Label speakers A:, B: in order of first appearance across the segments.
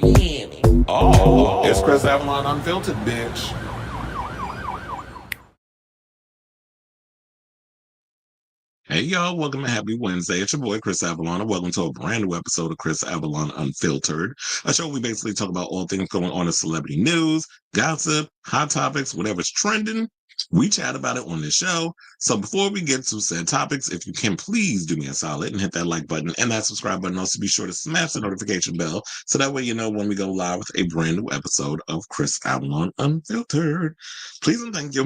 A: Oh, it's Chris Avalon Unfiltered, bitch. Hey y'all, welcome to Happy Wednesday. It's your boy Chris Avalon, and welcome to a brand new episode of Chris Avalon Unfiltered, a show we basically talk about all things going on in celebrity news, gossip, hot topics, whatever's trending. We chat about it on this show. So before we get to said topics, if you can please do me a solid and hit that like button and that subscribe button. Also be sure to smash the notification bell so that way you know when we go live with a brand new episode of Chris Avalon Unfiltered. Please and thank you.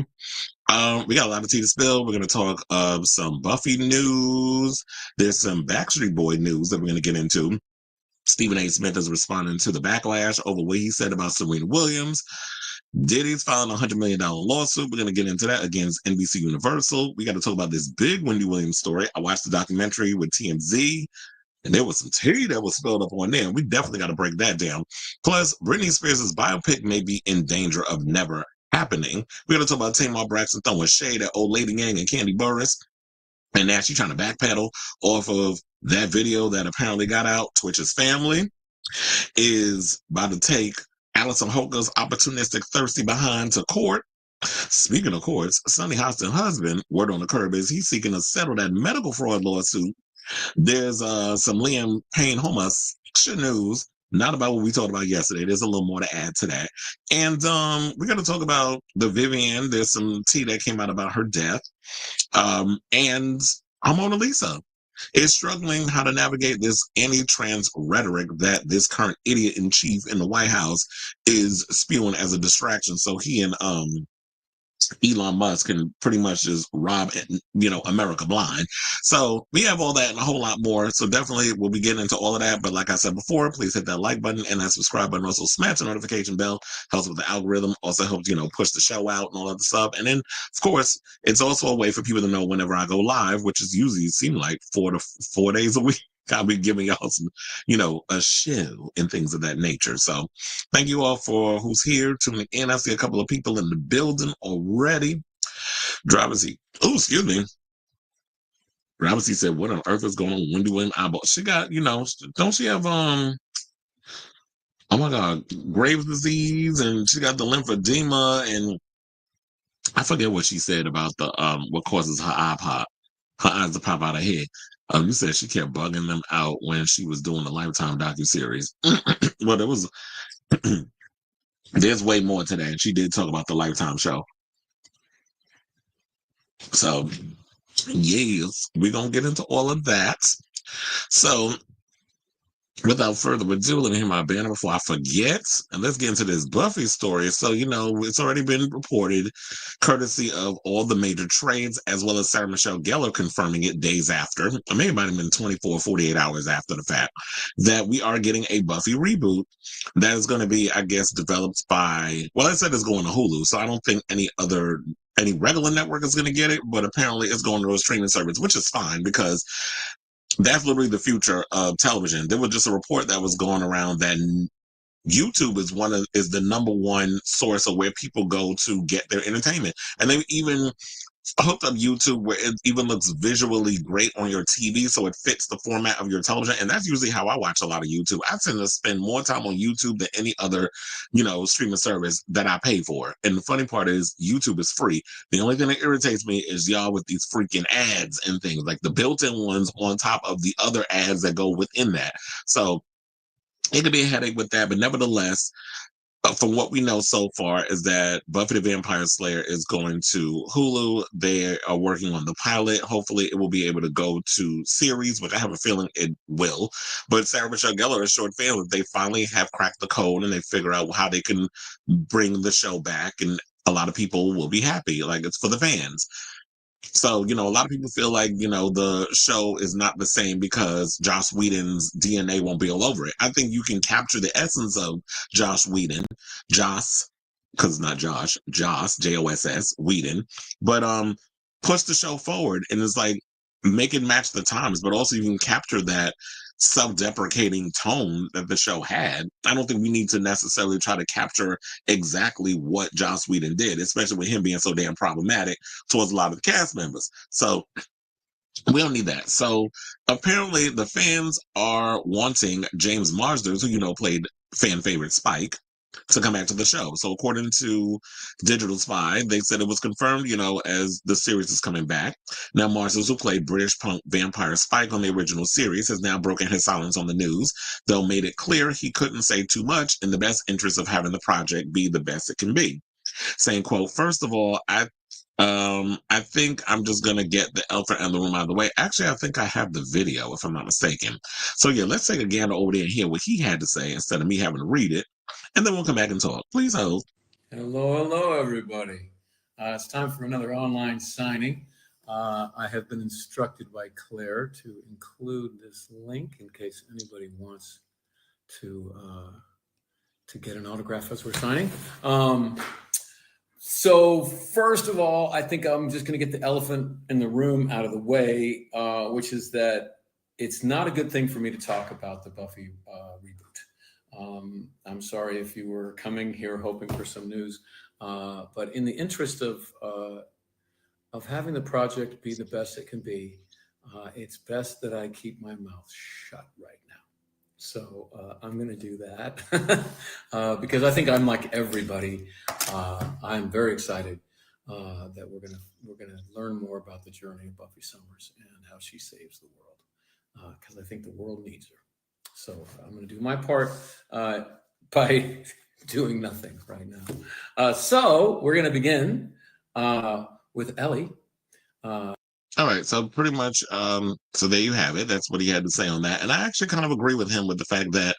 A: We got a lot of tea to spill. We're going to talk some Buffy news. There's some Backstreet Boy news that we're going to get into. Stephen A. Smith is responding to the backlash over what he said about Serena Williams. Diddy's filing a $100 million lawsuit. We're going to get into that against NBCUniversal. We got to talk about this big Wendy Williams story. I watched the documentary with TMZ, and there was some tea that was spilled up on there. We definitely got to break that down. Plus, Britney Spears' biopic may be in danger of never happening. We're going to talk about Tamar Braxton throwing shade at Old Lady Gang and Kandi Burruss, and now she's trying to backpedal off of that video that apparently got out. Twitch's family is about to take Allison Holker's opportunistic thirsty behind to court. Speaking of courts, Sonny Hostin's husband, word on the curb is he's seeking to settle that medical fraud lawsuit. There's some Liam Payne homosexual news, not about what we talked about yesterday. There's a little more to add to that. And we're going to talk about the Vivienne. There's some tea that came out about her death. And Mona Lisa is struggling how to navigate this anti-trans rhetoric that this current idiot in chief in the White House is spewing as a distraction. So he and Elon Musk can pretty much just rob, America blind. So we have all that and a whole lot more. So definitely we'll be getting into all of that. But like I said before, please hit that like button and that subscribe button. Also smash the notification bell. Helps with the algorithm. Also helps, push the show out and all of the stuff. And then, of course, it's also a way for people to know whenever I go live, which is usually seem like 4 days a week. I'll be giving y'all some, a show and things of that nature. So thank you all for who's here tuning in. I see a couple of people in the building already. Driver's seat. Oh, excuse me. Driver's seat said, what on earth is going on with Wendy Williams eyeball? She got, don't she have, oh my God, Graves' disease, and she got the lymphedema, and I forget what she said about the, what causes her eyes to pop out of her head. You said she kept bugging them out when she was doing the Lifetime docuseries. Well, there was, there's way more to that. And she did talk about the Lifetime show. So, yes, we're going to get into all of that. So, without further ado, let me hear my banner before I forget. And let's get into this Buffy story. So, it's already been reported, courtesy of all the major trades, as well as Sarah Michelle Gellar confirming it days after, or maybe it might have been 24, 48 hours after the fact, that we are getting a Buffy reboot that is going to be, I guess, developed by, well, I said it's going to Hulu, so I don't think any regular network is going to get it, but apparently it's going to a streaming service, which is fine because that's literally the future of television. There was just a report that was going around that YouTube is the number one source of where people go to get their entertainment. And they even hooked up YouTube where it even looks visually great on your TV, so it fits the format of your television. And that's usually how I watch a lot of YouTube. I tend to spend more time on YouTube than any other, streaming service that I pay for. And the funny part is YouTube is free. The only thing that irritates me is y'all with these freaking ads and things, like the built-in ones on top of the other ads that go within that. So it could be a headache with that, but nevertheless, from what we know so far is that Buffy the Vampire Slayer is going to Hulu. They are working on the pilot. Hopefully it will be able to go to series, which I have a feeling it will. But Sarah Michelle Gellar is short feeling they finally have cracked the code and they figure out how they can bring the show back, and a lot of people will be happy. Like, it's for the fans. So, a lot of people feel like, the show is not the same because Joss Whedon's DNA won't be all over it. I think you can capture the essence of Joss Whedon, because it's not Josh, Joss, Whedon, but push the show forward, and it's like, make it match the times, but also you can capture that self-deprecating tone that the show had. I don't think we need to necessarily try to capture exactly what Joss Whedon did, especially with him being so damn problematic towards a lot of the cast members. So We don't need that. So apparently the fans are wanting James Marsters, who played fan favorite Spike, to come back to the show. So according to Digital Spy, they said it was confirmed, as the series is coming back. Now Marsters, who played British punk vampire Spike on the original series, has now broken his silence on the news, though made it clear he couldn't say too much in the best interest of having the project be the best it can be. Saying, quote, first of all, I think I'm just gonna get the elephant in the room out of the way. Actually, I think I have the video, if I'm not mistaken. So yeah, let's take a gander over there and hear what he had to say instead of me having to read it, and then we'll come back and talk. Please hold.
B: Hello, everybody. It's time for another online signing. I have been instructed by Claire to include this link in case anybody wants to get an autograph as we're signing. So first of all, I think I'm just going to get the elephant in the room out of the way, which is that it's not a good thing for me to talk about the Buffy reboot. I'm sorry if you were coming here hoping for some news, but in the interest of having the project be the best it can be, it's best that I keep my mouth shut right now. So I'm going to do that because I think I'm like everybody. I'm very excited that we're going to learn more about the journey of Buffy Summers and how she saves the world because I think the world needs her. So I'm going to do my part by doing nothing right now. So we're going to begin with Ellie.
A: All right, so pretty much, so there you have it. That's what he had to say on that. And I actually kind of agree with him with the fact that,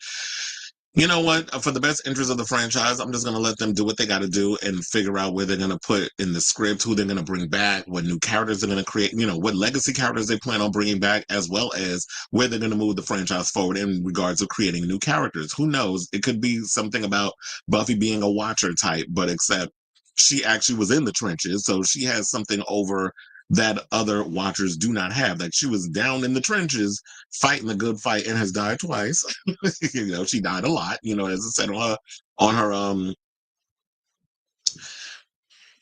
A: you know what, for the best interest of the franchise, I'm just going to let them do what they got to do and figure out where they're going to put in the script, who they're going to bring back, what new characters they're going to create, what legacy characters they plan on bringing back, as well as where they're going to move the franchise forward in regards to creating new characters. Who knows? It could be something about Buffy being a watcher type, but except she actually was in the trenches, so she has something over that other watchers do not have. That she was down in the trenches fighting the good fight and has died twice. She died a lot, as I said on her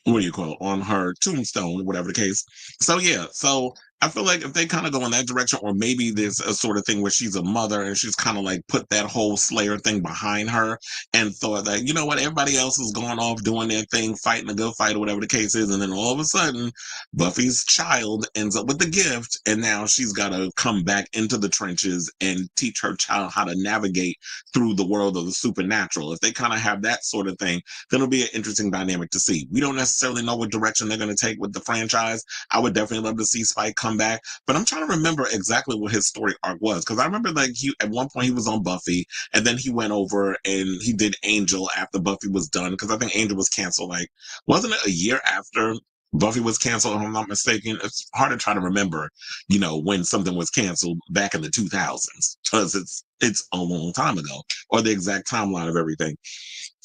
A: what do you call it, on her tombstone, whatever the case. So yeah, so I feel like if they kind of go in that direction, or maybe there's a sort of thing where she's a mother and she's kind of like put that whole Slayer thing behind her and thought that, you know what, everybody else is going off doing their thing, fighting a good fight or whatever the case is, and then all of a sudden Buffy's child ends up with the gift, and now she's got to come back into the trenches and teach her child how to navigate through the world of the supernatural. If they kind of have that sort of thing, then it'll be an interesting dynamic to see. We don't necessarily know what direction they're going to take with the franchise. I would definitely love to see Spike come back, but I'm trying to remember exactly what his story arc was, because I remember like at one point he was on Buffy, and then he went over and he did Angel after Buffy was done, because I think Angel was canceled, like, wasn't it a year after Buffy was canceled, if I'm not mistaken? It's hard to try to remember, when something was canceled back in the 2000s, because it's a long time ago, or the exact timeline of everything.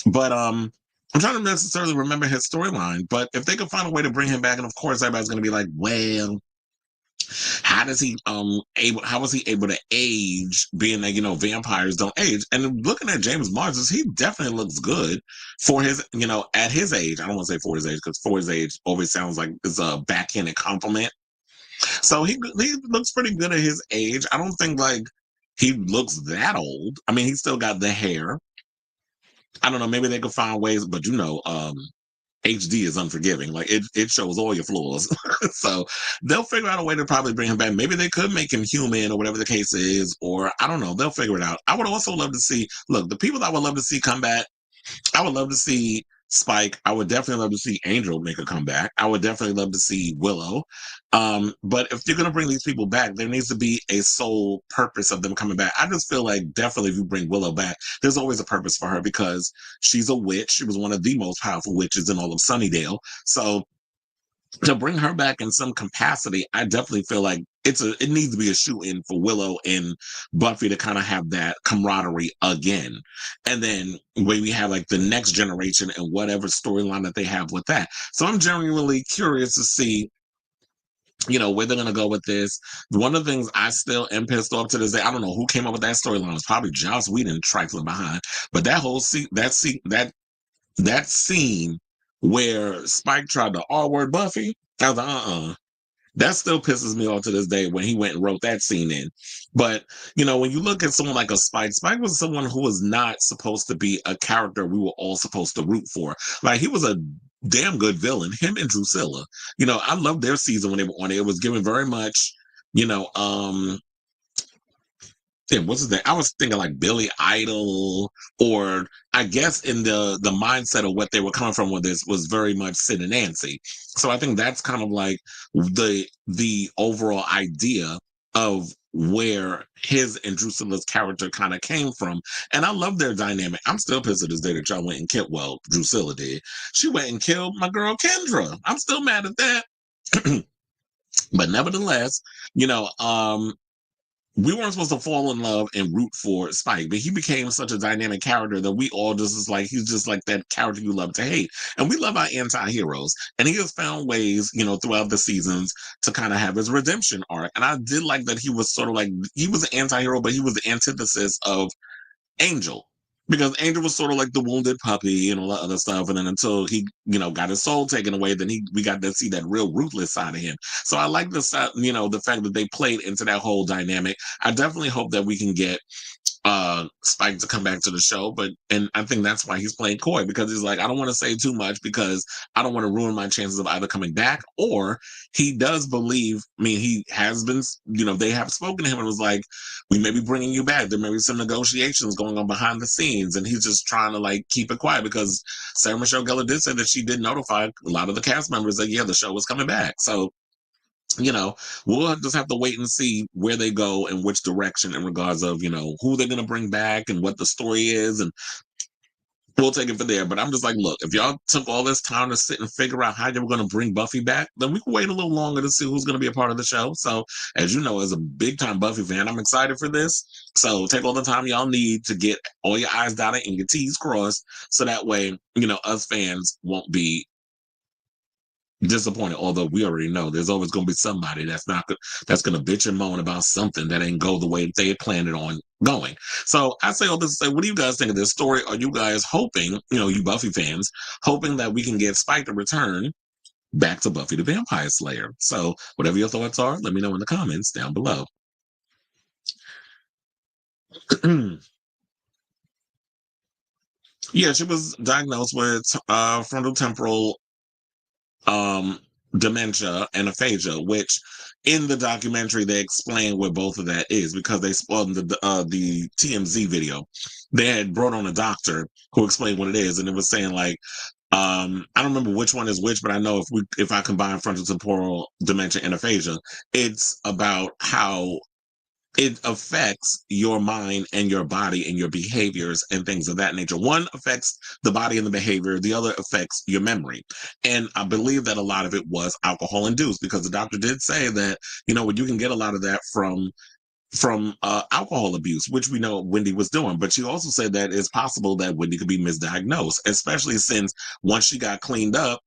A: But I'm trying to necessarily remember his storyline. But if they could find a way to bring him back, and of course everybody's going to be like, well, how was he able to age, being that vampires don't age? And looking at James Marsters, he definitely looks good for his at his age. I don't want to say for his age, because for his age always sounds like it's a backhanded compliment. So he looks pretty good at his age. I don't think like he looks that old. I mean, he's still got the hair. I don't know, maybe they could find ways, but HD is unforgiving. Like it shows all your flaws. So they'll figure out a way to probably bring him back. Maybe they could make him human or whatever the case is, or I don't know. They'll figure it out. I would also love to see, look, the people that I would love to see come back, I would love to see Spike. I would definitely love to see Angel make a comeback. I would definitely love to see Willow. But if you're going to bring these people back, there needs to be a sole purpose of them coming back. I just feel like definitely if you bring Willow back, there's always a purpose for her, because she's a witch. She was one of the most powerful witches in all of Sunnydale. So to bring her back in some capacity, I definitely feel like it needs to be a shoe-in for Willow and Buffy to kind of have that camaraderie again. And then when we have like the next generation and whatever storyline that they have with that. So I'm genuinely curious to see where they're going to go with this. One of the things I still am pissed off to this day, I don't know who came up with that storyline. It's probably Joss Whedon trifling behind. But that whole that scene where Spike tried to R-word Buffy, I was like, That still pisses me off to this day when he went and wrote that scene in. But, when you look at someone like a Spike was someone who was not supposed to be a character we were all supposed to root for. Like, he was a damn good villain, him and Drusilla. I loved their season when they were on it. It was given very much, what's his name? I was thinking like Billy Idol, or I guess in the mindset of what they were coming from with this was very much Sid and Nancy. So I think that's kind of like the overall idea of where his and Drusilla's character kind of came from. And I love their dynamic. I'm still pissed at this day that y'all went and killed, well, Drusilla did. She went and killed my girl Kendra. I'm still mad at that. But nevertheless, we weren't supposed to fall in love and root for Spike, but he became such a dynamic character that we all just is like, he's just like that character you love to hate. And we love our anti-heroes. And he has found ways, throughout the seasons to kind of have his redemption arc. And I did like that he was sort of like, he was an anti-hero, but he was the antithesis of Angel. Because Angel was sort of like the wounded puppy and all that other stuff. And then until he, got his soul taken away, then we got to see that real ruthless side of him. So I like this, the fact that they played into that whole dynamic. I definitely hope that we can get Spike to come back to the show, and I think that's why he's playing coy, because he's like, I don't want to say too much because I don't want to ruin my chances of either coming back, or he does believe, he has been, they have spoken to him and was like, we may be bringing you back. There may be some negotiations going on behind the scenes, and he's just trying to like keep it quiet because Sarah Michelle Gellar did say that she did notify a lot of the cast members that, yeah, the show was coming back. So we'll just have to wait and see where they go and which direction in regards of, who they're going to bring back and what the story is. And we'll take it from there. But I'm just like, look, if y'all took all this time to sit and figure out how you were going to bring Buffy back, then we can wait a little longer to see who's going to be a part of the show. So, as you know, as a big time Buffy fan, I'm excited for this. So take all the time y'all need to get all your I's dotted and your T's crossed. So that way, us fans won't be disappointed, although we already know there's always going to be somebody that's going to bitch and moan about something that ain't go the way they had planned it on going. So I say all this to say, what do you guys think of this story? Are you guys hoping, you Buffy fans, hoping that we can get Spike to return back to Buffy the Vampire Slayer? So whatever your thoughts are, let me know in the comments down below. Yeah, she was diagnosed with frontotemporal dementia and aphasia, which in the documentary they explain what both of that is, because they spoiled the TMZ video. They had brought on a doctor who explained what it is, and it was saying like, I don't remember which one is which, but I know if I combine frontotemporal dementia and aphasia, it's about how it affects your mind and your body and your behaviors and things of that nature. One affects the body and the behavior. The other affects your memory. And I believe that a lot of it was alcohol induced, because the doctor did say that, you can get a lot of that from alcohol abuse, which we know Wendy was doing. But she also said that it's possible that Wendy could be misdiagnosed, especially since once she got cleaned up,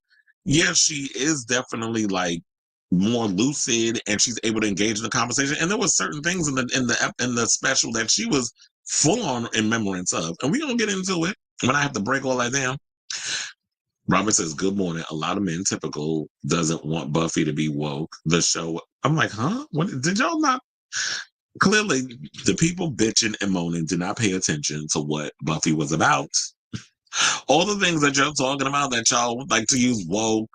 A: yeah, she is definitely like more lucid and she's able to engage in the conversation. And there were certain things in the special that she was full on in remembrance of. And we're gonna get into it when I have to break all that down. Robert says, good morning. A lot of men typical doesn't want Buffy to be woke. The show. I'm like, huh? What did y'all not? Clearly, the people bitching and moaning did not pay attention to what Buffy was about. All the things that you're talking about that y'all like to use, woke,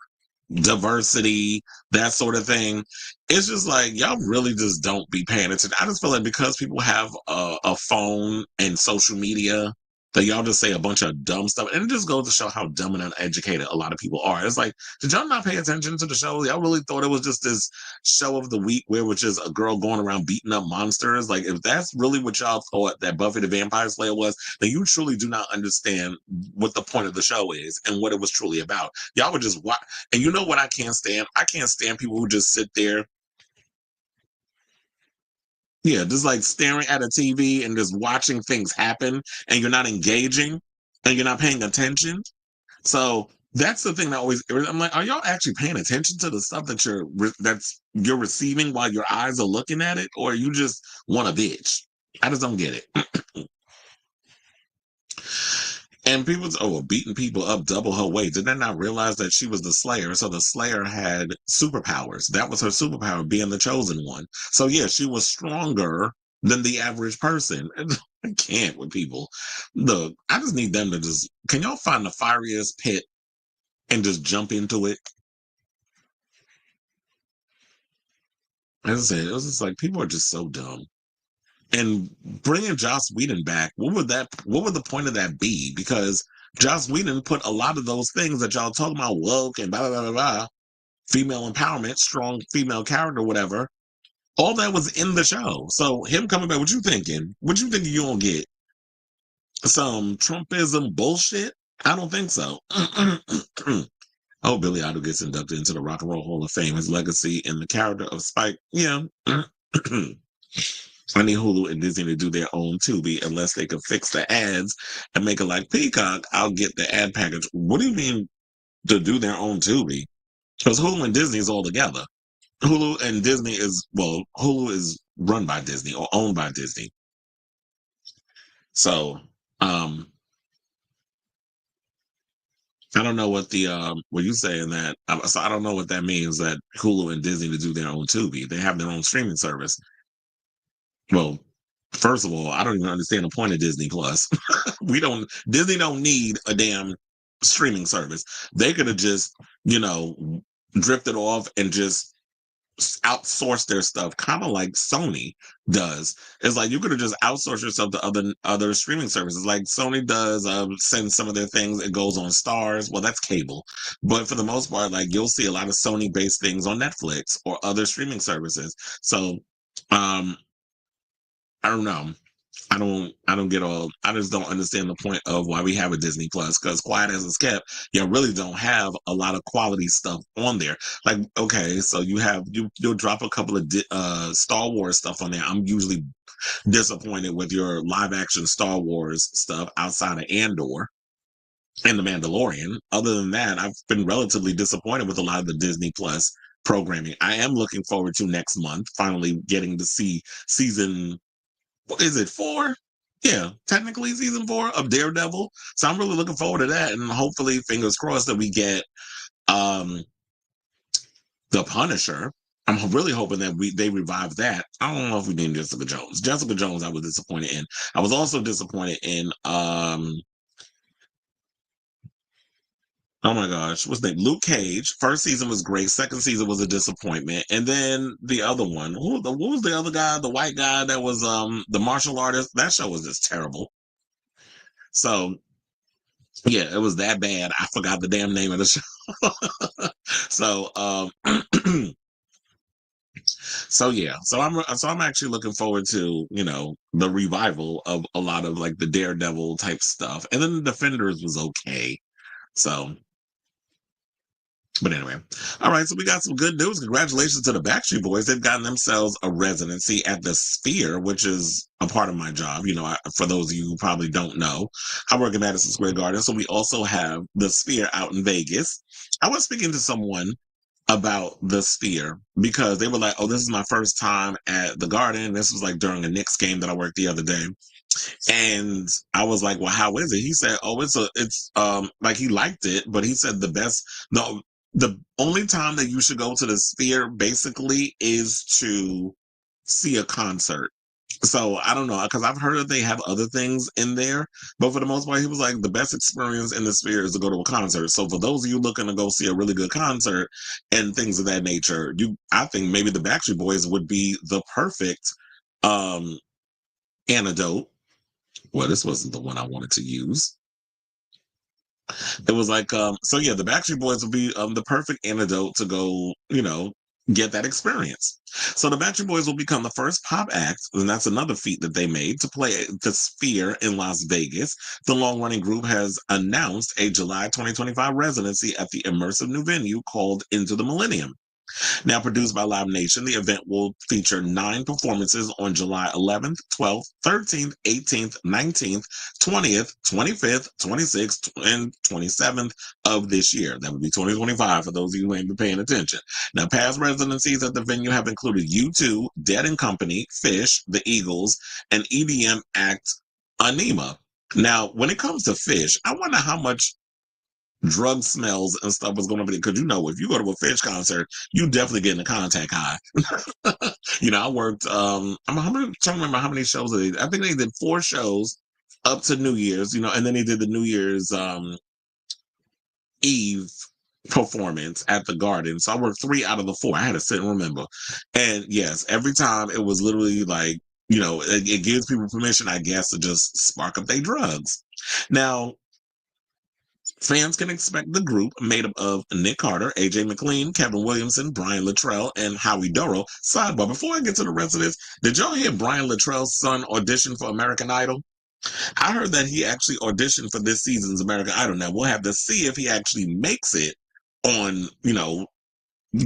A: diversity, that sort of thing. It's just like, y'all really just don't be paying attention. I just feel like because people have a phone and social media, that y'all just say a bunch of dumb stuff. And it just goes to show how dumb and uneducated a lot of people are. It's like, did y'all not pay attention to the show? Y'all really thought it was just this show of the week where it was just a girl going around beating up monsters? Like, if that's really what y'all thought that Buffy the Vampire Slayer was, then you truly do not understand what the point of the show is and what it was truly about. Y'all would just watch. And you know what I can't stand? I can't stand people who just sit there. Yeah, just like staring at a TV and just watching things happen, and you're not engaging and you're not paying attention. So that's the thing that always, I'm like, are y'all actually paying attention to the stuff that you're receiving while your eyes are looking at it, or you just want a bitch? I just don't get it. And people, beating people up double her weight. Did they not realize that she was the Slayer? So the Slayer had superpowers. That was her superpower, being the chosen one. So yeah, she was stronger than the average person. I can't with people. Look, I just need them to just, can y'all find the fieriest pit and just jump into it? As I said, it was just like, people are just so dumb. And bringing Joss Whedon back, what would the point of that be? Because Joss Whedon put a lot of those things that y'all talking about, woke and blah blah blah blah, female empowerment, strong female character, whatever. All that was in the show. So him coming back, what you thinking? What you thinking you gonna get? Some Trumpism bullshit? I don't think so. Oh, Billy Idol gets inducted into the Rock and Roll Hall of Fame. His legacy in the character of Spike. Yeah. I need Hulu and Disney to do their own Tubi unless they can fix the ads and make it like Peacock. I'll get the ad package. What do you mean to do their own Tubi? Because Hulu and Disney is all together. Hulu and Disney Hulu is run by Disney or owned by Disney. So, I don't know what what you saying that. So I don't know what that means that Hulu and Disney to do their own Tubi. They have their own streaming service. Well, first of all, I don't even understand the point of Disney Plus. Disney don't need a damn streaming service. They could have just, drifted off and just outsource their stuff, kind of like Sony does. It's like you could have just outsourced yourself to other streaming services, like Sony does. Send some of their things, it goes on Stars. Well, that's cable, but for the most part, like you'll see a lot of Sony based things on Netflix or other streaming services. So, I don't know. I don't get all. I just don't understand the point of why we have a Disney Plus. Because quiet as it's kept, you really don't have a lot of quality stuff on there. Like, okay, so you'll drop a couple of Star Wars stuff on there. I'm usually disappointed with your live action Star Wars stuff outside of Andor and The Mandalorian. Other than that, I've been relatively disappointed with a lot of the Disney Plus programming. I am looking forward to next month finally getting to see season. What is it, 4? Yeah, technically season 4 of Daredevil. So I'm really looking forward to that, and hopefully, fingers crossed, that we get the Punisher. I'm really hoping that they revive that. I don't know if we need Jessica Jones. Jessica Jones, I was disappointed in. I was also disappointed in oh my gosh, what's his name? Luke Cage. First season was great. Second season was a disappointment. And then the other one, what was the other guy? The white guy that was the martial artist. That show was just terrible. So yeah, it was that bad. I forgot the damn name of the show. So so yeah, so I'm actually looking forward to the revival of a lot of like the Daredevil type stuff, and then the Defenders was okay. So. But anyway, all right, so we got some good news. Congratulations to the Backstreet Boys. They've gotten themselves a residency at the Sphere, which is a part of my job. For those of you who probably don't know, I work in Madison Square Garden. So we also have the Sphere out in Vegas. I was speaking to someone about the Sphere because they were like, oh, this is my first time at the Garden. This was like during a Knicks game that I worked the other day. And I was like, well, how is it? He said, oh, it's like he liked it, but he said the only time that you should go to the Sphere basically is to see a concert. So I don't know, because I've heard that they have other things in there, but for the most part, he was like, the best experience in the Sphere is to go to a concert. So for those of you looking to go see a really good concert and things of that nature, I think maybe the Backstreet Boys would be the perfect antidote. Well, this wasn't the one I wanted to use. It was like, so yeah, the Backstreet Boys would be the perfect antidote to go, get that experience. So the Backstreet Boys will become the first pop act, and that's another feat that they made, to play the Sphere in Las Vegas. The long-running group has announced a July 2025 residency at the immersive new venue called Into the Millennium. Now produced by Live Nation, the event will feature 9 performances on July 11th, 12th, 13th, 18th, 19th, 20th, 25th, 26th, and 27th of this year. That would be 2025 for those of you who ain't been paying attention. Now, past residencies at the venue have included U2, Dead and Company, Fish, The Eagles, and EDM act Anima. Now, when it comes to Fish, I wonder how much drug smells and stuff was going to be, because if you go to a Fish concert, you definitely getting a contact high. I worked. Trying to remember how many shows they did. I think they did 4 shows up to New Year's. And then they did the New Year's Eve performance at the Garden. So I worked 3 out of the 4. I had to sit and remember. And yes, every time it was literally like, it gives people permission, I guess, to just spark up their drugs. Now, fans can expect the group made up of Nick Carter, AJ McLean, Kevin Williamson, Brian Luttrell, and Howie Doro. Sidebar, before I get to the rest of this, did y'all hear Brian Luttrell's son audition for American Idol? I heard that he actually auditioned for this season's American Idol. Now, we'll have to see if he actually makes it on,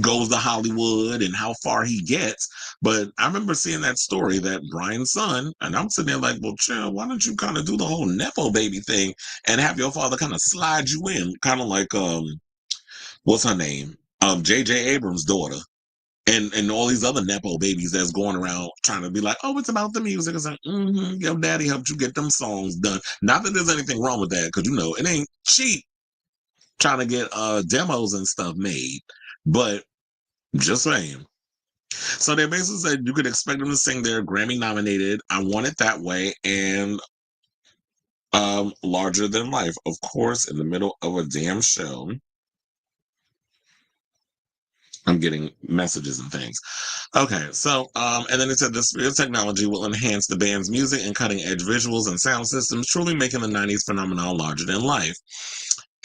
A: goes to Hollywood and how far he gets. But I remember seeing that story that Brian's son, and I'm sitting there like, well, chill, why don't you kind of do the whole Nepo baby thing and have your father kind of slide you in, kind of like, what's her name? J.J. Abrams' daughter. And all these other Nepo babies that's going around trying to be like, oh, it's about the music. It's like, your daddy helped you get them songs done. Not that there's anything wrong with that, because, it ain't cheap trying to get demos and stuff made. But just saying. So they basically said you could expect them to sing their Grammy nominated I Want It That Way and Larger Than Life, of course, in the middle of a damn show. I'm getting messages and things. Okay, so and then it said the Spirit technology will enhance the band's music and cutting edge visuals and sound systems, truly making the 90s phenomenon larger than life.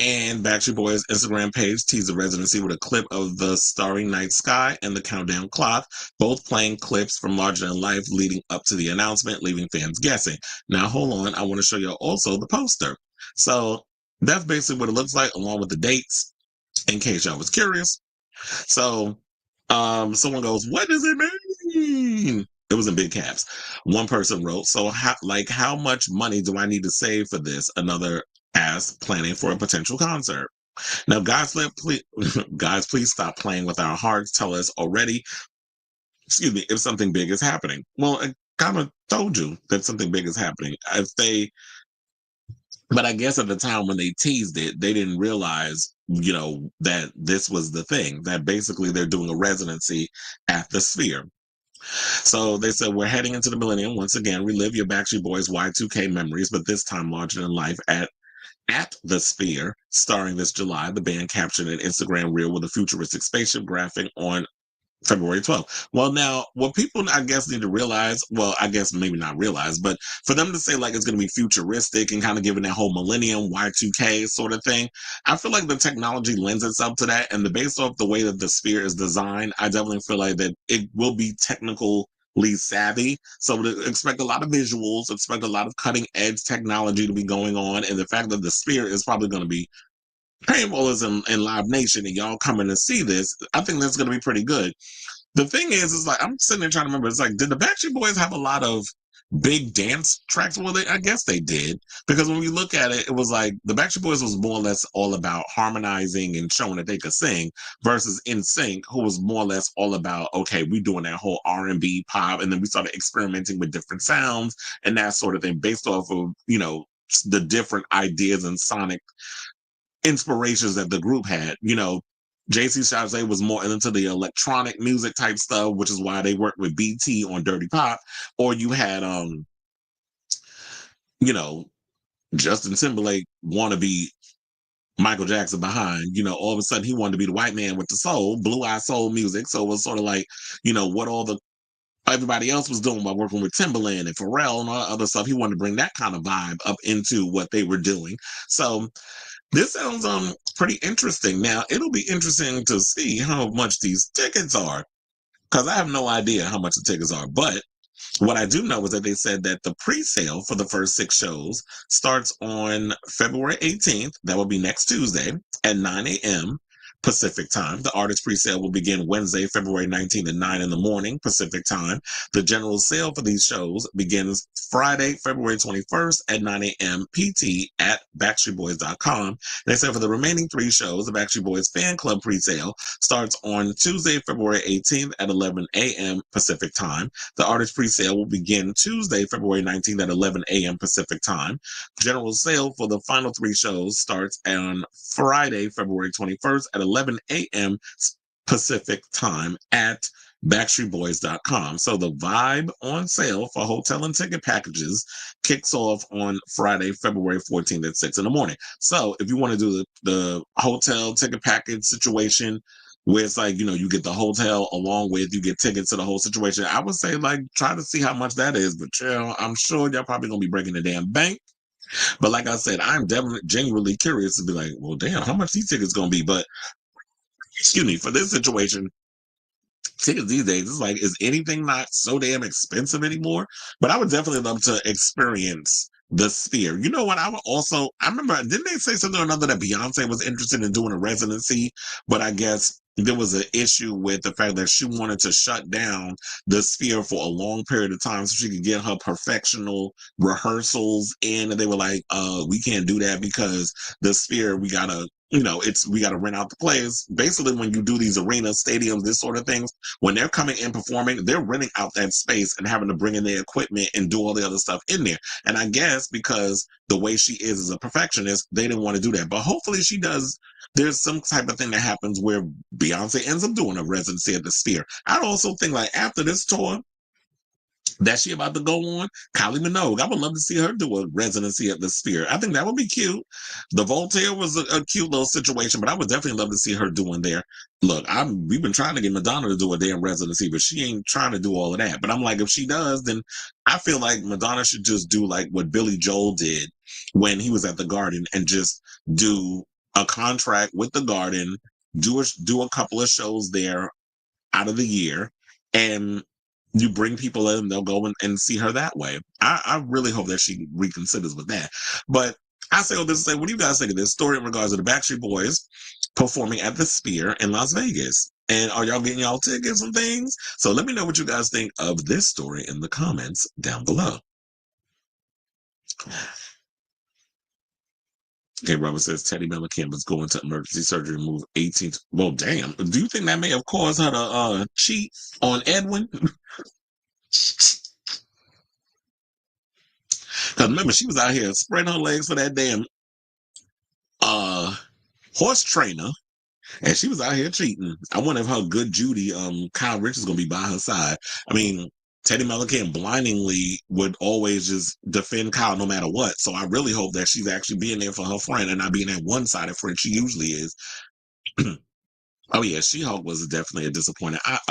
A: And Backstreet Boys' Instagram page teased the Residency with a clip of the starry night sky and the countdown clock, both playing clips from Larger Than Life leading up to the announcement, leaving fans guessing. Now, hold on. I want to show you also the poster. So that's basically what it looks like, along with the dates, in case y'all was curious. So someone goes, what does it mean? It was in big caps. One person wrote, so how much money do I need to save for this? Another asked, planning for a potential concert. Now, guys, please stop playing with our hearts. Tell us already, if something big is happening. Well, I kind of told you that something big is happening. But I guess at the time when they teased it, they didn't realize, that this was the thing, that basically they're doing a residency at the Sphere. So they said, we're heading into the millennium. Once again, relive your Backstreet Boys Y2K memories, but this time larger than life at the Sphere. Starring this July, the band captured an Instagram reel with a futuristic spaceship graphic on February 12th. Well, now, what people, I guess, need to realize, well, I guess maybe not realize, but for them to say like it's going to be futuristic and kind of giving that whole millennium Y2K sort of thing, I feel like the technology lends itself to that. And based off the way that the Sphere is designed, I definitely feel like that it will be technically savvy. So expect a lot of visuals, expect a lot of cutting edge technology to be going on. And the fact that the Sphere is probably going to be paintballers and Live Nation and y'all coming to see this, I think that's going to be pretty good. The thing is like, I'm sitting there trying to remember, it's like, did the Backstreet Boys have a lot of big dance tracks? Well, I guess they did, because when we look at it, it was like the Backstreet Boys was more or less all about harmonizing and showing that they could sing, versus NSYNC, who was more or less all about, okay, we doing that whole R&B pop, and then we started experimenting with different sounds and that sort of thing based off of, the different ideas and sonic inspirations that the group had. JC Chasez was more into the electronic music type stuff, which is why they worked with BT on Dirty Pop. Or you had Justin Timberlake want to be Michael Jackson behind, all of a sudden he wanted to be the white man with the soul, blue eye soul music. So it was sort of like, what everybody else was doing by working with Timberland and Pharrell and all that other stuff. He wanted to bring that kind of vibe up into what they were doing. So this sounds pretty interesting. Now, it'll be interesting to see how much these tickets are, because I have no idea how much the tickets are. But what I do know is that they said that the pre-sale for the first 6 shows starts on February 18th. That will be next Tuesday at 9 a.m. Pacific time. The artist presale will begin Wednesday, February 19th at 9 in the morning, Pacific time. The general sale for these shows begins Friday, February 21st at 9 a.m. PT at BackstreetBoys.com. They said for the remaining 3 shows, the Backstreet Boys Fan Club presale starts on Tuesday, February 18th at 11 a.m. Pacific time. The artist presale will begin Tuesday, February 19th at 11 a.m. Pacific time. General sale for the final 3 shows starts on Friday, February 21st at 11 a.m. Pacific time at BackstreetBoys.com. So the Vibe on sale for hotel and ticket packages kicks off on Friday, February 14th at 6 in the morning. So if you want to do the hotel ticket package situation, where it's like, you get the hotel along with, you get tickets to the whole situation, I would say, like, try to see how much that is. But, I'm sure y'all probably going to be breaking the damn bank. But like I said, I'm definitely genuinely curious to be like, well, damn, how much these tickets going to be? But, excuse me, for this situation, tickets these days, it's like, is anything not so damn expensive anymore? But I would definitely love to experience the Sphere. You know what? I remember, didn't they say something or another that Beyonce was interested in doing a residency? But I guess there was an issue with the fact that she wanted to shut down the Sphere for a long period of time so she could get her perfectional rehearsals in. And they were like, we can't do that because the Sphere, we gotta rent out the place. Basically, when you do these arenas, stadiums, this sort of things, when they're coming in performing, they're renting out that space and having to bring in their equipment and do all the other stuff in there. And I guess because the way she is as a perfectionist, they didn't want to do that. But hopefully she does. There's some type of thing that happens where Beyonce ends up doing a residency at the Sphere. I also think, like, after this tour that she about to go on, Kylie Minogue, I would love to see her do a residency at the Sphere. I think that would be cute. The Voltaire was a cute little situation, but I would definitely love to see her doing there. Look, we've been trying to get Madonna to do a damn residency, but she ain't trying to do all of that. But I'm like, if she does, then I feel like Madonna should just do like what Billy Joel did when he was at the Garden and just do a contract with the Garden, do a couple of shows there out of the year, and you bring people in, they'll go and see her that way. I really hope that she reconsiders with that. But I say all this to say, what do you guys think of this story in regards to the Backstreet Boys performing at the Sphere in Las Vegas? And are y'all getting y'all tickets and things? So let me know what you guys think of this story in the comments down below. Okay, Robert says Teddy Mellencamp is going to emergency surgery and move 18th. Well, damn. Do you think that may have caused her to cheat on Edwin? Because remember, she was out here spreading her legs for that damn horse trainer, and she was out here cheating. I wonder if her good Judy, Kyle Rich, is going to be by her side. I mean, Teddy Mellencamp blindingly would always just defend Kyle no matter what. So I really hope that she's actually being there for her friend and not being that one-sided friend she usually is. Oh yeah, She-Hulk was definitely a disappointment. I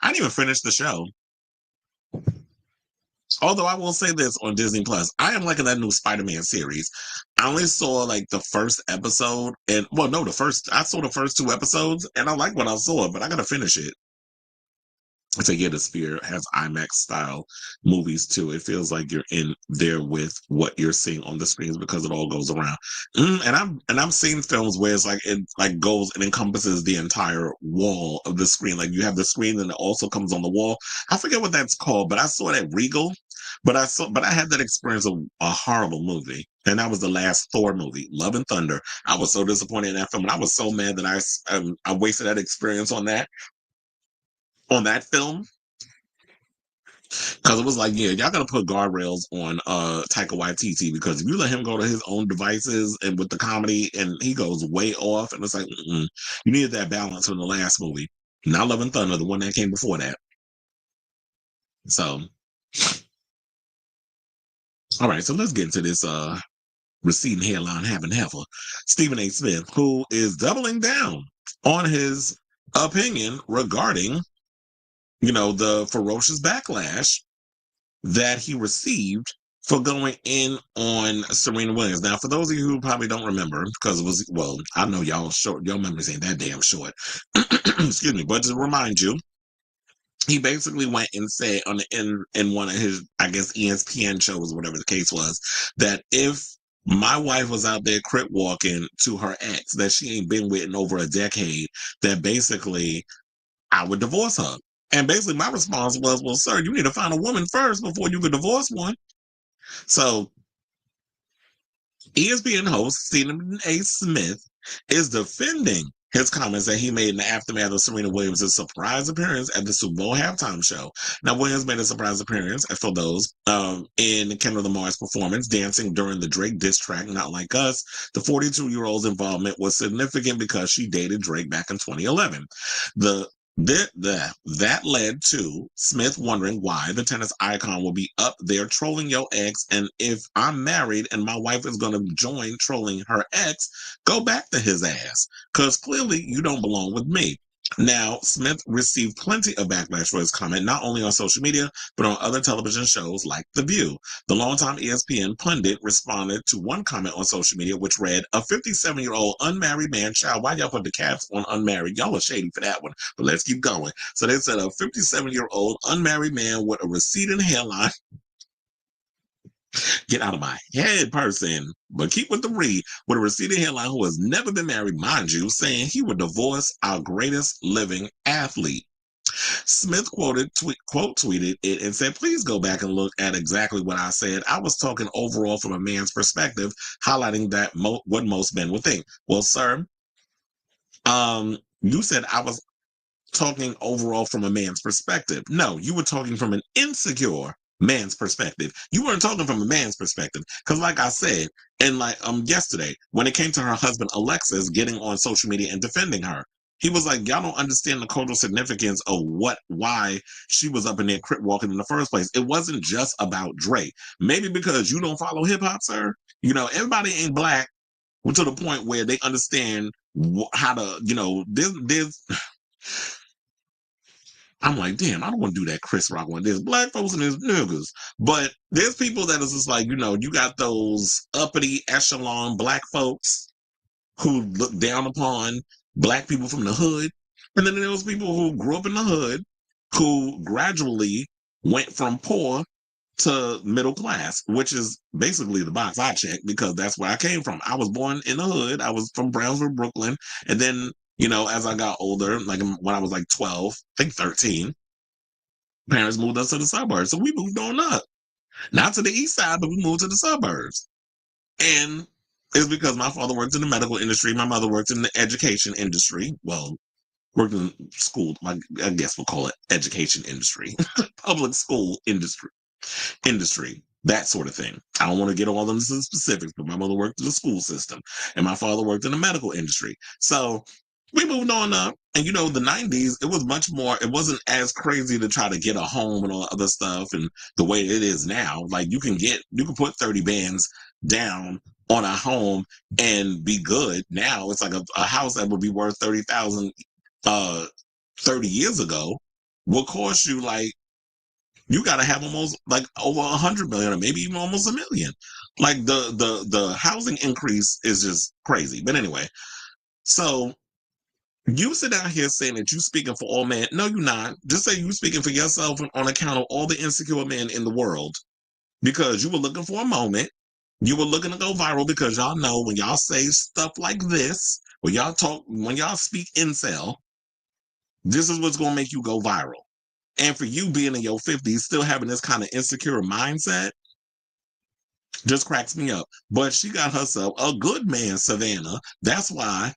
A: didn't even finish the show. Although I will say this on Disney Plus, I am liking that new Spider-Man series. I only saw like the first episode, I saw the first 2 episodes, and I like what I saw, but I gotta finish it. So yeah, the Sphere has IMAX style movies too. It feels like you're in there with what you're seeing on the screens because it all goes around. And I've seen films where it's like it like goes and encompasses the entire wall of the screen. Like you have the screen and it also comes on the wall. I forget what that's called, but I saw it at Regal. But I had that experience of a horrible movie. And that was the last Thor movie, Love and Thunder. I was so disappointed in that film, and I was so mad that I wasted that experience on that film, because it was like, yeah, y'all gotta put guardrails on Taika Waititi, because if you let him go to his own devices and with the comedy and he goes way off, and it's like, you needed that balance from the last movie, not Love and Thunder, the one that came before that. So, all right, so let's get into this receding hairline having heifer. Stephen A. Smith, who is doubling down on his opinion regarding the ferocious backlash that he received for going in on Serena Williams. Now, for those of you who probably don't remember, because it was, well, I know y'all short, your memories ain't that damn short. Excuse me, but to remind you, he basically went and said in one of his, I guess, ESPN shows, whatever the case was, that if My wife was out there crip walking to her ex that she ain't been with in over a decade, that basically I would divorce her. And basically my response was, well, sir, you need to find a woman first before you could divorce one. So ESPN host Stephen A. Smith is defending his comments that he made in the aftermath of Serena Williams' surprise appearance at the Super Bowl halftime show. Now, Williams made a surprise appearance, for those, in Kendrick Lamar's performance, dancing during the Drake diss track, Not Like Us. The 42-year-old's involvement was significant because she dated Drake back in 2011. That led to Smith wondering why the tennis icon will be up there trolling your ex, and if I'm married and my wife is going to join trolling her ex, go back to his ass, because clearly you don't belong with me. Now, Smith received plenty of backlash for his comment, not only on social media, but on other television shows like The View. The longtime ESPN pundit responded to one comment on social media, which read, a 57-year-old unmarried man, child, why y'all put the caps on unmarried? Y'all are shady for that one, but let's keep going. So they said a 57-year-old unmarried man with a receding hairline, get out of my head, person, but keep with the read, with a receding hairline who has never been married, mind you, saying he would divorce our greatest living athlete. Smith quote tweeted it and said, please go back and look at exactly what I said. I was talking overall from a man's perspective, highlighting that what most men would think. Well, sir, you said I was talking overall from a man's perspective. No, you were talking from an insecure man's perspective. You weren't talking from a man's perspective. Because like I said, and like yesterday, when it came to her husband Alexis getting on social media and defending her, he was like, y'all don't understand the cultural significance of why she was up in there crip walking in the first place. It wasn't just about Drake. Maybe because you don't follow hip hop, sir. You know, everybody ain't black to the point where they understand how to, you know, there's I'm like, damn, I don't want to do that Chris Rock one. There's black folks and there's niggas. But there's people that is just like, you know, you got those uppity echelon black folks who look down upon black people from the hood. And then there's people who grew up in the hood who gradually went from poor to middle class, which is basically the box I checked because that's where I came from. I was born in the hood. I was from Brownsville, Brooklyn. And then, you know, as I got older, like when I was like 12, I think 13, parents moved us to the suburbs. So we moved on up. Not to the east side, but we moved to the suburbs. And it's because my father worked in the medical industry. My mother worked in the education industry. Well, worked in school. I guess we'll call it education industry, public school industry, that sort of thing. I don't want to get all into the specifics, but my mother worked in the school system and my father worked in the medical industry. So we moved on up. And you know, the 90s, it was much more, it wasn't as crazy to try to get a home and all that other stuff and the way it is now. Like you can put 30 bands down on a home and be good. Now it's like a house that would be worth 30,000 30 years ago will cost you like, you got to have almost like over 100 million or maybe even almost a million. Like the housing increase is just crazy. But anyway, so you sit out here saying that you speaking for all men. No, you're not. Just say you speaking for yourself on account of all the insecure men in the world because you were looking for a moment. You were looking to go viral because y'all know when y'all say stuff like this, when y'all speak incel, this is what's going to make you go viral. And for you being in your 50s, still having this kind of insecure mindset, just cracks me up. But she got herself a good man, Savannah. That's why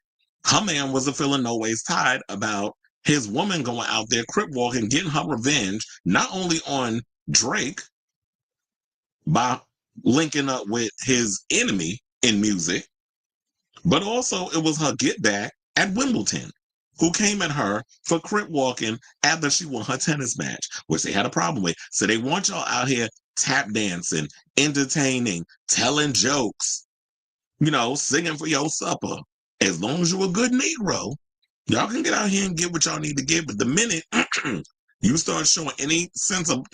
A: her man wasn't feeling no ways tied about his woman going out there crip walking, getting her revenge, not only on Drake by linking up with his enemy in music, but also it was her get back at Wimbledon, who came at her for crip walking after she won her tennis match, which they had a problem with. So they want y'all out here tap dancing, entertaining, telling jokes, you know, singing for your supper. As long as you're a good Negro, y'all can get out here and get what y'all need to get. But the minute you start showing any sense of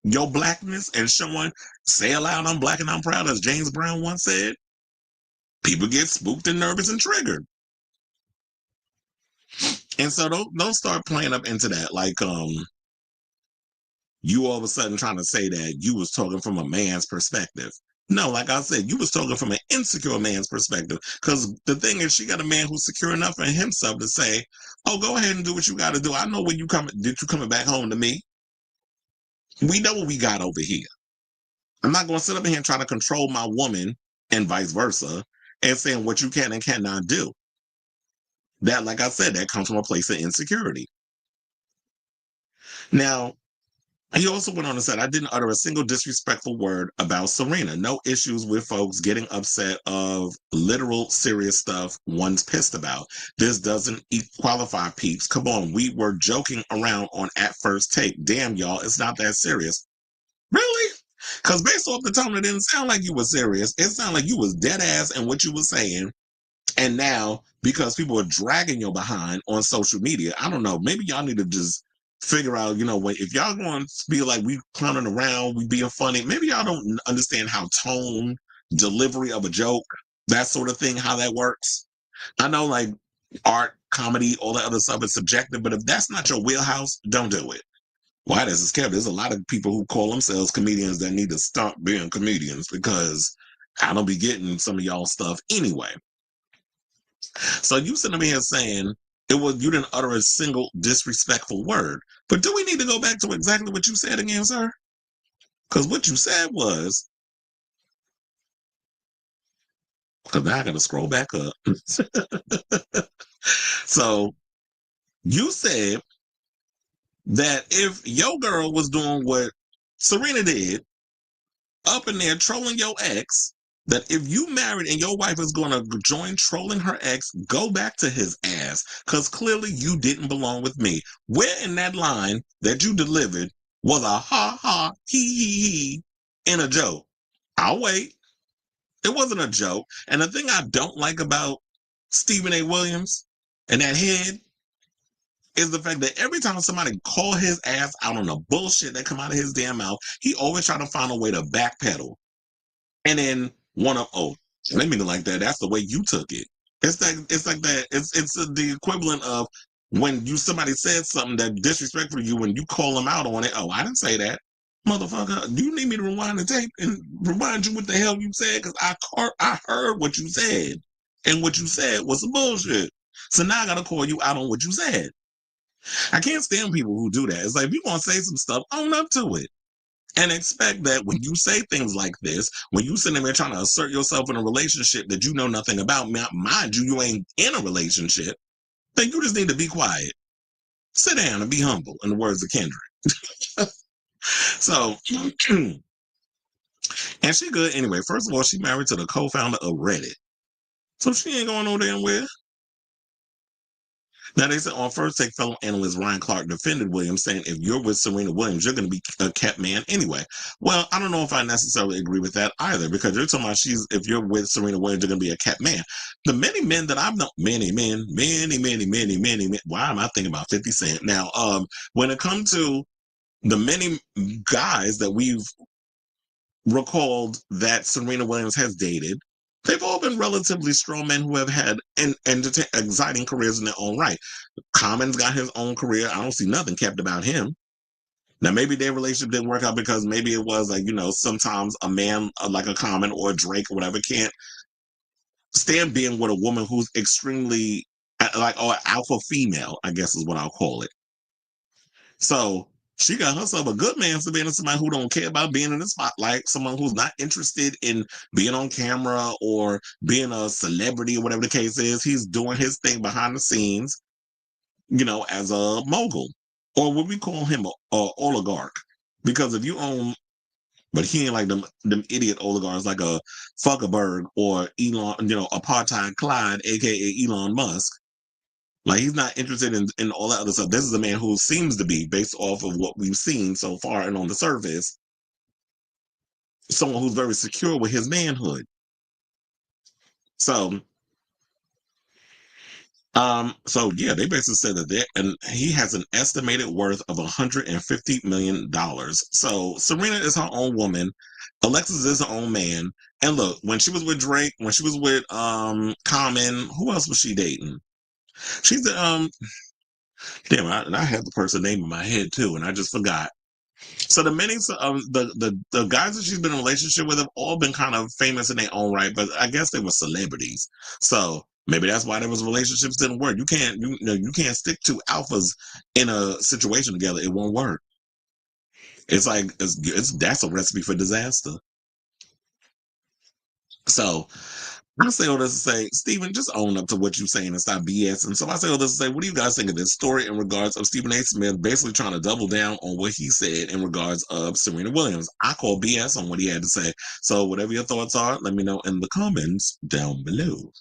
A: your blackness and showing, say aloud, I'm black and I'm proud, as James Brown once said, people get spooked and nervous and triggered. And so don't start playing up into that. Like, you all of a sudden trying to say that you was talking from a man's perspective. No, like I said, you was talking from an insecure man's perspective. Because the thing is, she got a man who's secure enough in himself to say, "Oh, go ahead and do what you got to do. I know when you come. Did you coming back home to me? We know what we got over here. I'm not going to sit up here and try to control my woman and vice versa, and saying what you can and cannot do. That, like I said, that comes from a place of insecurity. Now, he also went on and said, I didn't utter a single disrespectful word about Serena. No issues with folks getting upset of literal serious stuff one's pissed about. This doesn't qualify, peeps. Come on, we were joking around on At First Take. Damn, y'all, it's not that serious. Really? Because based off the tone, it didn't sound like you were serious. It sounded like you was dead ass in what you were saying. And now, because people are dragging your behind on social media, I don't know, maybe y'all need to just figure out, if y'all going to be like, we clowning around, we being funny, maybe y'all don't understand how tone, delivery of a joke, that sort of thing, how that works. I know, like, art, comedy, all that other stuff is subjective, but if that's not your wheelhouse, don't do it. Why does this care? There's a lot of people who call themselves comedians that need to stop being comedians because I don't be getting some of y'all stuff anyway. So you sitting here saying you didn't utter a single disrespectful word. But do we need to go back to exactly what you said again, sir? Because what you said was, because now I gotta scroll back up. So you said that if your girl was doing what Serena did, up in there trolling your ex, that if you married and your wife is going to join trolling her ex, go back to his ass, because clearly you didn't belong with me. Where in that line that you delivered was a ha ha he in a joke? I'll wait. It wasn't a joke. And the thing I don't like about Stephen A. Williams and that head is the fact that every time somebody call his ass out on the bullshit that come out of his damn mouth, he always try to find a way to backpedal. And then I didn't mean it like that. That's the way you took it. It's like that. It's the equivalent of when somebody said something that disrespectful to you, when you call them out on it. Oh, I didn't say that, motherfucker. Do you need me to rewind the tape and remind you what the hell you said? Because I heard what you said, and what you said was some bullshit. So now I gotta call you out on what you said. I can't stand people who do that. It's like, if you want to say some stuff, own up to it. And expect that when you say things like this, when you sitting there trying to assert yourself in a relationship that you know nothing about, mind you, you ain't in a relationship, then you just need to be quiet. Sit down and be humble, in the words of Kendrick. So, and she good anyway. First of all, she married to the co-founder of Reddit. So she ain't going no damn where. Now, they said on First Take, fellow analyst Ryan Clark defended Williams, saying if you're with Serena Williams, you're going to be a kept man anyway. Well, I don't know if I necessarily agree with that either, because you're talking about if you're with Serena Williams, you're going to be a kept man. The many men that I've known, many men, why am I thinking about 50 Cent? Now, when it comes to the many guys that we've recalled that Serena Williams has dated, they've all been relatively strong men who have had exciting careers in their own right. Common's got his own career. I don't see nothing kept about him. Now, maybe their relationship didn't work out because maybe it was like, sometimes a man like a Common or a Drake or whatever can't stand being with a woman who's extremely or alpha female, I guess is what I'll call it. So she got herself a good man for being somebody who don't care about being in the spotlight, someone who's not interested in being on camera or being a celebrity or whatever the case is. He's doing his thing behind the scenes, as a mogul, or what we call him a oligarch. Because if you own, but he ain't like them idiot oligarchs like a Zuckerberg or Elon, apartheid Clyde, aka Elon Musk. Like, he's not interested in all that other stuff. This is a man who seems to be, based off of what we've seen so far and on the surface, someone who's very secure with his manhood. So yeah, they basically said that and he has an estimated worth of $150 million. So Serena is her own woman. Alexis is her own man. And look, when she was with Drake, when she was with Common, who else was she dating? She's the damn, I had the person name in my head too, and I just forgot. So the guys that she's been in a relationship with have all been kind of famous in their own right, but I guess they were celebrities. So maybe that's why those relationships didn't work. You can't stick two alphas in a situation together. It won't work. It's like that's a recipe for disaster. So I say all this to say, Stephen, just own up to what you're saying and stop BS. And so I say all this to say, what do you guys think of this story in regards of Stephen A. Smith basically trying to double down on what he said in regards of Serena Williams? I call BS on what he had to say. So whatever your thoughts are, let me know in the comments down below.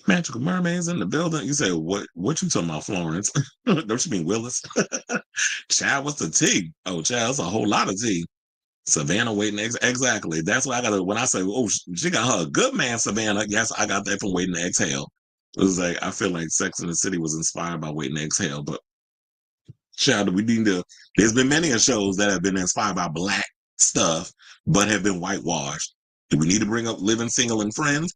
A: Magical mermaids in the building. You say what you talking about, Florence? Don't you mean Willis? Child, what's the tea? Oh, child, it's a whole lot of tea. Savannah waiting exactly. That's why I got to when I say, oh, she got her a good man, Savannah. Yes, I got that from Waiting to Exhale. It was like I feel like Sex and the City was inspired by Waiting to Exhale, but child, we need to. There's been many shows that have been inspired by black stuff, but have been whitewashed. Do we need to bring up Living Single and Friends?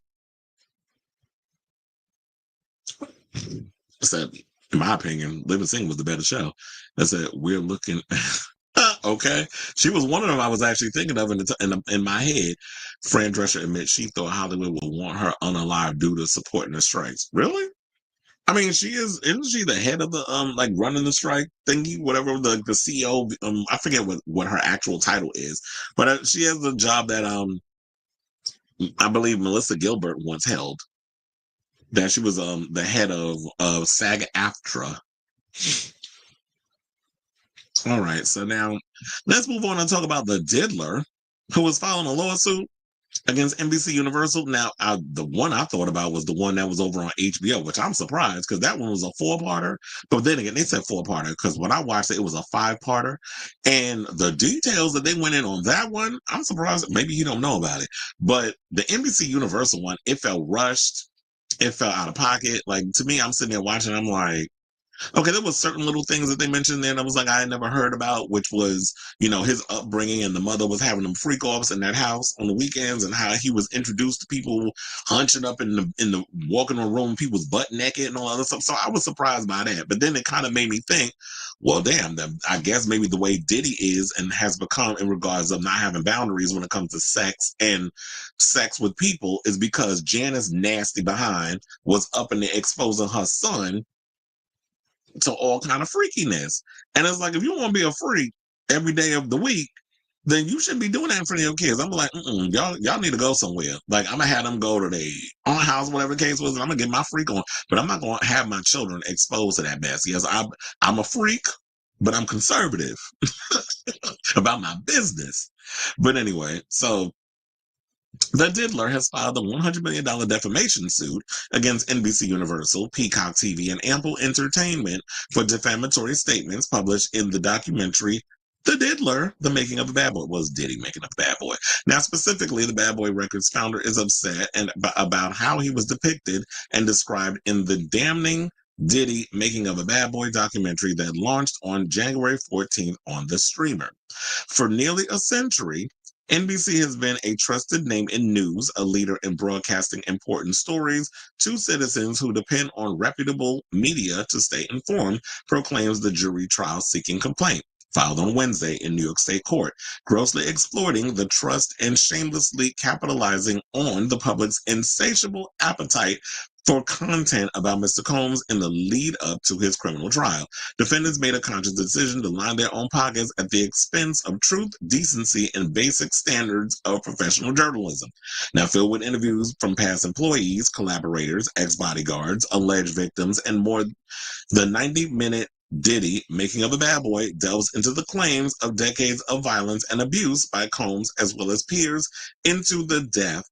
A: Said, in my opinion, Living Single was the better show. I said we're looking. Okay, she was one of them I was actually thinking of in my head. Fran Drescher admits she thought Hollywood would want her unalive due to supporting the strikes. Really? I mean, isn't she the head of the like running the strike thingy, whatever the CEO? I forget what her actual title is, but she has the job that I believe Melissa Gilbert once held. That she was the head of SAG-AFTRA. All right, so now let's move on and talk about the diddler who was filing a lawsuit against NBCUniversal. Now, the one I thought about was the one that was over on HBO, which I'm surprised because that one was a 4-parter. But then again, they said 4-parter because when I watched it, it was a 5-parter. And the details that they went in on that one, I'm surprised. Maybe you don't know about it. But the NBCUniversal one, it felt rushed. It felt out of pocket. Like, to me, I'm sitting there watching, I'm like, okay, there was certain little things that they mentioned there that was like I had never heard about, which was, his upbringing and the mother was having them freak offs in that house on the weekends and how he was introduced to people hunching up in the walking room, people's butt naked and all other stuff. So I was surprised by that. But then it kind of made me think, well, damn, I guess maybe the way Diddy is and has become in regards of not having boundaries when it comes to sex and sex with people is because Janice nasty behind was up in there exposing her son to all kind of freakiness. And it's like, if you want to be a freak every day of the week, then you should be doing that in front of your kids. I'm like, y'all need to go somewhere. Like, I'm gonna have them go to their own house, whatever the case was, and I'm gonna get my freak on. But I'm not gonna have my children exposed to that mess. Yes, I'm a freak, but I'm conservative about my business. But anyway, so the diddler has filed a $100 million defamation suit against NBCUniversal, Peacock TV, and Ample Entertainment for defamatory statements published in the documentary The Diddler, The Making of a Bad Boy. Was Diddy making a bad boy? Now, specifically, the Bad Boy Records founder is upset about how he was depicted and described in the damning Diddy Making of a Bad Boy documentary that launched on January 14th on the streamer. For nearly a century, NBC has been a trusted name in news, a leader in broadcasting important stories to citizens who depend on reputable media to stay informed, proclaims the jury trial seeking complaint filed on Wednesday in New York State Court, grossly exploiting the trust and shamelessly capitalizing on the public's insatiable appetite for content about Mr. Combs in the lead up to his criminal trial. Defendants made a conscious decision to line their own pockets at the expense of truth, decency, and basic standards of professional journalism. Now, filled with interviews from past employees, collaborators, ex-bodyguards, alleged victims, and more, the 90-minute Diddy, Making of a Bad Boy, delves into the claims of decades of violence and abuse by Combs as well as peers into the death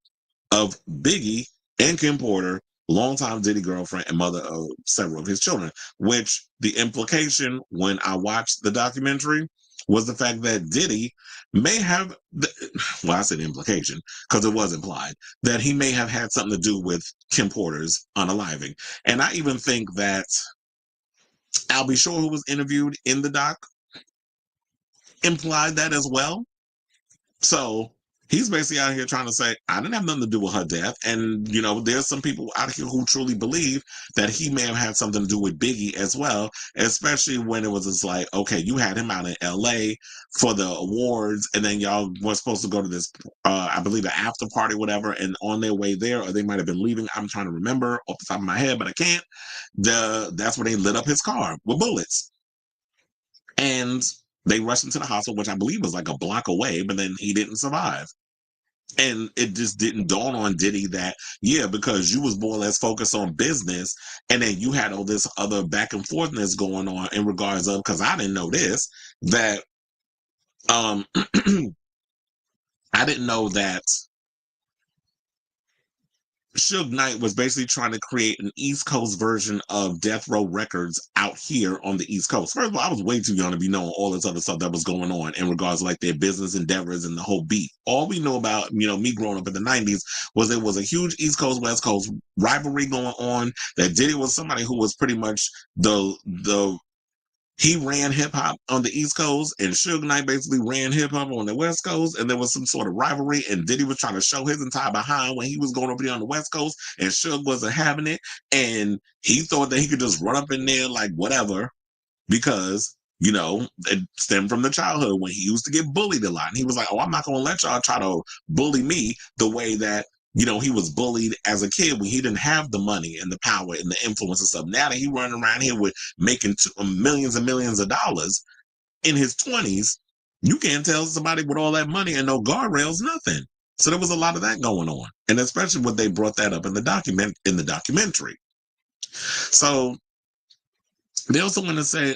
A: of Biggie and Kim Porter, longtime Diddy girlfriend and mother of several of his children, which the implication when I watched the documentary was the fact that Diddy may have, well, I said implication because it was implied, that he may have had something to do with Kim Porter's unaliving. And I even think that Albie Shore, who was interviewed in the doc, implied that as well. So He's basically out here trying to say, I didn't have nothing to do with her death. And, there's some people out here who truly believe that he may have had something to do with Biggie as well, especially when it was just like, okay, you had him out in LA for the awards, and then y'all were supposed to go to this, I believe, an after party, whatever, and on their way there, or they might have been leaving, I'm trying to remember off the top of my head, but I can't. That's when they lit up his car with bullets. And they rushed him to the hospital, which I believe was like a block away, but then he didn't survive. And it just didn't dawn on Diddy that, yeah, because you was more or less focused on business, and then you had all this other back and forthness going on in regards of, because I didn't know this, that I didn't know that Suge Knight was basically trying to create an East Coast version of Death Row Records out here on the East Coast. First of all, I was way too young to be knowing all this other stuff that was going on in regards to like their business endeavors and the whole beat. All we know about, me growing up in the 90s was there was a huge East Coast, West Coast rivalry going on, that Diddy was somebody who was pretty much he ran hip hop on the East Coast, and Suge Knight basically ran hip hop on the West Coast, and there was some sort of rivalry. And Diddy was trying to show his entire behind when he was going over there on the West Coast, and Suge wasn't having it. And he thought that he could just run up in there like whatever, because it stemmed from the childhood when he used to get bullied a lot. And he was like, "Oh, I'm not going to let y'all try to bully me the way that." He was bullied as a kid when he didn't have the money and the power and the influence and stuff. Now that he running around here with making millions and millions of dollars in his 20s, you can't tell somebody with all that money and no guardrails, nothing. So there was a lot of that going on, and especially when they brought that up in the documentary. So they also want to say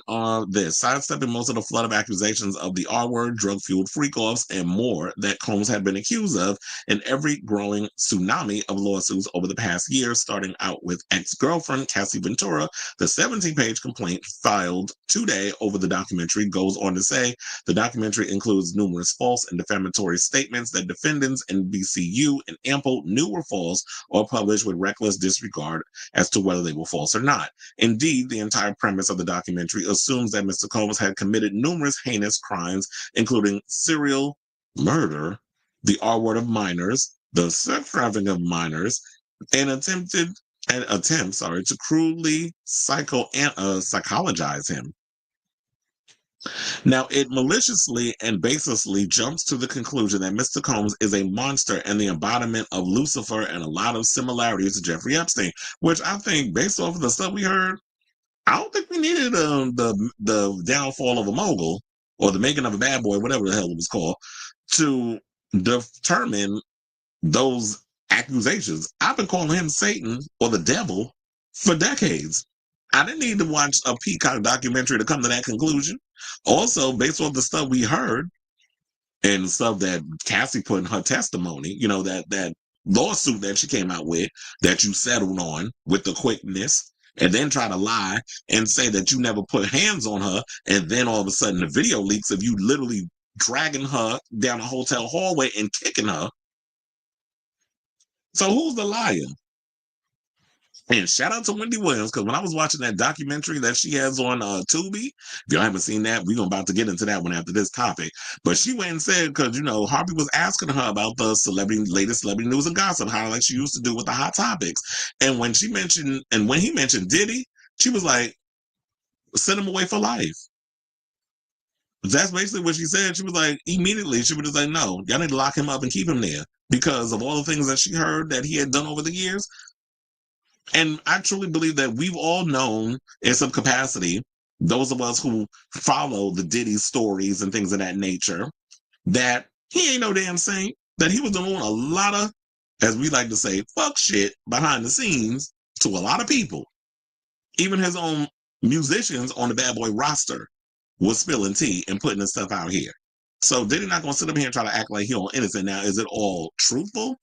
A: this, sidestepping most of the flood of accusations of the R-word, drug-fueled freak-offs, and more that Combs had been accused of in every growing tsunami of lawsuits over the past year, starting out with ex-girlfriend Cassie Ventura. The 17-page complaint filed today over the documentary goes on to say the documentary includes numerous false and defamatory statements that defendants NBCU and Ample knew were false or published with reckless disregard as to whether they were false or not. Indeed, the entire premise of the documentary assumes that Mr. Combs had committed numerous heinous crimes, including serial murder, the R-word of minors, the sex trafficking of minors, and attempt to cruelly psychologize him. Now, it maliciously and baselessly jumps to the conclusion that Mr. Combs is a monster and the embodiment of Lucifer, and a lot of similarities to Jeffrey Epstein, which I think, based off of the stuff we heard, I don't think we needed the downfall of a mogul or the making of a bad boy, whatever the hell it was called, to determine those accusations. I've been calling him Satan or the devil for decades. I didn't need to watch a Peacock documentary to come to that conclusion. Also, based on the stuff we heard and stuff that Cassie put in her testimony, that lawsuit that she came out with that you settled on with the quickness, and then try to lie and say that you never put hands on her, and then all of a sudden the video leaks of you literally dragging her down a hotel hallway and kicking her. So who's the liar? And shout out to Wendy Williams, because when I was watching that documentary that she has on Tubi, if y'all haven't seen that, we're about to get into that one after this topic. But she went and said, because, Harvey was asking her about the latest celebrity news and gossip, how like she used to do with the hot topics. And when he mentioned Diddy, she was like, send him away for life. That's basically what she said. She was like, immediately, she was just like, no, y'all need to lock him up and keep him there because of all the things that she heard that he had done over the years. And I truly believe that we've all known in some capacity, those of us who follow the Diddy stories and things of that nature, that he ain't no damn saint, that he was doing a lot of, as we like to say, fuck shit behind the scenes to a lot of people. Even his own musicians on the Bad Boy roster was spilling tea and putting this stuff out here. So Diddy not going to sit up here and try to act like he on innocent. Now, is it all truthful?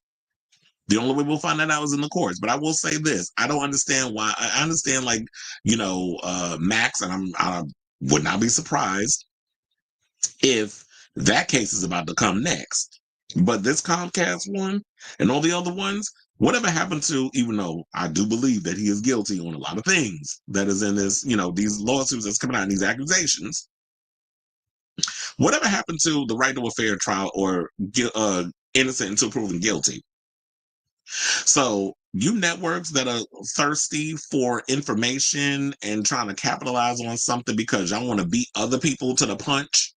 A: The only way we'll find that out is in the courts. But I will say this. I don't understand why. I understand, Max, and I would not be surprised if that case is about to come next. But this Comcast one and all the other ones, whatever happened to, even though I do believe that he is guilty on a lot of things that is in this, these lawsuits that's coming out and these accusations, whatever happened to the right to a fair trial or innocent until proven guilty. So you networks that are thirsty for information and trying to capitalize on something because y'all want to beat other people to the punch,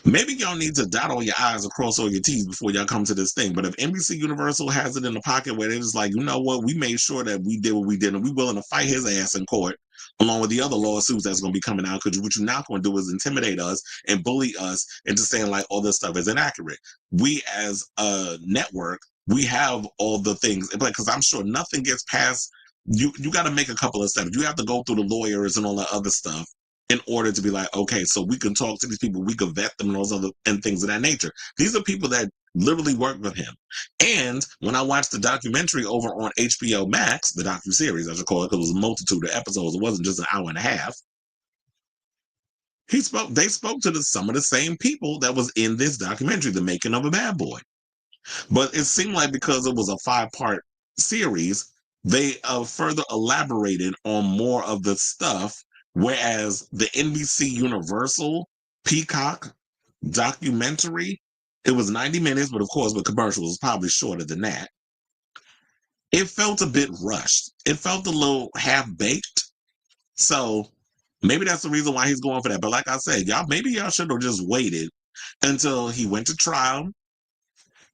A: maybe y'all need to dot all your I's and cross all your T's before y'all come to this thing. But if NBC Universal has it in the pocket where they're just like, you know what, we made sure that we did what we did and we willing to fight his ass in court along with the other lawsuits that's going to be coming out, because what you're not going to do is intimidate us and bully us into saying like all this stuff is inaccurate. We as a network, we have all the things, because I'm sure nothing gets past you. You got to make a couple of steps. You have to go through the lawyers and all that other stuff in order to be like, okay, so we can talk to these people, we can vet them and those other and things of that nature. These are people that literally work with him. And when I watched the documentary over on HBO Max, the docuseries, I should call it, because it was a multitude of episodes, it wasn't just an hour and a half. They spoke to some of the same people that was in this documentary, The Making of a Bad Boy. But it seemed like because it was a 5-part series, they further elaborated on more of the stuff. Whereas the NBC Universal Peacock documentary, it was 90 minutes, but of course with commercials, it was probably shorter than that. It felt a bit rushed. It felt a little half-baked. So maybe that's the reason why he's going for that. But like I said, maybe y'all should have just waited until he went to trial.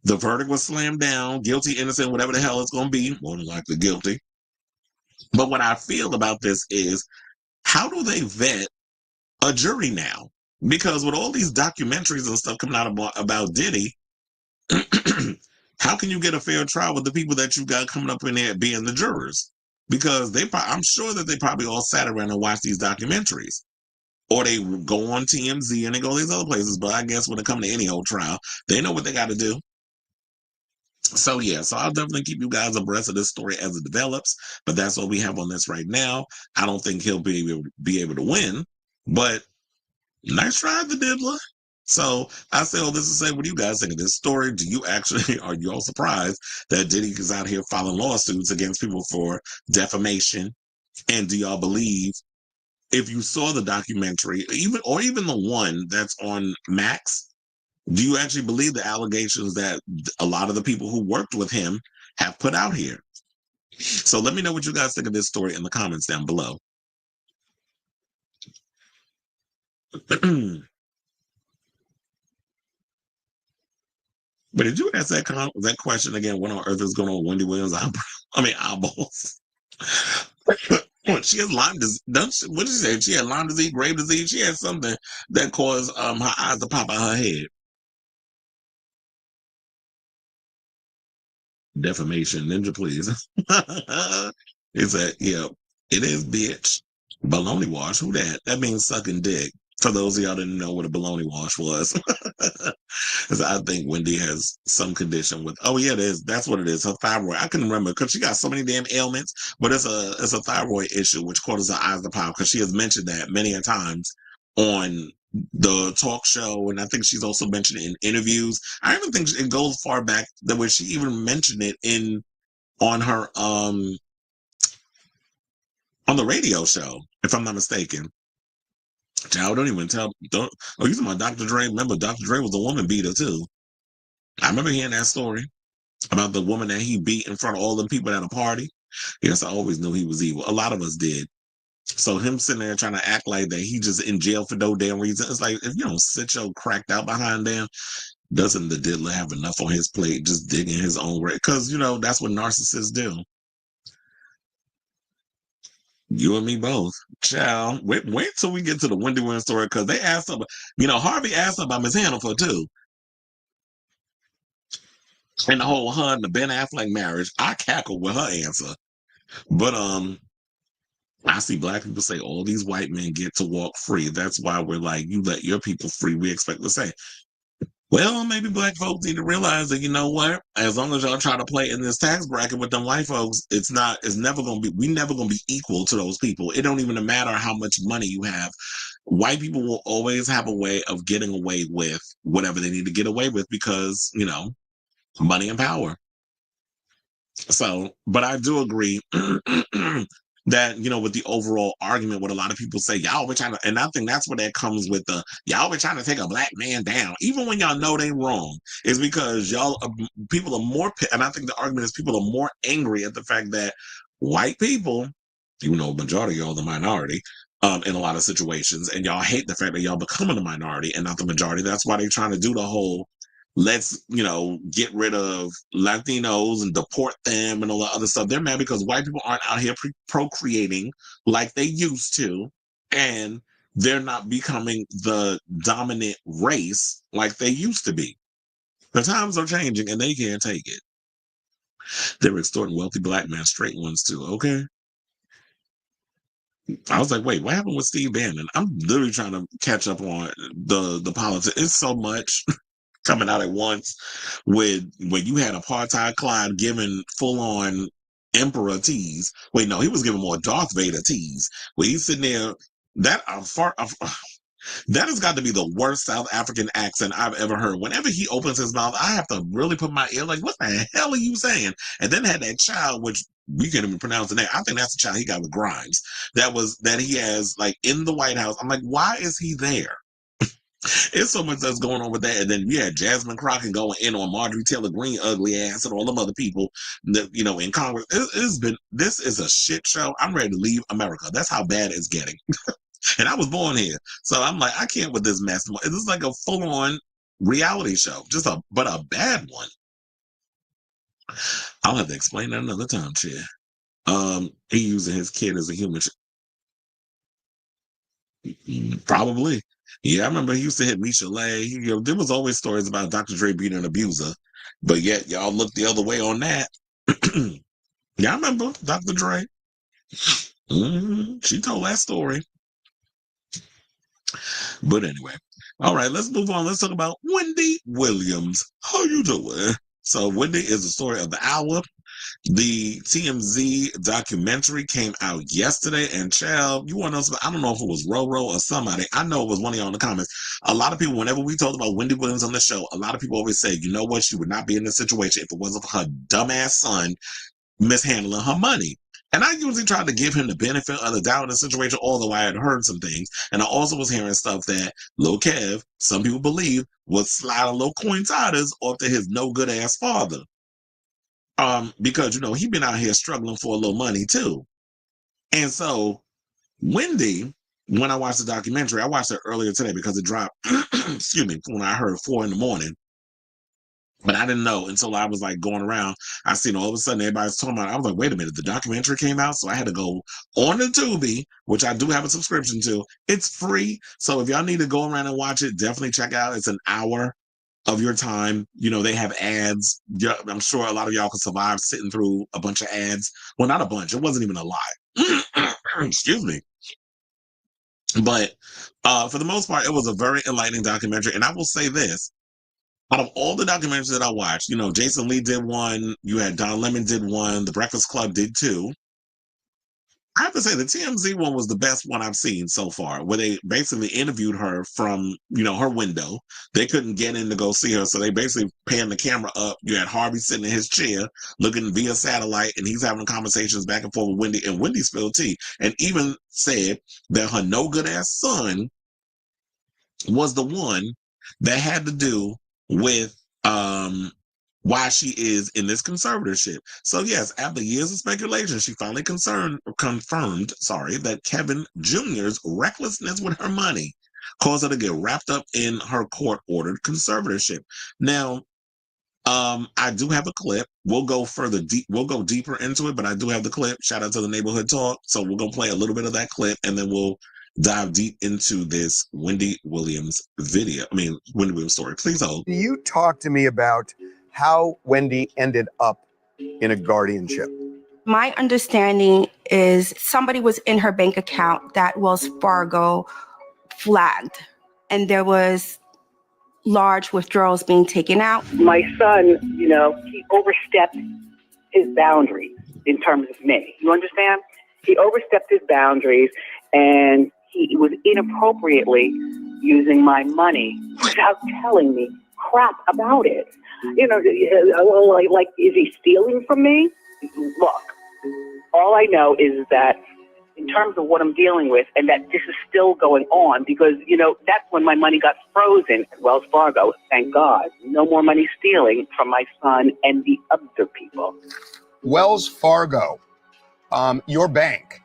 A: The verdict was slammed down, guilty, innocent, whatever the hell it's going to be, more than likely guilty. But what I feel about this is, how do they vet a jury now? Because with all these documentaries and stuff coming out about Diddy, how can you get a fair trial with the people that you got coming up in there being the jurors? Because I'm sure that they probably all sat around and watched these documentaries. Or they go on TMZ and they go these other places. But I guess when it comes to any old trial, they know what they got to do. So yeah, so I'll definitely keep you guys abreast of this story as it develops. But that's what we have on this right now. I don't think he'll be able to win, but nice try, the diddler. So I say all this to say, what do you guys think of this story? Are you all surprised that Diddy is out here filing lawsuits against people for defamation? And do y'all believe, if you saw the documentary, even the one that's on Max, do you actually believe the allegations that a lot of the people who worked with him have put out here? So let me know what you guys think of this story in the comments down below. But did you ask that question again? What on earth is going on with Wendy Williams' eyeballs? She has Lyme disease. What did she say? She had Lyme disease, grave disease. She had something that caused her eyes to pop out her head. Defamation, ninja, please. He said, yeah, it is, bitch. Baloney wash. Who that? That means sucking dick. For those of y'all that didn't know what a baloney wash was. Because I think Wendy has some condition with, oh yeah, it is. That's what it is. Her thyroid. I couldn't remember because she got so many damn ailments, but it's a thyroid issue which causes her eyes to pop, because she has mentioned that many a times on the talk show, and I think she's also mentioned it in interviews. I even think it goes far back that where she even mentioned it on her on the radio show, if I'm not mistaken. Child, don't even tell. You talking about Dr. Dre? Remember, Dr. Dre was a woman beater too. I remember hearing that story about the woman that he beat in front of all them people at a party. Yes, I always knew he was evil. A lot of us did. So him sitting there trying to act like that he just in jail for no damn reason. It's like, if you don't sit your cracked out behind them, doesn't the diddler have enough on his plate just digging his own grave? Because, that's what narcissists do. You and me both. Child, wait till we get to the Wendy Williams story, because they asked about, Harvey asked about Miss Hannaford too. And the whole her and the Ben Affleck marriage, I cackled with her answer. But I see black people say all these white men get to walk free. That's why we're like, you let your people free, we expect the same. Well, maybe black folks need to realize that, you know what? As long as y'all try to play in this tax bracket with them white folks, we never gonna be equal to those people. It don't even matter how much money you have. White people will always have a way of getting away with whatever they need to get away with because, money and power. So, but I do agree. that, with the overall argument, what a lot of people say, y'all be trying to, and I think that's where that comes with the, y'all be trying to take a black man down, even when y'all know they wrong, is because people are more, and I think the argument is people are more angry at the fact that white people, even though majority of y'all are the minority, in a lot of situations, and y'all hate the fact that y'all becoming the minority and not the majority. That's why they're trying to do the whole, let's, get rid of Latinos and deport them and all that other stuff. They're mad because white people aren't out here procreating like they used to, and they're not becoming the dominant race like they used to be. The times are changing and they can't take it. They're extorting wealthy black men, straight ones too, okay? I was like, wait, what happened with Steve Bannon? I'm literally trying to catch up on the politics. It's so much coming out at once when you had apartheid Clyde giving full-on emperor tease. Wait, no, he was giving more Darth Vader tease. Where he's sitting there, that has got to be the worst South African accent I've ever heard. Whenever he opens his mouth, I have to really put my ear like, what the hell are you saying? And then had that child, which we can't even pronounce the name. I think that's the child he got with Grimes. That he has like in the White House. I'm like, why is he there? It's so much that's going on with that. And then we had Jasmine Crockett going in on Marjorie Taylor Greene, ugly ass, and all them other people that, in Congress. This is a shit show. I'm ready to leave America. That's how bad it's getting. And I was born here. So I'm like, I can't with this mess. This is like a full-on reality show, but a bad one. I'll have to explain that another time, Chair. He using his kid as a human. Probably. Yeah, I remember he used to hit Misha Lay. There was always stories about Dr. Dre being an abuser, but yet y'all look the other way on that. Yeah, I remember Dr. Dre. She told that story. But anyway, all right, let's move on. Let's talk about Wendy Williams. How you doing? So Wendy is the story of the hour. The TMZ documentary came out yesterday, and child, you want to know, I don't know if it was Roro or somebody. I know it was one of y'all in the comments. A lot of people, whenever we talked about Wendy Williams on the show, a lot of people always say, you know what, she would not be in this situation if it wasn't for her dumbass son mishandling her money. And I usually try to give him the benefit of the doubt in the situation, although I had heard some things. And I also was hearing stuff that Lil Kev, some people believe, was sliding little cointadas off to his no good ass father. Because, he been out here struggling for a little money too. And so Wendy, when I watched the documentary, I watched it earlier today because it dropped, excuse me, when I heard 4 a.m. But I didn't know until I was like going around. I seen all of a sudden everybody's talking about it. I was like, wait a minute, the documentary came out. So I had to go on the Tubi, which I do have a subscription to. It's free. So if y'all need to go around and watch it, definitely check it out. It's an hour of your time. They have ads. I'm sure a lot of y'all can survive sitting through a bunch of ads. Well, not a bunch. It wasn't even a lot. Excuse me. But for the most part, it was a very enlightening documentary. And I will say this. Out of all the documentaries that I watched, Jason Lee did one. You had Don Lemon did one. The Breakfast Club did 2. I have to say the TMZ one was the best one I've seen so far, where they basically interviewed her from, her window. They couldn't get in to go see her, so they basically panned the camera up. You had Harvey sitting in his chair looking via satellite, and he's having conversations back and forth with Wendy, and Wendy spilled tea, and even said that her no good ass son was the one that had to do with why she is in this conservatorship. So yes, after years of speculation, she finally confirmed, that Kevin Jr.'s recklessness with her money caused her to get wrapped up in her court-ordered conservatorship. Now, I do have a clip. We'll go deeper into it, but I do have the clip. Shout out to the Neighborhood Talk. So we're gonna play a little bit of that clip, and then we'll dive deep into this Wendy Williams story. Please hold.
C: You talk to me about how Wendy ended up in a guardianship.
D: My understanding is somebody was in her bank account that Wells Fargo flagged, and there was large withdrawals being taken out.
E: My son, he overstepped his boundaries in terms of me. You understand? He overstepped his boundaries, and he was inappropriately using my money without telling me crap about it. Like, is he stealing from me? Look, all I know is that in terms of what I'm dealing with, and that this is still going on, because, you know, that's when my money got frozen at Wells Fargo. Thank God. No more money stealing from my son and the other people.
C: Wells Fargo, your bank,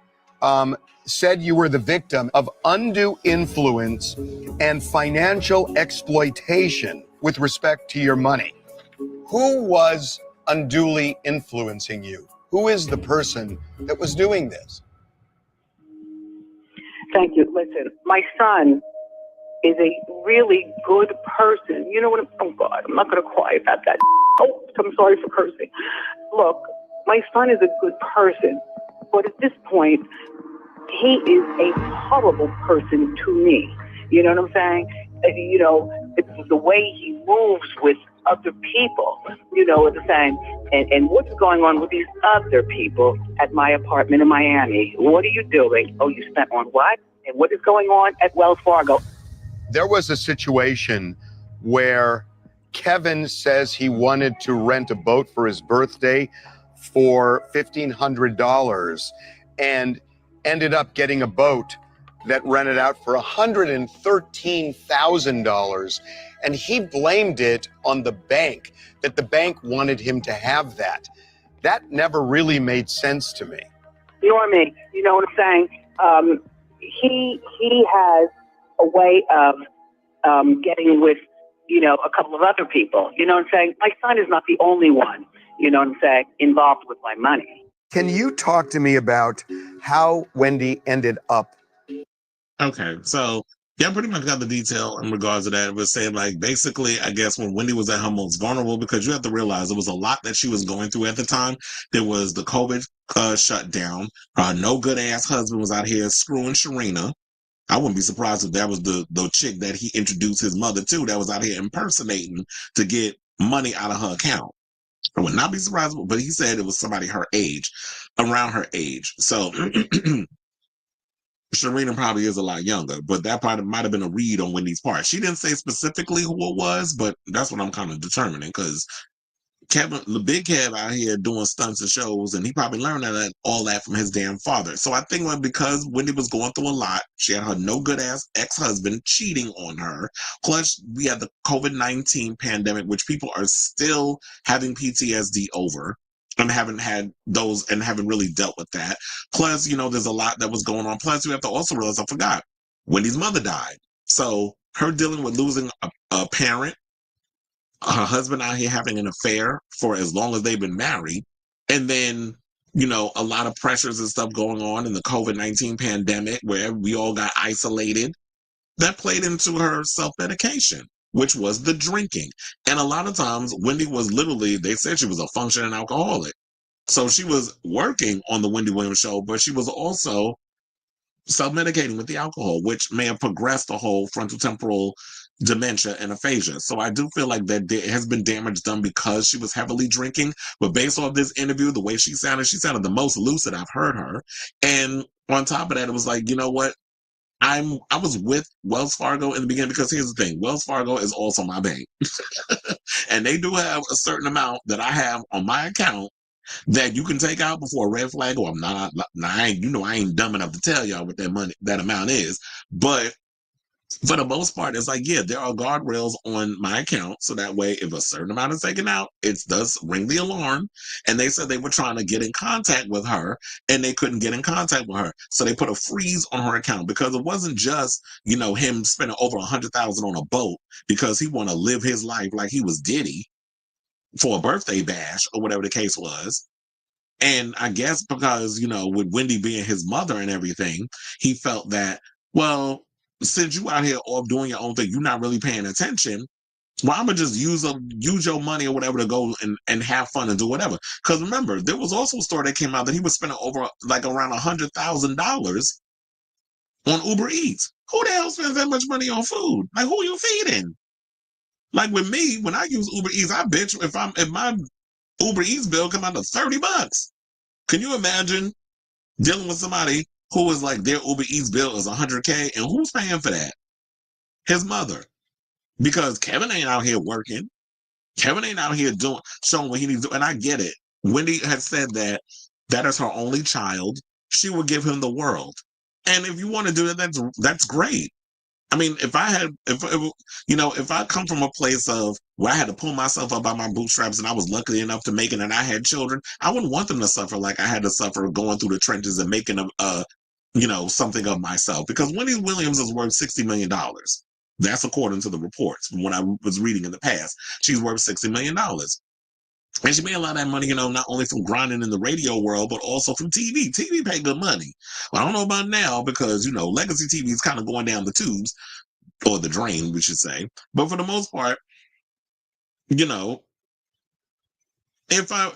C: said you were the victim of undue influence and financial exploitation with respect to your money. Who was unduly influencing you? Who is the person that was doing this?
E: Thank you. Listen, my son is a really good person. You know what? Oh, God, I'm not going to cry about that. Oh, I'm sorry for cursing. Look, my son is a good person, but at this point, he is a horrible person to me. You know what I'm saying? You know, it's the way he moves with other people, you know what I'm saying? And what's going on with these other people at my apartment in Miami? What are you doing? Oh, you spent on what? And what is going on at Wells Fargo?
C: There was a situation where Kevin says he wanted to rent a boat for his birthday for $1,500 and ended up getting a boat that rented out for $113,000. And he blamed it on the bank, that the bank wanted him to have that. That never really made sense to me.
E: Nor me. You know what I'm saying? He has a way of getting with, you know, a couple of other people. You know what I'm saying? My son is not the only one, you know what I'm saying, involved with my money.
C: Can you talk to me about how Wendy ended up?
A: Okay, so yeah, I pretty much got the detail in regards to that. It was saying, like, basically, I guess when Wendy was at her most vulnerable, because you have to realize there was a lot that she was going through at the time. There was the COVID shutdown. Her no good ass husband was out here screwing Serena. I wouldn't be surprised if that was the chick that he introduced his mother to, that was out here impersonating to get money out of her account. I would not be surprised, but he said it was somebody her age, around her age. So Serena probably is a lot younger, but that probably might have been a read on Wendy's part. She didn't say specifically who it was, but that's what I'm kind of determining, because Kevin, the big Kev out here doing stunts and shows, and he probably learned all that from his damn father. So I think because Wendy was going through a lot, she had her no good ass ex-husband cheating on her. Plus, we had the COVID-19 pandemic, which people are still having PTSD over. And haven't really dealt with that. Plus, you know, there's a lot that was going on. Plus, you have to also realize, I forgot, Wendy's mother died. So her dealing with losing a parent, her husband out here having an affair for as long as they've been married, and then, you know, a lot of pressures and stuff going on in the COVID-19 pandemic where we all got isolated, that played into her self-medication, which was the drinking. And a lot of times, Wendy was literally, they said she was a functioning alcoholic. So she was working on the Wendy Williams show, but she was also self-medicating with the alcohol, which may have progressed the whole frontal temporal dementia and aphasia. So I do feel like that there has been damage done because she was heavily drinking. But based off this interview, the way she sounded the most lucid I've heard her. And on top of that, it was like, you know what? I was with Wells Fargo in the beginning, because here's the thing. Wells Fargo is also my bank. And they do have a certain amount that I have on my account that you can take out before a red flag, or I ain't dumb enough to tell y'all what that amount is. But for the most part, it's like, yeah, there are guardrails on my account. So that way, if a certain amount is taken out, it does ring the alarm. And they said they were trying to get in contact with her and they couldn't get in contact with her. So they put a freeze on her account, because it wasn't just, you know, him spending over $100,000 on a boat because he want to live his life like he was Diddy for a birthday bash or whatever the case was. And I guess because, you know, with Wendy being his mother and everything, he felt that, well, since you out here off doing your own thing, you're not really paying attention. Well, I'm gonna just use your money or whatever to go and have fun and do whatever. Because remember, there was also a story that came out that he was spending over like around $100,000 on Uber Eats. Who the hell spends that much money on food? Like, who are you feeding? Like with me, when I use Uber Eats, I bitch if my Uber Eats bill come out to $30. Can you imagine dealing with somebody who is like their Uber Eats bill is $100K, and who's paying for that? His mother. Because Kevin ain't out here working. Kevin ain't out here showing what he needs to do. And I get it. Wendy had said that is her only child. she would give him the world. And if you want to do that, that's great. I mean, if I come from a place of where I had to pull myself up by my bootstraps and I was lucky enough to make it and I had children, I wouldn't want them to suffer like I had to suffer going through the trenches and making something of myself. Because Wendy Williams is worth $60 million. That's according to the reports from what I was reading in the past. She's worth $60 million. And she made a lot of that money, not only from grinding in the radio world, but also from TV. TV paid good money. Well, I don't know about now because, legacy TV is kind of going down the tubes, or the drain, we should say. But for the most part, if I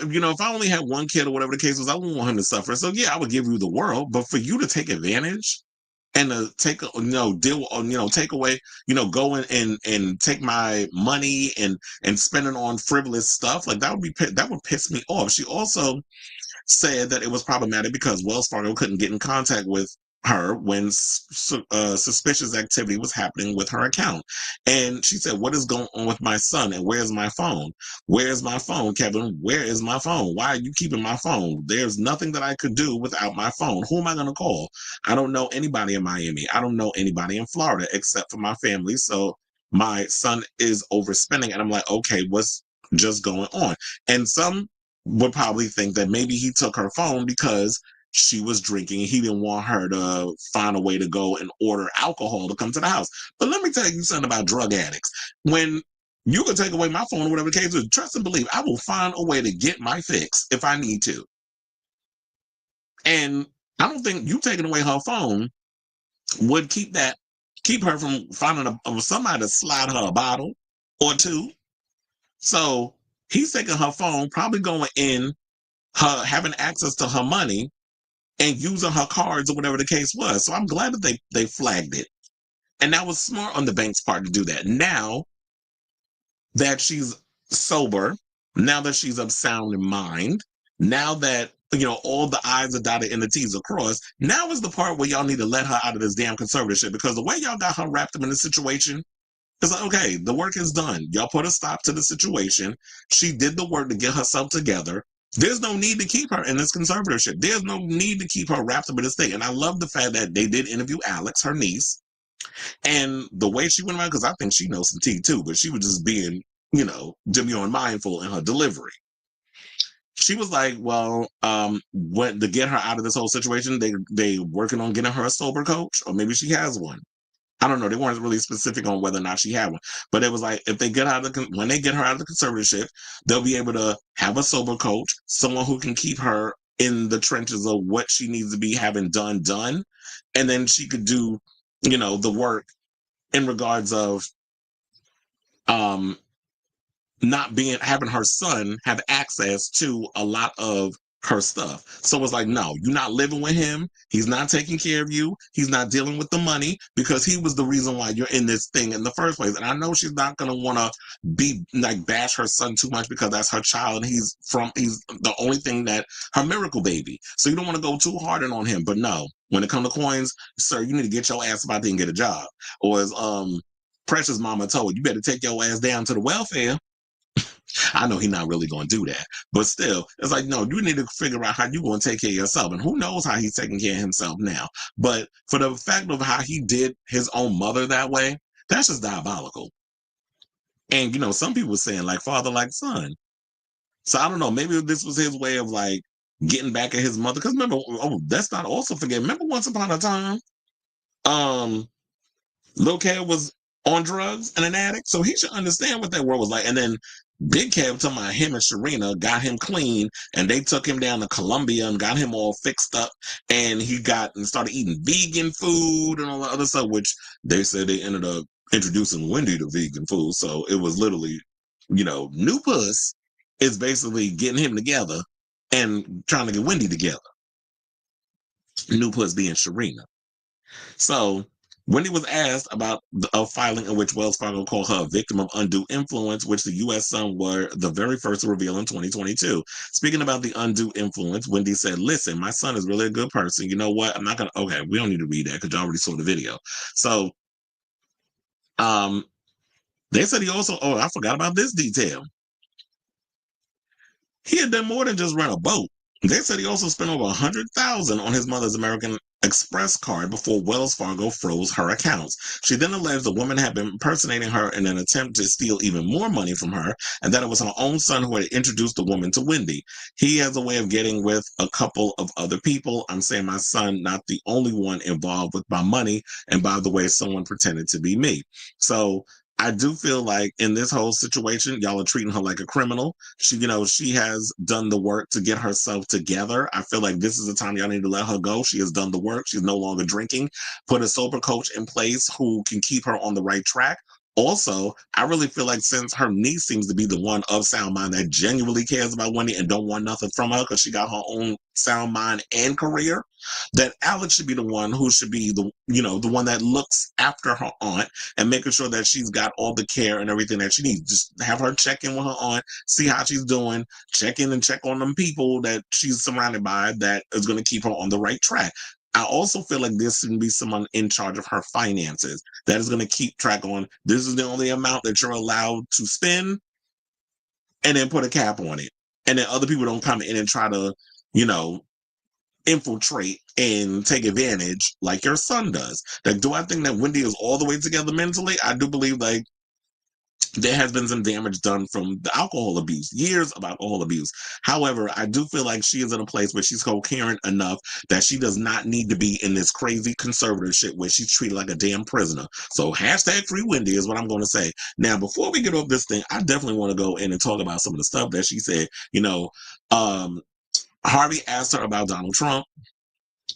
A: only had one kid or whatever the case was, I wouldn't want him to suffer. So yeah, I would give you the world. But for you to take advantage and to take take away, go in and take my money and spend it on frivolous stuff, like that would piss me off. She also said that it was problematic because Wells Fargo couldn't get in contact with her when suspicious activity was happening with her account. And she said, what is going on with my son? And where's my phone? Where's my phone, Kevin? Where is my phone? Why are you keeping my phone? There's nothing that I could do without my phone. Who am I going to call? I don't know anybody in Miami. I don't know anybody in Florida except for my family. So my son is overspending. And I'm like, okay, what's just going on? And some would probably think that maybe he took her phone because she was drinking and he didn't want her to find a way to go and order alcohol to come to the house. But let me tell you something about drug addicts. When you can take away my phone or whatever the case is, trust and believe, I will find a way to get my fix if I need to. And I don't think you taking away her phone would keep her from finding somebody to slide her a bottle or two. So he's taking her phone, probably going in, her having access to her money and using her cards or whatever the case was. So I'm glad that they flagged it. And that was smart on the bank's part to do that. Now that she's sober, now that she's of sound mind, now that, all the I's are dotted and the T's are crossed, now is the part where y'all need to let her out of this damn conservatorship, because the way y'all got her wrapped up in this situation, it's like, okay, the work is done. Y'all put a stop to the situation. She did the work to get herself together. There's no need to keep her in this conservatorship. There's no need to keep her wrapped up in this thing. And I love the fact that they did interview Alex, her niece, and the way she went around, because I think she knows some tea too, but she was just being, demure and mindful in her delivery. She was like, well, to get her out of this whole situation, they working on getting her a sober coach, or maybe she has one. I don't know. They weren't really specific on whether or not she had one, but it was like, if they when they get her out of the conservatorship, they'll be able to have a sober coach, someone who can keep her in the trenches of what she needs to be having done. And then she could do, the work in regards of, not having her son have access to a lot of her stuff. So it's like, no, you're not living with him. He's not taking care of you. He's not dealing with the money, because he was the reason why you're in this thing in the first place. And I know she's not going to want to bash her son too much, because that's her child. And he's the only thing that her miracle baby. So you don't want to go too hard on him. But no, when it comes to coins, sir, you need to get your ass about there and get a job. Or as Precious Mama told you, better take your ass down to the welfare. I know he's not really going to do that, but still, it's like, no, you need to figure out how you're going to take care of yourself. And who knows how he's taking care of himself now. But for the fact of how he did his own mother that way, that's just diabolical. And, some people were saying like father, like son. So I don't know, maybe this was his way of like getting back at his mother. Because remember, let's not also forget, remember once upon a time, Lil Kev was on drugs and an addict, so he should understand what that world was like. And then Big Kev, talking about him and Serena, got him clean, and they took him down to Colombia and got him all fixed up, and he started eating vegan food and all the other stuff, which they said they ended up introducing Wendy to vegan food. So it was literally, New Puss is basically getting him together and trying to get Wendy together. New Puss being Serena. So Wendy was asked about a filing in which Wells Fargo called her a victim of undue influence, which the U.S. Sun were the very first to reveal in 2022. Speaking about the undue influence, Wendy said, listen, my son is really a good person. You know what? I'm not going to, okay, we don't need to read that because you already saw the video. So they said he also, I forgot about this detail. He had done more than just run a boat. They said he also spent over $100,000 on his mother's American Express card before Wells Fargo froze her accounts. She then alleged the woman had been impersonating her in an attempt to steal even more money from her, and that it was her own son who had introduced the woman to Wendy. He has a way of getting with a couple of other people. I'm saying my son, not the only one involved with my money. And by the way, someone pretended to be me. So I do feel like in this whole situation, y'all are treating her like a criminal. She has done the work to get herself together. I feel like this is the time y'all need to let her go. She has done the work. She's no longer drinking. Put a sober coach in place who can keep her on the right track. Also, I really feel like since her niece seems to be the one of sound mind that genuinely cares about Wendy and don't want nothing from her because she got her own sound mind and career, that Alex should be the one who should be the one that looks after her aunt and making sure that she's got all the care and everything that she needs. Just have her check in with her aunt, see how she's doing, check in and check on them people that she's surrounded by that is going to keep her on the right track. I also feel like this should be someone in charge of her finances that is going to keep track on this is the only amount that you're allowed to spend and then put a cap on it. And then other people don't come in and try to, infiltrate and take advantage like your son does. Like, do I think that Wendy is all the way together mentally? I do believe like there has been some damage done from the alcohol abuse, years of alcohol abuse. However, I do feel like she is in a place where she's coherent enough that she does not need to be in this crazy conservatorship where she's treated like a damn prisoner. So hashtag free Wendy is what I'm going to say. Now, before we get off this thing, I definitely want to go in and talk about some of the stuff that she said. Harvey asked her about Donald Trump.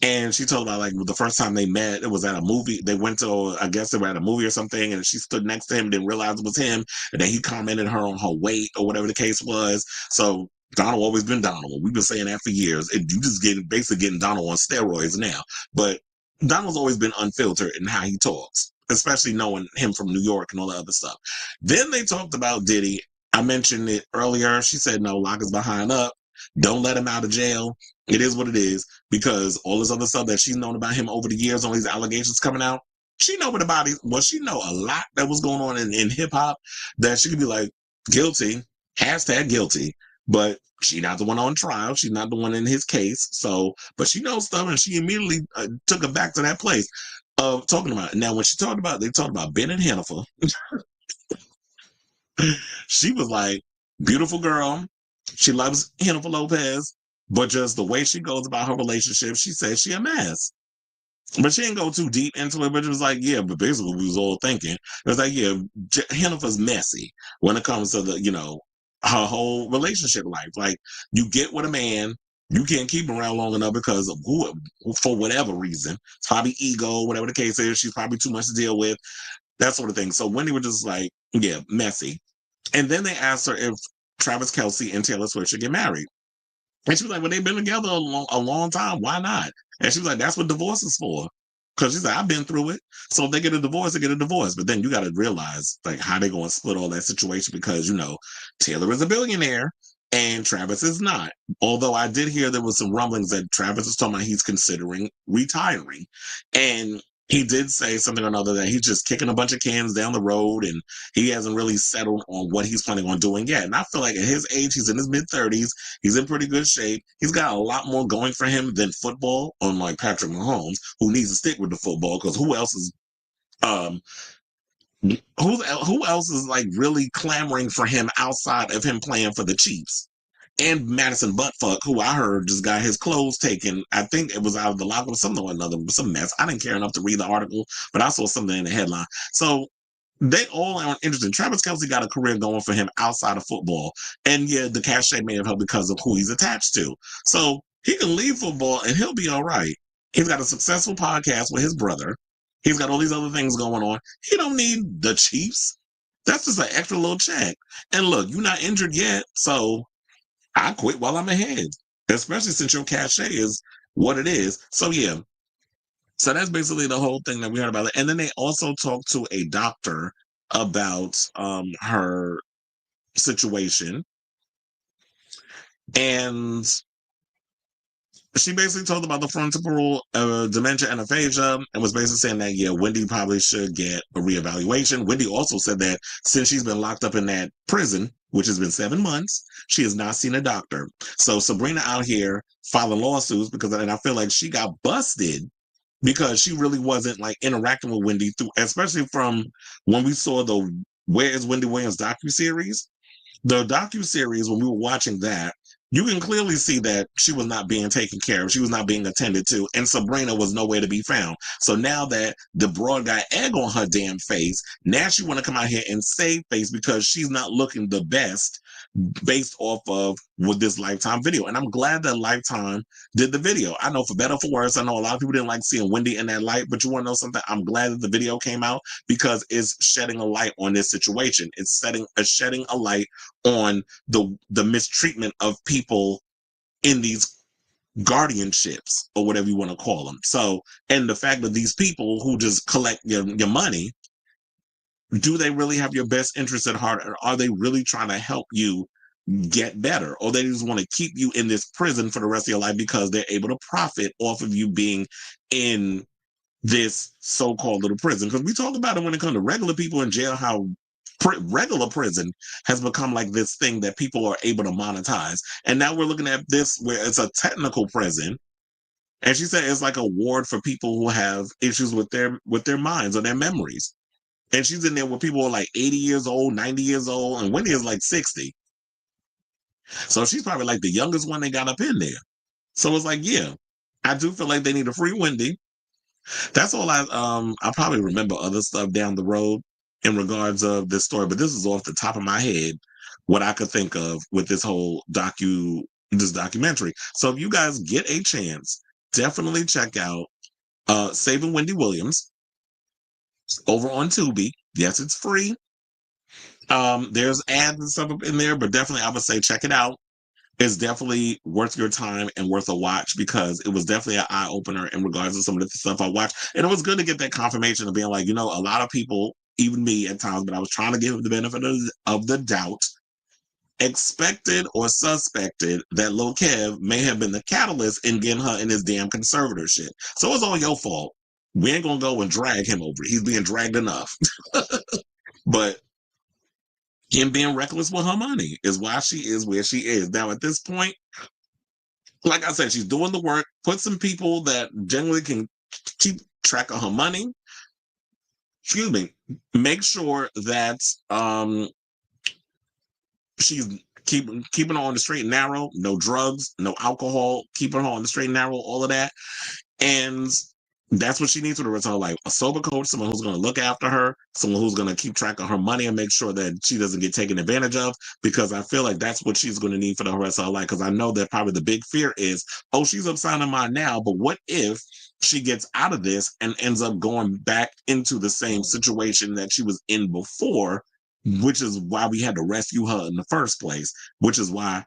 A: And she told about like the first time they met, it was at a movie. They went to, I guess they were at a movie or something, and she stood next to him, didn't realize it was him, and then he commented her on her weight or whatever the case was. So Donald always been Donald. We've been saying that for years. And you just basically getting Donald on steroids now. But Donald's always been unfiltered in how he talks, especially knowing him from New York and all that other stuff. Then they talked about Diddy. I mentioned it earlier. She said, no, lock his behind up. Don't let him out of jail. It is what it is, because all this other stuff that she's known about him over the years, all these allegations coming out, she know she know a lot that was going on in hip hop that she could be like, guilty, hashtag guilty, but she not the one on trial. She's not the one in his case. So, but she knows stuff, and she immediately took her back to that place of talking about it. Now, when they talked about Ben and Hennifer, she was like, beautiful girl. She loves Jennifer Lopez, but just the way she goes about her relationship, she says she a mess. But she didn't go too deep into it, but it was like, yeah, but basically we was all thinking. It was like, yeah, Jennifer's messy when it comes to her whole relationship life. Like, you get with a man, you can't keep him around long enough because of for whatever reason. It's probably ego, whatever the case is. She's probably too much to deal with, that sort of thing. So Wendy was just like, yeah, messy. And then they asked her if Travis Kelce and Taylor Swift should get married. And she was like, well, they've been together a long time. Why not? And she was like, that's what divorce is for. Because she's like, I've been through it. So if they get a divorce, they get a divorce. But then you got to realize like how they going to split all that situation because, Taylor is a billionaire and Travis is not. Although I did hear there was some rumblings that Travis is talking about he's considering retiring. And he did say something or another that he's just kicking a bunch of cans down the road and he hasn't really settled on what he's planning on doing yet. And I feel like at his age, he's in his mid-30s. He's in pretty good shape. He's got a lot more going for him than football, unlike Patrick Mahomes, who needs to stick with the football because who else is like really clamoring for him outside of him playing for the Chiefs? And Madison Buttfuck, who I heard just got his clothes taken. I think it was out of the locker or something or another, some mess. I didn't care enough to read the article, but I saw something in the headline. So they all are interested. Travis Kelce got a career going for him outside of football. And yeah, the cachet may have helped because of who he's attached to. So he can leave football and he'll be all right. He's got a successful podcast with his brother. He's got all these other things going on. He don't need the Chiefs. That's just an extra little check. And look, you're not injured yet, so I quit while I'm ahead, especially since your cachet is what it is. So, yeah. So that's basically the whole thing that we heard about it. And then they also talked to a doctor about her situation. And she basically told about the frontotemporal dementia and aphasia and was basically saying that, yeah, Wendy probably should get a reevaluation. Wendy also said that since she's been locked up in that prison, which has been 7 months. She has not seen a doctor. So Sabrina out here filing lawsuits and I feel like she got busted because she really wasn't like interacting with Wendy through, especially from when we saw the Where is Wendy Williams docuseries. The docuseries, when we were watching that, you can clearly see that she was not being taken care of. She was not being attended to, and Sabrina was nowhere to be found. So now that the broad got egg on her damn face, now she want to come out here and save face because she's not looking the best based off of with this Lifetime video. And I'm glad that Lifetime did the video. I know for better or for worse, I know a lot of people didn't like seeing Wendy in that light, but you want to know something? I'm glad that the video came out because it's shedding a light on this situation. It's shedding a light on the mistreatment of people in these guardianships or whatever you want to call them. So, and the fact that these people who just collect your money, do they really have your best interest at heart, or are they really trying to help you get better, or they just want to keep you in this prison for the rest of your life because they're able to profit off of you being in this so-called little prison? Because we talk about it when it comes to regular people in jail, how regular prison has become like this thing that people are able to monetize. And now we're looking at this where it's a technical prison. And she said it's like a ward for people who have issues with their minds or their memories. And she's in there with people who are like 80 years old, 90 years old, and Wendy is like 60. So she's probably like the youngest one they got up in there. So it's like, yeah, I do feel like they need to free Wendy. That's all I probably remember other stuff down the road in regards of this story, but this is off the top of my head what I could think of with this whole documentary. So if you guys get a chance, definitely check out Saving Wendy Williams over on Tubi. Yes, it's free. There's ads and stuff up in there, but definitely I would say check it out. It's definitely worth your time and worth a watch because it was definitely an eye-opener in regards to some of the stuff I watched. And it was good to get that confirmation of being like, a lot of people, even me at times, but I was trying to give him the benefit of the doubt, expected or suspected that Lil Kev may have been the catalyst in getting her in his damn conservatorship. So it's all your fault. We ain't gonna go and drag him over. He's being dragged enough. But him being reckless with her money is why she is where she is. Now, at this point, like I said, she's doing the work. Put some people that generally can keep track of her money. Excuse me. Make sure that she's keeping her on the straight and narrow. No drugs, no alcohol. Keeping her on the straight and narrow. All of that. And that's what she needs for the rest of her life. A sober coach, someone who's going to look after her, someone who's going to keep track of her money and make sure that she doesn't get taken advantage of, because I feel like that's what she's going to need for the rest of her life. Because I know that probably the big fear is, she's upside down mine now, but what if she gets out of this and ends up going back into the same situation that she was in before, which is why we had to rescue her in the first place, which is why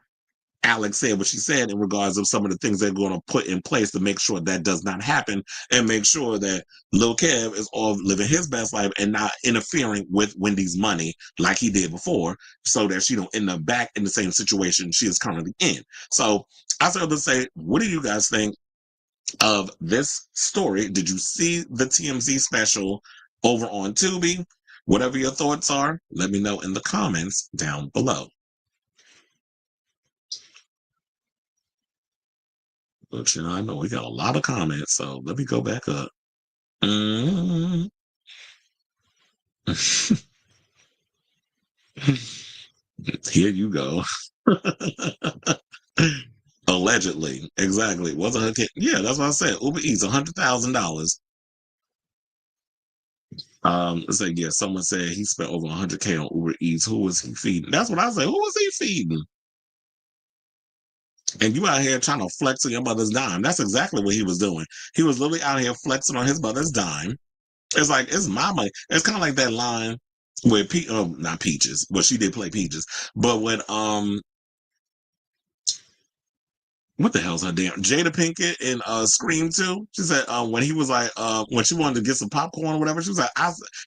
A: Alex said what she said in regards of some of the things they're going to put in place to make sure that does not happen and make sure that Lil Kev is all living his best life and not interfering with Wendy's money like he did before, so that she don't end up back in the same situation she is currently in. So I started to say, what do you guys think of this story? Did you see the TMZ special over on Tubi? Whatever your thoughts are, let me know in the comments down below. But I know we got a lot of comments, so let me go back up. Here you go. Allegedly, exactly. Wasn't her kid? Yeah, that's what I said. Uber Eats $100,000. It's like, yeah, someone said he spent over $100K on Uber Eats. Who was he feeding? That's what I said. Who was he feeding? And you out here trying to flex on your mother's dime. That's exactly what he was doing. He was literally out here flexing on his mother's dime. It's like, it's my money. It's kind of like that line where not Peaches, but she did play Peaches. But when what the hell's her damn Jada Pinkett in Scream 2? She said when he was like when she wanted to get some popcorn or whatever, she was like,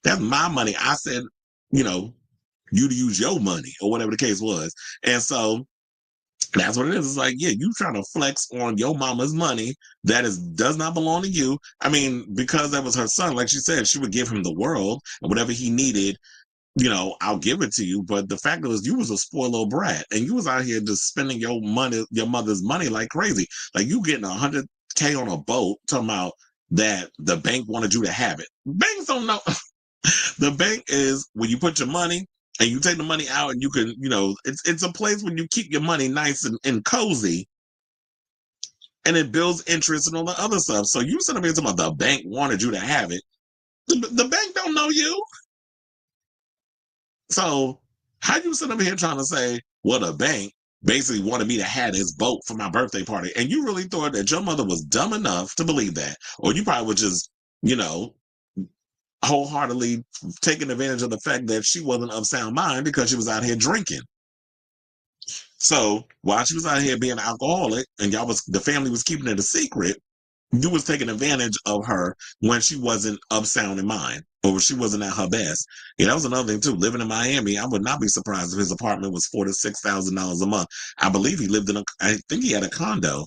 A: that's my money. I said, you to use your money or whatever the case was. And so that's what it is. It's like, yeah, you trying to flex on your mama's money that does not belong to you. I mean, because that was her son, like she said, she would give him the world and whatever he needed. I'll give it to you. But the fact is, you was a spoiled little brat, and you was out here just spending your money, your mother's money like crazy. Like you getting $100K on a boat, talking about that the bank wanted you to have it. Banks don't know. The bank is when you put your money and you take the money out, and you can, it's a place where you keep your money nice and cozy, and it builds interest and all the other stuff. So you sit up here talking about the bank wanted you to have it. The bank don't know you. So how you sit up here trying to say, well, the bank basically wanted me to have this boat for my birthday party, and you really thought that your mother was dumb enough to believe that, or you probably was just, wholeheartedly taking advantage of the fact that she wasn't of sound mind because she was out here drinking. So while she was out here being an alcoholic and the family was keeping it a secret, you was taking advantage of her when she wasn't of sound in mind, or she wasn't at her best. Yeah, that was another thing too. Living in Miami, I would not be surprised if his apartment was $4,000 to $6,000 a month. I believe he lived I think he had a condo.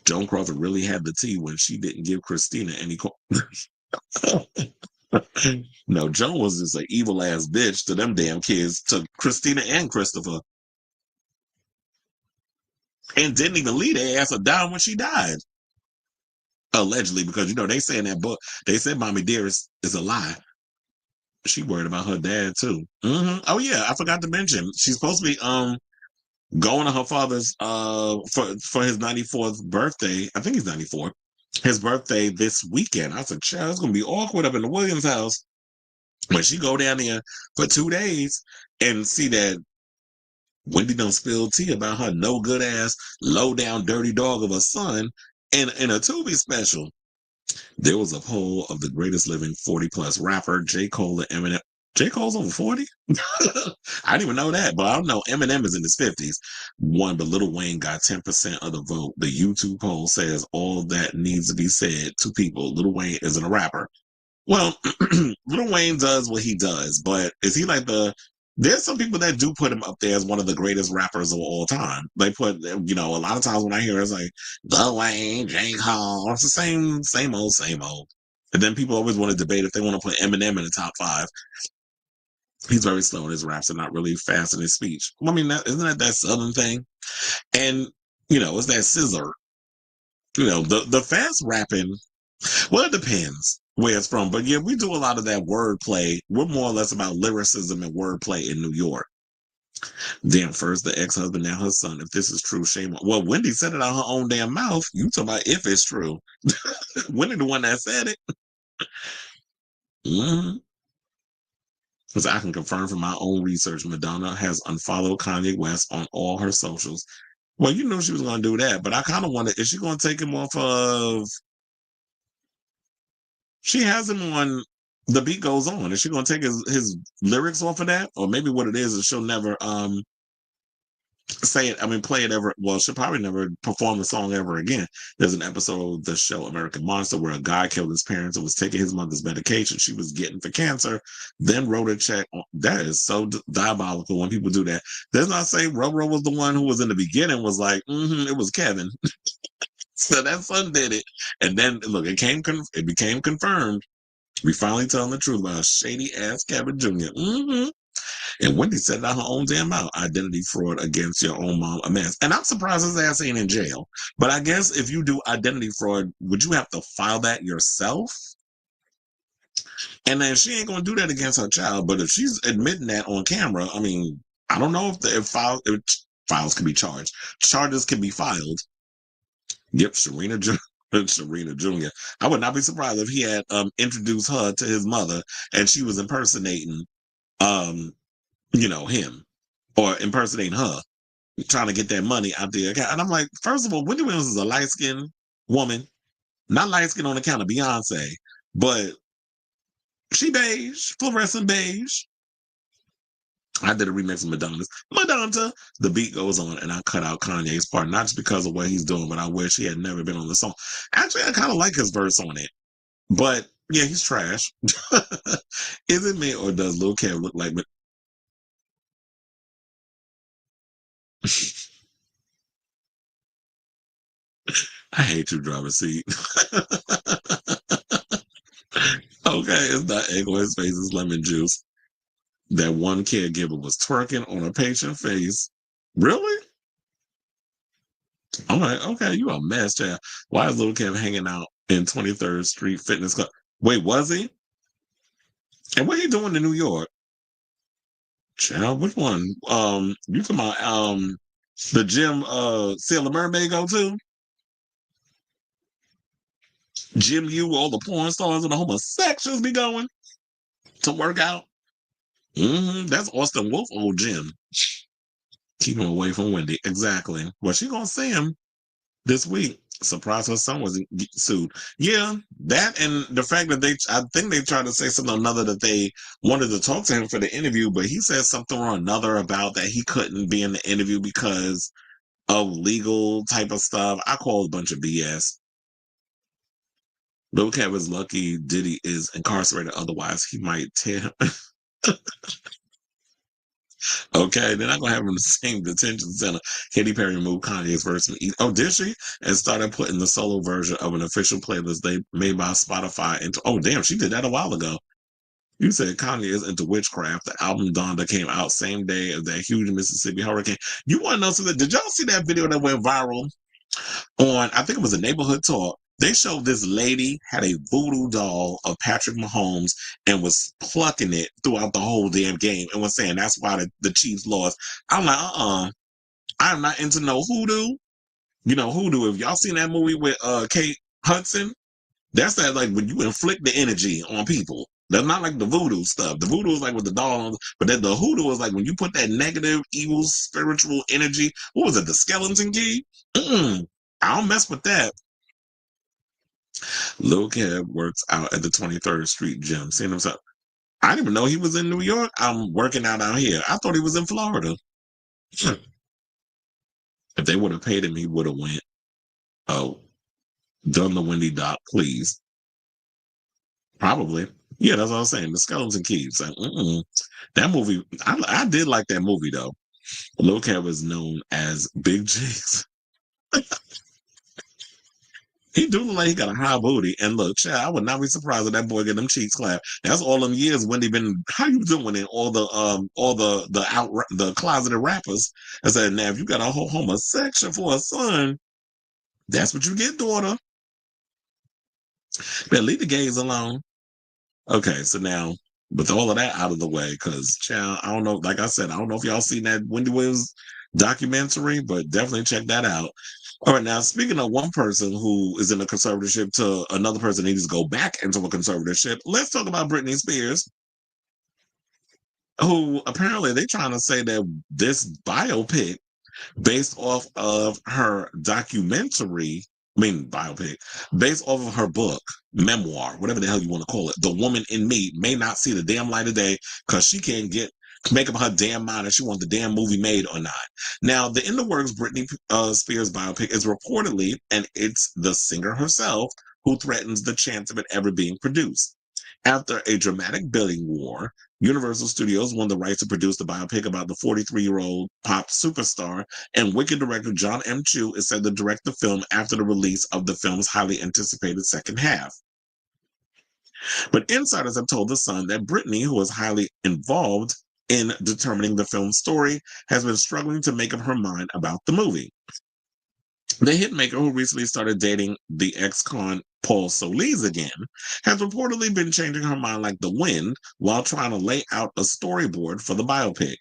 A: Joan Crawford really had the tea when she didn't give Christina any. No, Joan was just an evil ass bitch to them damn kids, to Christina and Christopher, and didn't even leave their ass a dime when she died. Allegedly, because they say in that book, they said Mommy Dearest is a lie. She worried about her dad too. Oh yeah, I forgot to mention she's supposed to be going to her father's for his 94th birthday. I think he's 94. His birthday this weekend. I said, child, it's gonna be awkward up in the Williams house when she go down there for 2 days and see that Wendy done spilled tea about her no good ass, low down, dirty dog of a son in a Tubi special. There was a poll of the greatest living 40 plus rapper, J. Cole and Eminem. J. Cole's over 40? I didn't even know that, but I don't know. Eminem is in his 50s. But Lil Wayne got 10% of the vote. The YouTube poll says all that needs to be said to people. Lil Wayne isn't a rapper. Well, Lil Wayne does what he does, but is he like there's some people that do put him up there as one of the greatest rappers of all time. They put, a lot of times when I hear it, it's like, Lil Wayne, J. Cole, it's the same old. And then people always want to debate if they want to put Eminem in the top 5. He's very slow in his raps and not really fast in his speech. Well, I mean, isn't that Southern thing? And, it's that scissor. The fast rapping, well, it depends where it's from. But yeah, we do a lot of that wordplay. We're more or less about lyricism and wordplay in New York. Damn, first the ex-husband, now her son. If this is true, shame on. Well, Wendy said it out her own damn mouth. You talking about if it's true. Wendy the one that said it. Because I can confirm from my own research, Madonna has unfollowed Kanye West on all her socials. Well, you knew she was going to do that, but I kind of wonder, is she going to take him off of... She has him on The Beat Goes On. Is she going to take his lyrics off of that? Or maybe what it is she'll never play it ever. Well, she'll probably never perform the song ever again. There's an episode of the show American Monster where a guy killed his parents and was taking his mother's medication she was getting for cancer, then wrote a check. That is so diabolical when people do that. Does not say Roro was the one who was in the beginning, was like, it was Kevin. So that son did it. And then, look, it became confirmed. We finally telling the truth about shady ass Kevin Jr. And Wendy said it out her own damn mouth. Identity fraud against your own mom, a mess. And I'm surprised his ass ain't in jail. But I guess if you do identity fraud, would you have to file that yourself? And then she ain't going to do that against her child. But if she's admitting that on camera, I mean, I don't know if files can be charged. Charges can be filed. Yep, Serena Jr. I would not be surprised if he had introduced her to his mother and she was impersonating him, or impersonating her, trying to get that money out the account. And I'm like, first of all, Wendy Williams is a light-skinned woman, not light-skinned on account of Beyonce, but she beige, fluorescent beige. I did a remix of Madonna's Madonna. The Beat Goes On, and I cut out Kanye's part, not just because of what he's doing, but I wish he had never been on the song. Actually, I kind of like his verse on it, but yeah, he's trash. Is it me, or does Lil Kev look like me? I hate you, driver seat. Okay, it's not egg on his face, it's lemon juice. that one caregiver was twerking on a patient face. Really? I'm like, okay, you a mess, child. Why is little Kev hanging out in 23rd Street Fitness Club? Wait, was he? And what he doing in New York? Child, which one? You talking about the gym Sailor Mermaid go to? Gym U, all the porn stars and the homosexuals be going to work out. That's Austin Wolf old gym. Keep him away from Wendy. Exactly. Well, she gonna see him this week. Surprised her son wasn't sued. Yeah, that and the fact that I think they tried to say something or another that they wanted to talk to him for the interview, but he said something or another about that he couldn't be in the interview because of legal type of stuff. I call it a bunch of BS. Lil Kev is lucky Diddy is incarcerated. Otherwise, he might tear him. Okay, they're not gonna have him in the same detention center. Katy Perry removed Kanye's verse from Oh, did she? And started putting the solo version of an official playlist they made by Spotify into. Oh, damn, she did that a while ago. You said Kanye is into witchcraft. The album Donda came out same day as that huge Mississippi hurricane. You want to know something? Did y'all see that video that went viral on? I think it was a Neighborhood Talk. They showed this lady had a voodoo doll of Patrick Mahomes and was plucking it throughout the whole damn game and was saying that's why the Chiefs lost. I'm like, I'm not into no hoodoo. You know, hoodoo, if y'all seen that movie with Kate Hudson, that's that like when you inflict the energy on people. That's not like the voodoo stuff. The voodoo is like with the doll, but then the hoodoo is like when you put that negative, evil, spiritual energy. What was it, the skeleton key? I don't mess with that. Lil Kev works out at the 23rd Street gym. Seeing himself. I didn't even know he was in New York. I'm working out here. I thought he was in Florida. If they would have paid him, he would have went. Oh, done the Wendy doc, please. Probably. Yeah, that's what I was saying. The Skeleton Keys. Like, that movie, I did like that movie, though. Lil Kev is known as Big Jigs. He do look like he got a high booty. And look, child, I would not be surprised if that boy get them cheeks clapped. That's all them years Wendy been, how you doing in all the closeted rappers. I said, now if you got a whole homosexual for a son, that's what you get, daughter. But leave the gays alone. Okay, so now with all of that out of the way, because child, I don't know, like I said, I don't know if y'all seen that Wendy Williams documentary, but definitely check that out. All right, now speaking of one person who is in a conservatorship to another person who needs to go back into a conservatorship, let's talk about Britney Spears, who apparently they're trying to say that this biopic based off of her biopic, based off of her book, memoir, whatever the hell you want to call it, The Woman in Me, may not see the damn light of day because she can't make up her damn mind if she wants the damn movie made or not. Now, the In the Works Britney Spears biopic is reportedly, and it's the singer herself who threatens the chance of it ever being produced. After a dramatic bidding war, Universal Studios won the rights to produce the biopic about the 43-year-old pop superstar, and Wicked director John M. Chu is said to direct the film after the release of the film's highly anticipated second half. But insiders have told The Sun that Britney, who was highly involved in determining the film's story, has been struggling to make up her mind about the movie. The hitmaker, who recently started dating the ex-con Paul Solis again, has reportedly been changing her mind like the wind while trying to lay out a storyboard for the biopic.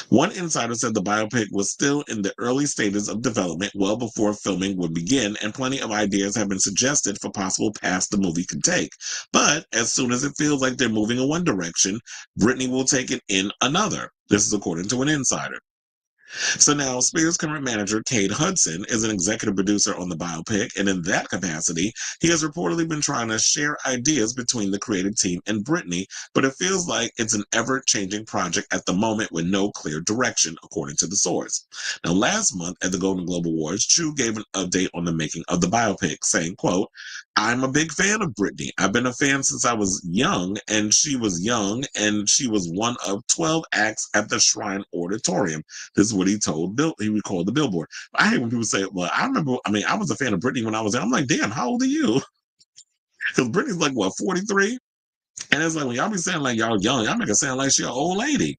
A: One insider said the biopic was still in the early stages of development well before filming would begin, and plenty of ideas have been suggested for possible paths the movie could take. But as soon as it feels like they're moving in one direction, Britney will take it in another. This is according to an insider. So now Spears' current manager, Cade Hudson, is an executive producer on the biopic, and in that capacity, he has reportedly been trying to share ideas between the creative team and Britney, but it feels like it's an ever-changing project at the moment with no clear direction, according to the source. Now, last month at the Golden Globe Awards, Chu gave an update on the making of the biopic, saying, quote, "I'm a big fan of Britney. I've been a fan since I was young, and she was young, and she was one of 12 acts at the Shrine Auditorium." This is what he told he recalled the Billboard. I hate when people say, well, I was a fan of Britney when I was there. I'm like, damn, how old are you? Because Britney's like, what, 43? And it's like, when y'all be saying like y'all young, y'all make it sound like she an old lady.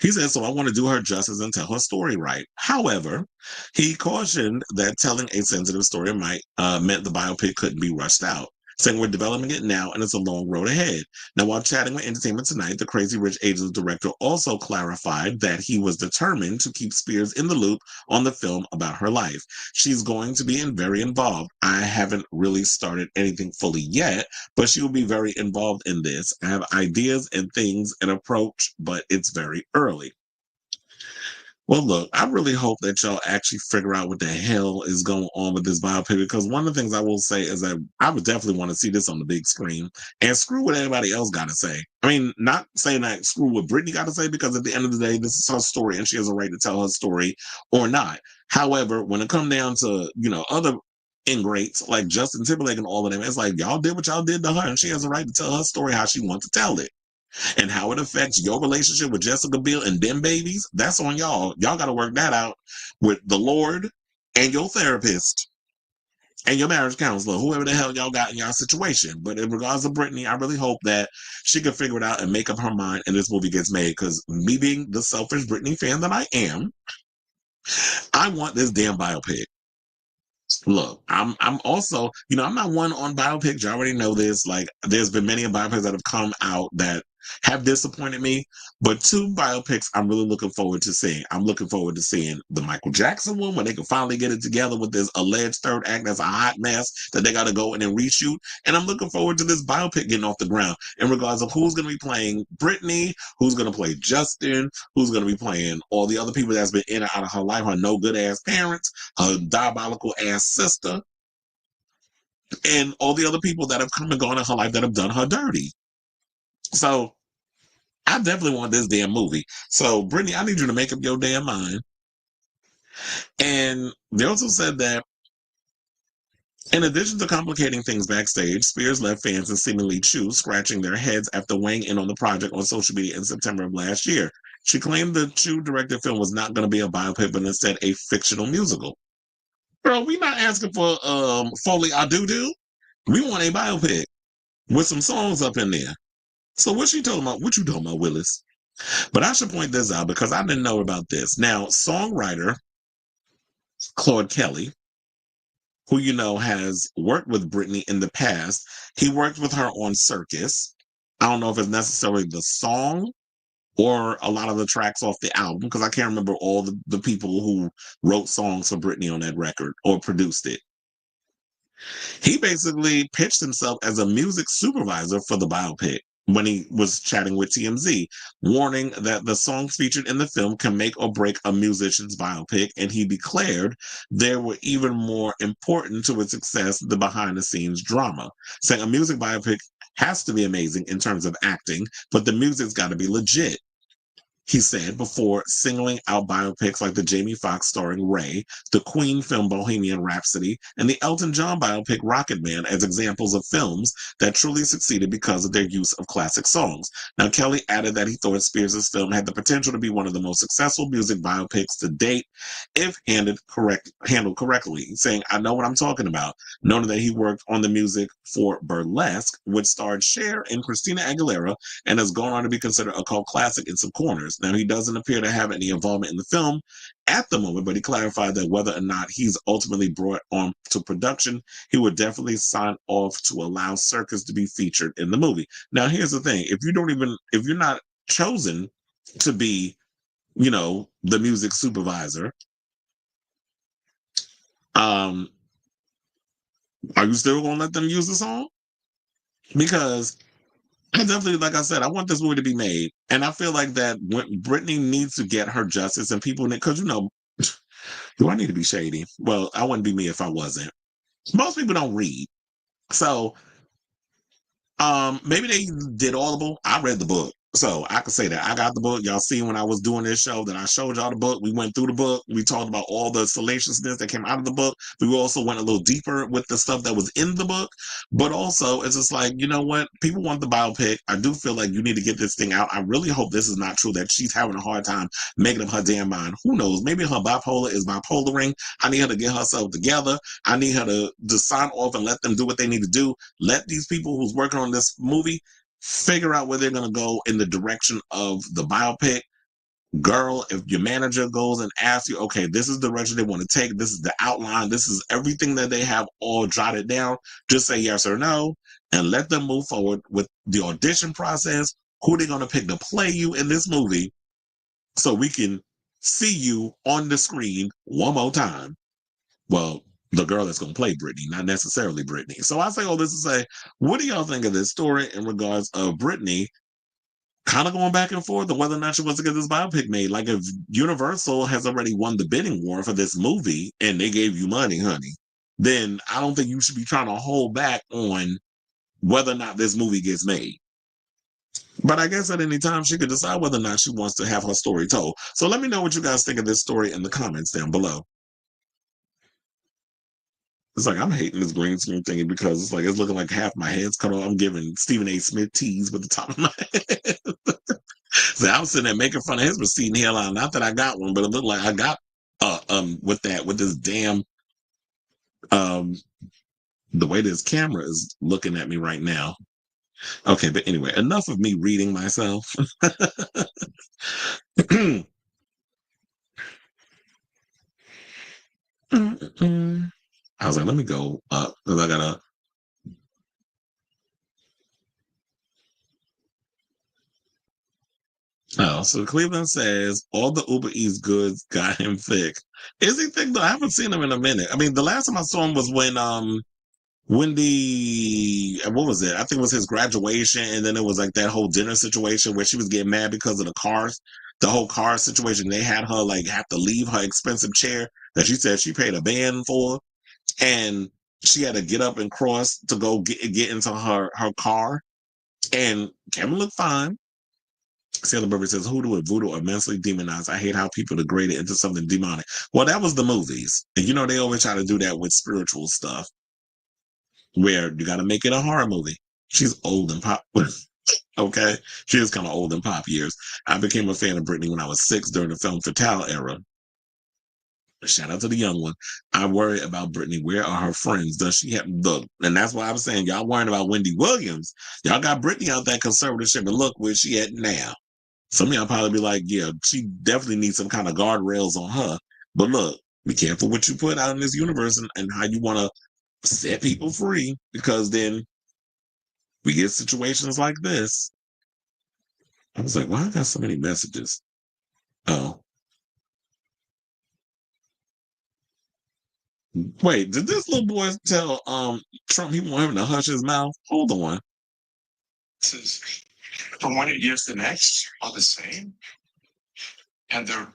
A: He said, so I want to do her justice and tell her story right. However, he cautioned that telling a sensitive story might meant the biopic couldn't be rushed out, saying we're developing it now and it's a long road ahead. Now, while chatting with Entertainment Tonight, the Crazy Rich Asians director also clarified that he was determined to keep Spears in the loop on the film about her life. She's going to be very involved. I haven't really started anything fully yet, but she will be very involved in this. I have ideas and things and approach, but it's very early. Well, look, I really hope that y'all actually figure out what the hell is going on with this biopic, because one of the things I will say is that I would definitely want to see this on the big screen, and screw what anybody else got to say. I mean, not saying that screw what Britney got to say, because at the end of the day, this is her story and she has a right to tell her story or not. However, when it comes down to, other ingrates like Justin Timberlake and all of them, it's like y'all did what y'all did to her and she has a right to tell her story how she wants to tell it. And how it affects your relationship with Jessica Biel and them babies, that's on y'all. Y'all got to work that out with the Lord and your therapist and your marriage counselor, whoever the hell y'all got in y'all situation. But in regards to Britney, I really hope that she can figure it out and make up her mind and this movie gets made. Because me being the selfish Britney fan that I am, I want this damn biopic. Look, I'm also, I'm not one on biopics. You already know this. Like, there's been many biopics that have come out that have disappointed me, but two biopics I'm really looking forward to seeing. I'm looking forward to seeing the Michael Jackson one, when they can finally get it together with this alleged third act that's a hot mess that they got to go in and reshoot. And I'm looking forward to this biopic getting off the ground in regards of who's going to be playing Britney, who's going to play Justin, who's going to be playing all the other people that's been in and out of her life, her no good ass parents, her diabolical ass sister, and all the other people that have come and gone in her life that have done her dirty. So I definitely want this damn movie. So, Brittany, I need you to make up your damn mind. And they also said that in addition to complicating things backstage, Spears left fans in seemingly chew, scratching their heads after weighing in on the project on social media in September of last year. She claimed the Chew-directed film was not going to be a biopic, but instead a fictional musical. Girl, we not asking for Foley I Do. We want a biopic with some songs up in there. So what she talking about? What you talking about, Willis? But I should point this out because I didn't know about this. Now, songwriter Claude Kelly, who has worked with Britney in the past, he worked with her on Circus. I don't know if it's necessarily the song or a lot of the tracks off the album, because I can't remember all the people who wrote songs for Britney on that record or produced it. He basically pitched himself as a music supervisor for the biopic when he was chatting with TMZ, warning that the songs featured in the film can make or break a musician's biopic, and he declared they were even more important to its success the behind-the-scenes drama, saying a music biopic has to be amazing in terms of acting, but the music's got to be legit. He said, before singling out biopics like the Jamie Foxx starring Ray, the Queen film Bohemian Rhapsody, and the Elton John biopic Rocket Man as examples of films that truly succeeded because of their use of classic songs. Now, Kelly added that he thought Spears' film had the potential to be one of the most successful music biopics to date if handled correctly, saying, I know what I'm talking about, noting that he worked on the music for Burlesque, which starred Cher and Christina Aguilera, and has gone on to be considered a cult classic in some corners. Now, he doesn't appear to have any involvement in the film at the moment, but he clarified that whether or not he's ultimately brought on to production, he would definitely sign off to allow Circus to be featured in the movie. Now, here's the thing. If you're not chosen to be, the music supervisor, are you still going to let them use the song? Because I definitely, like I said, I want this movie to be made. And I feel like that when Britney needs to get her justice, and people, because, do I need to be shady? Well, I wouldn't be me if I wasn't. Most people don't read. So maybe they did Audible. I read the book. So I could say that I got the book. Y'all see when I was doing this show that I showed y'all the book. We went through the book. We talked about all the salaciousness that came out of the book. We also went a little deeper with the stuff that was in the book. But also, it's just like, you know what? People want the biopic. I do feel like you need to get this thing out. I really hope this is not true, that she's having a hard time making up her damn mind. Who knows? Maybe her bipolar is bipolaring. I need her to get herself together. I need her to sign off and let them do what they need to do. Let these people who's working on this movie figure out where they're going to go in the direction of the biopic. Girl, if your manager goes and asks you, okay, this is the direction they want to take, this is the outline, this is everything that they have all jotted down, just say yes or no and let them move forward with the audition process, who they're going to pick to play you in this movie, so we can see you on the screen one more time. Well, the girl that's going to play Britney, not necessarily Britney. So I say all this to say, what do y'all think of this story in regards of Britney kind of going back and forth on whether or not she wants to get this biopic made? Like, if Universal has already won the bidding war for this movie and they gave you money, honey, then I don't think you should be trying to hold back on whether or not this movie gets made. But I guess at any time she could decide whether or not she wants to have her story told. So let me know what you guys think of this story in the comments down below. It's like I'm hating this green screen thingy because it's like it's looking like half my head's cut off. I'm giving Stephen A. Smith tease with the top of my head. So I was sitting there making fun of his receding hairline. Not that I got one, but it looked like I got with this damn the way this camera is looking at me right now. Okay, but anyway, enough of me reading myself. I was like, let me go up because I gotta. Oh, so Cleveland says all the Uber Eats goods got him thick. Is he thick though? I haven't seen him in a minute. I mean, the last time I saw him was when Wendy, what was it? I think it was his graduation, and then it was like that whole dinner situation where she was getting mad because of the cars, the whole car situation. They had her like have to leave her expensive chair that she said she paid a band for, and she had to get up and cross to go get into her car. And Kevin looked fine. Sailor Burberry says, hoodoo and voodoo are mentally demonized. I hate how people degrade it into something demonic. Well, that was the movies. And you know, they always try to do that with spiritual stuff, where you got to make it a horror movie. She's old and pop. Okay? She is kind of old in pop years. I became a fan of Britney when I was 6 during the film Fatale era. Shout out to the young one. I worry about Britney. Where are her friends? Does she have look? And that's why I was saying, y'all worrying about Wendy Williams. Y'all got Britney out that conservatorship, and look where she at now. Some of y'all probably be like, yeah, she definitely needs some kind of guardrails on her. But look, be careful what you put out in this universe and how you want to set people free, because then we get situations like this. I was like, why I got so many messages? Oh. Wait, did this little boy tell Trump he want him to hush his mouth? Hold on.
F: From one year to the next are the same. And they're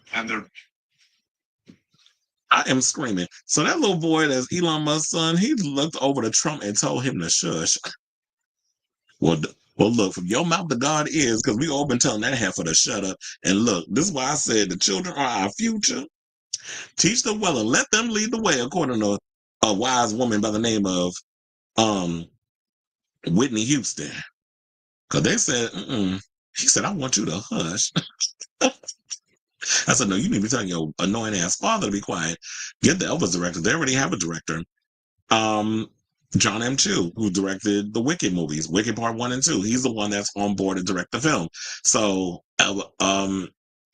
A: I am screaming. So that little boy that's Elon Musk's son, he looked over to Trump and told him to shush. Well, look, from your mouth to God is, because we all been telling that heifer to shut up. And look, this is why I said the children are our future. Teach them well and let them lead the way, according to a wise woman by the name of Whitney Houston. Because they said, he said, I want you to hush. I said, no, you need to be telling your annoying ass father to be quiet. Get the Elvis director. They already have a director. John M. Chu, who directed the Wicked movies, Wicked Part 1 and 2. He's the one that's on board to direct the film. So the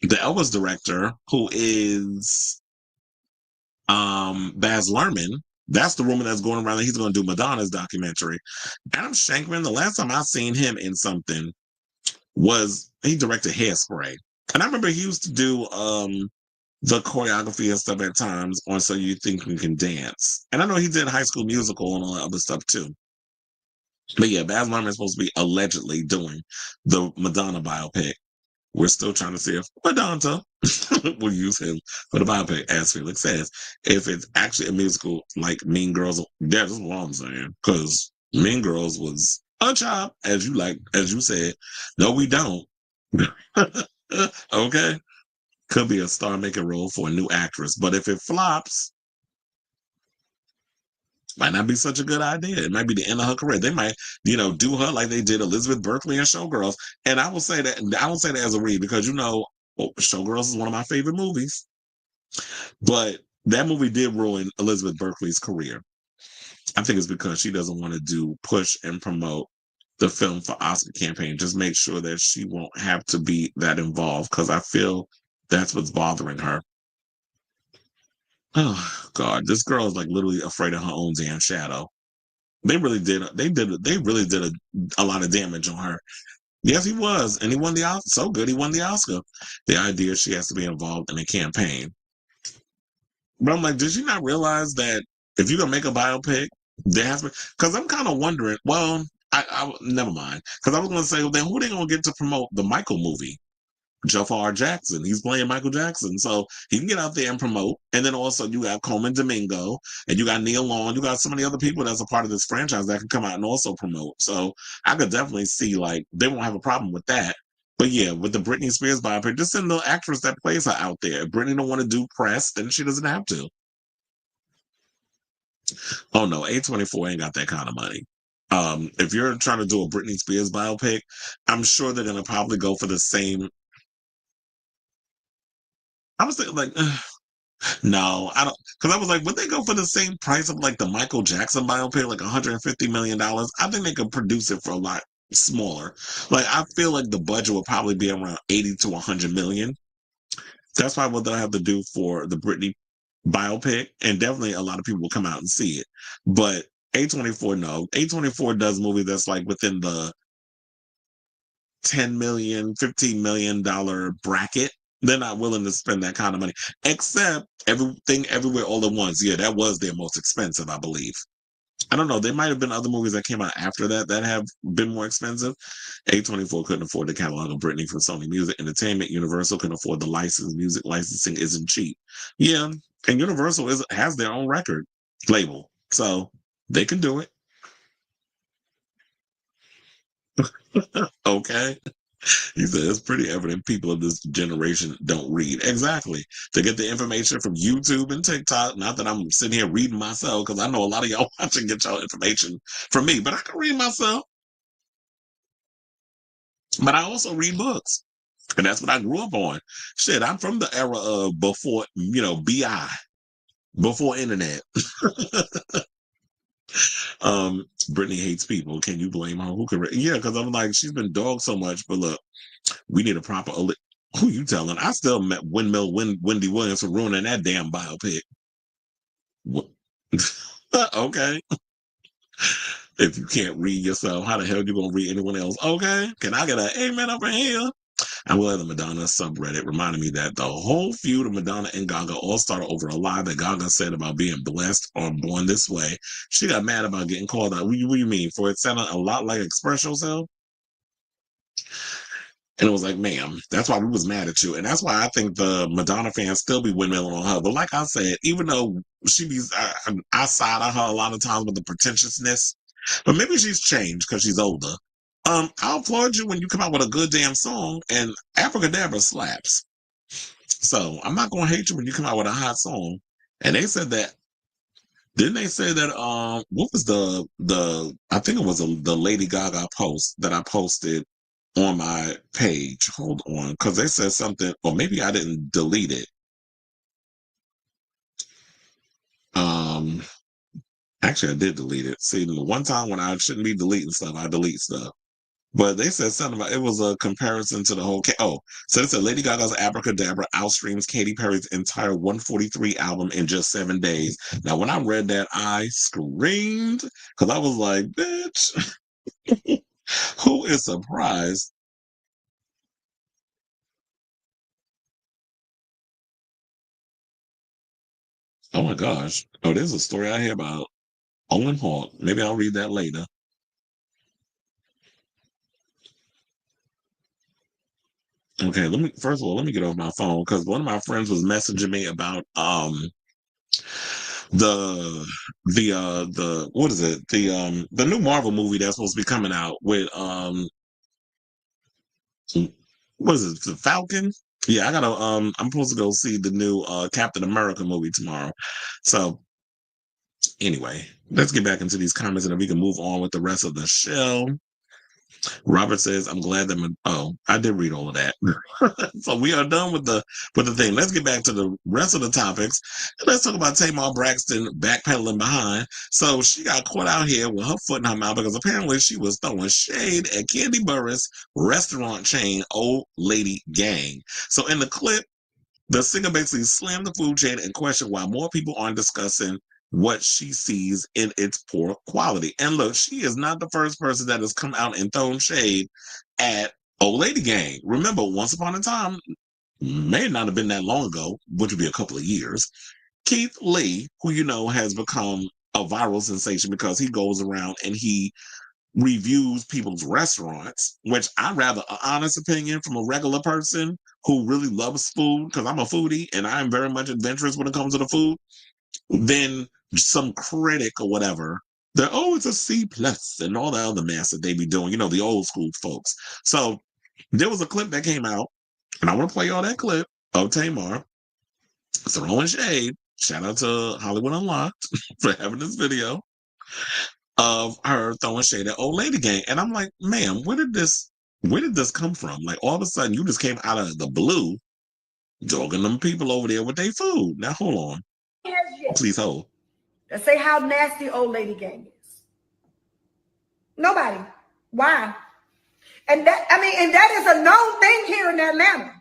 A: Elvis director, who is Baz Luhrmann, that's the rumor that's going around that he's going to do Madonna's documentary. Adam Shankman, the last time I seen him in something was he directed Hairspray. And I remember he used to do the choreography and stuff at times on So You Think You Can Dance. And I know he did High School Musical and all that other stuff too. But yeah, Baz Luhrmann is supposed to be allegedly doing the Madonna biopic. We're still trying to see if Madonna will use him for the biopic, as Felix says. If it's actually a musical like Mean Girls, that's what I'm saying. Because Mean Girls was a job, as you said. No, we don't. Okay. Could be a star making role for a new actress. But if it flops, might not be such a good idea. It might be the end of her career. They might, do her like they did Elizabeth Berkley and Showgirls. And I will say that I don't say that as a read because Showgirls is one of my favorite movies. But that movie did ruin Elizabeth Berkley's career. I think it's because she doesn't want to push and promote the film for Oscar campaign. Just make sure that she won't have to be that involved because I feel that's what's bothering her. Oh God, this girl is like literally afraid of her own damn shadow. They really did. They really did a lot of damage on her. Yes, he was, and he won the Oscar. So good, he won the Oscar. The idea she has to be involved in a campaign. But I'm like, did you not realize that if you're gonna make a biopic, there has to be? Because I'm kind of wondering. Well, I never mind. Because I was gonna say, well, then who they gonna get to promote the Michael movie? Jafar Jackson. He's playing Michael Jackson. So he can get out there and promote. And then also you got Coleman Domingo and you got Neil Long. You got so many other people that's a part of this franchise that can come out and also promote. So I could definitely see like they won't have a problem with that. But yeah, with the Britney Spears biopic, just send the actress that plays her out there. If Britney don't want to do press, then she doesn't have to. Oh no, A24 ain't got that kind of money. If you're trying to do a Britney Spears biopic, I'm sure they're gonna probably go for the same. I was thinking like, no, I don't, because I was like, would they go for the same price of like the Michael Jackson biopic, like $150 million? I think they could produce it for a lot smaller. Like, I feel like the budget would probably be around 80 to 100 million. That's probably what they'll have to do for the Britney biopic, and definitely a lot of people will come out and see it. But A24, no, A24 does movies that's like within the 10 million, $15 million bracket. They're not willing to spend that kind of money, except Everything Everywhere All at Once. Yeah, that was their most expensive, I believe. I don't know. There might have been other movies that came out after that have been more expensive. A24 couldn't afford the catalog of Britney from Sony Music Entertainment. Universal couldn't afford the license. Music licensing isn't cheap. Yeah, and Universal has their own record label, so they can do it. Okay. He said it's pretty evident people of this generation don't read. Exactly. To get the information from YouTube and TikTok. Not that I'm sitting here reading myself, because I know a lot of y'all watching get y'all information from me, but I can read myself. But I also read books. And that's what I grew up on. Shit, I'm from the era of before, BI, before internet. Brittany hates people. Can you blame her? Who can? Yeah, because I'm like, she's been dogged so much. But look, we need a proper. Who you telling? I still met Wendy Williams for ruining that damn biopic. Okay. If you can't read yourself, how the hell you gonna read anyone else? Okay. Can I get an amen up in here? And well, the Madonna subreddit reminded me that the whole feud of Madonna and Gaga all started over a lie that Gaga said about being blessed or born this way. She got mad about getting called out. What do you mean? For it sounded a lot like Express Yourself? And it was like, ma'am, that's why we was mad at you. And that's why I think the Madonna fans still be windmilling on her. But like I said, even though she be, I side on her a lot of times with the pretentiousness, but maybe she's changed because she's older. I'll applaud you when you come out with a good damn song, and Abracadabra slaps. So I'm not gonna hate you when you come out with a hot song. And they said that, didn't they say that what was the I think it was the Lady Gaga post that I posted on my page. Hold on, because they said something, or maybe I didn't delete it. Actually I did delete it. See, the one time when I shouldn't be deleting stuff, I delete stuff. But they said something about it was a comparison to the whole. So they said Lady Gaga's Abracadabra outstreams Katy Perry's entire 143 album in just 7 days. Now, when I read that, I screamed because I was like, "Bitch, who is surprised?" Oh my gosh! Oh, there's a story I hear about Owen Hart. Maybe I'll read that later. Okay, first of all let me get off my phone because one of my friends was messaging me about the the what is it, the new Marvel movie that's supposed to be coming out with what is it, the Falcon? Yeah, I gotta I'm supposed to go see the new Captain America movie tomorrow. So anyway, let's get back into these comments and then we can move on with the rest of the show. Robert says, I'm glad that I did read all of that. So we are done with the thing. Let's get back to the rest of the topics. And let's talk about Tamar Braxton backpedaling behind. So she got caught out here with her foot in her mouth because apparently she was throwing shade at Kandi Burruss restaurant chain Old Lady Gang. So in the clip, the singer basically slammed the food chain and questioned why more people aren't discussing what she sees in its poor quality. And look, she is not the first person that has come out and thrown shade at Old Lady Gang. Remember, once upon a time, may not have been that long ago, which would be a couple of years, Keith Lee, who you know has become a viral sensation because he goes around and he reviews people's restaurants, which I'd rather an honest opinion from a regular person who really loves food, because I'm a foodie and I'm very much adventurous when it comes to the food, than some critic or whatever. They're, it's a C plus and all the other mess that they be doing, you know, the old school folks. So there was a clip that came out, and I want to play all that clip of Tamar throwing shade. Shout out to Hollywood Unlocked for having this video of her throwing shade at Old Lady Gang. And I'm like, ma'am, where did this come from? Like all of a sudden you just came out of the blue dogging them people over there with their food. Now hold on. Please hold.
G: Let's say how nasty Old Lady Gang is. Nobody. Why? And that is a known thing here in Atlanta.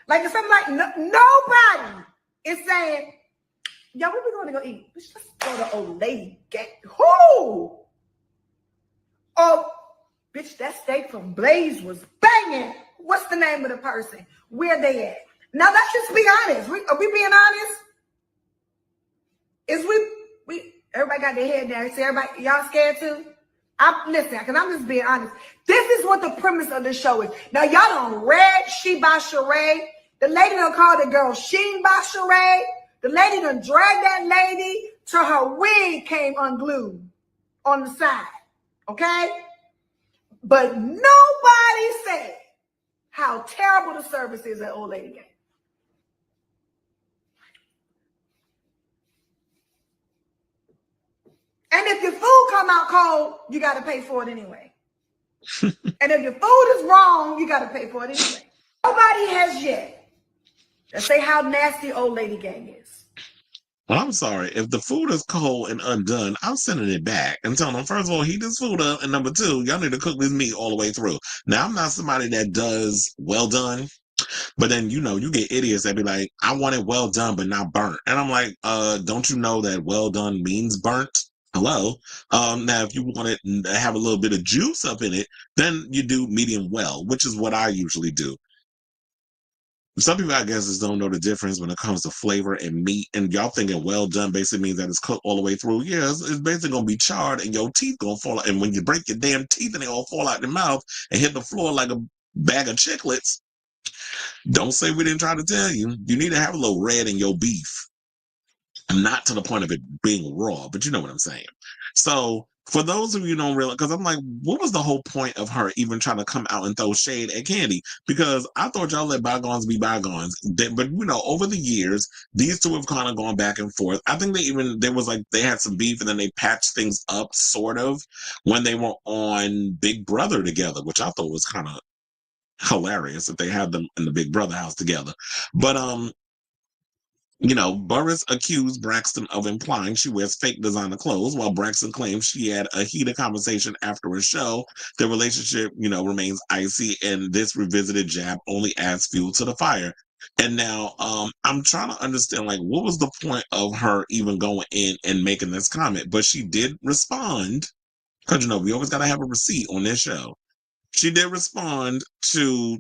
G: Like it's something like nobody is saying, yeah, where we going to go eat? Let's just go to Old Lady Gang. Who? Oh, bitch, that steak from Blaze was banging. What's the name of the person? Where they at? Now let's just be honest. Are we being honest? Is we everybody got their head down. See everybody, y'all scared too? Listen, because I'm just being honest. This is what the premise of the show is. Now y'all done read She by Sheree. The lady done called the girl Sheen by Sheree. The lady done dragged that lady till her wig came unglued on the side. Okay? But nobody said how terrible the service is at Old Lady Gang. And if your food come out cold, you got to pay for it anyway. And if your food is wrong, you got to pay for it anyway. Nobody has yet. Let's say how nasty Old Lady Gang is.
A: Well, I'm sorry. If the food is cold and undone, I'm sending it back and telling them, first of all, heat this food up. And number two, y'all need to cook this meat all the way through. Now, I'm not somebody that does well done. But then, you know, you get idiots that be like, I want it well done, but not burnt. And I'm like, don't you know that well done means burnt? Hello. Now, if you want it to have a little bit of juice up in it, then you do medium well, which is what I usually do. Some people, I guess, just don't know the difference when it comes to flavor and meat. And y'all thinking well done basically means that it's cooked all the way through. Yeah, it's basically going to be charred and your teeth going to fall out. And when you break your damn teeth and they all fall out your mouth and hit the floor like a bag of chiclets, don't say we didn't try to tell you. You need to have a little red in your beef. Not to the point of it being raw, but you know what I'm saying. So for those of you who don't realize, because I'm like, what was the whole point of her even trying to come out and throw shade at Kandi? Because I thought y'all let bygones be bygones. But you know, over the years, these two have kind of gone back and forth. I think they had some beef and then they patched things up sort of when they were on Big Brother together, which I thought was kind of hilarious that they had them in the Big Brother house together. But you know, Burruss accused Braxton of implying she wears fake designer clothes, while Braxton claims she had a heated conversation after a show. The relationship, you know, remains icy, and this revisited jab only adds fuel to the fire. And now I'm trying to understand, like, what was the point of her even going in and making this comment? But she did respond, because, you know, we always got to have a receipt on this show. She did respond to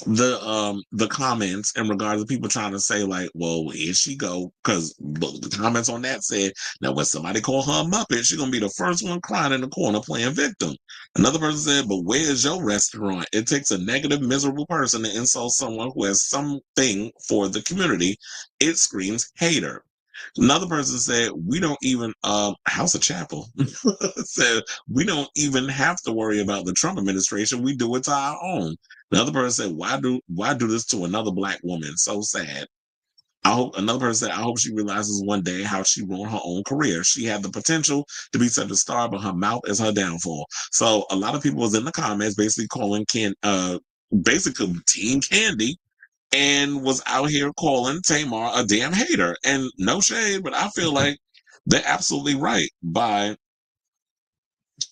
A: the comments in regards to people trying to say like, well, here she go, because the comments on that said, now when somebody call her a Muppet, she's gonna be the first one crying in the corner playing victim. Another person said, but where's your restaurant? It takes a negative, miserable person to insult someone who has something for the community. It screams hater. Another person said, we don't even, House of Chapel said, we don't even have to worry about the Trump administration. We do it to our own. Another person said, why do this to another Black woman? So sad. Another person said, I hope she realizes one day how she ruined her own career. She had the potential to be such a star, but her mouth is her downfall. So a lot of people was in the comments basically calling basically Team Kandi, and was out here calling Tamar a damn hater. And no shade, but I feel like they're absolutely right by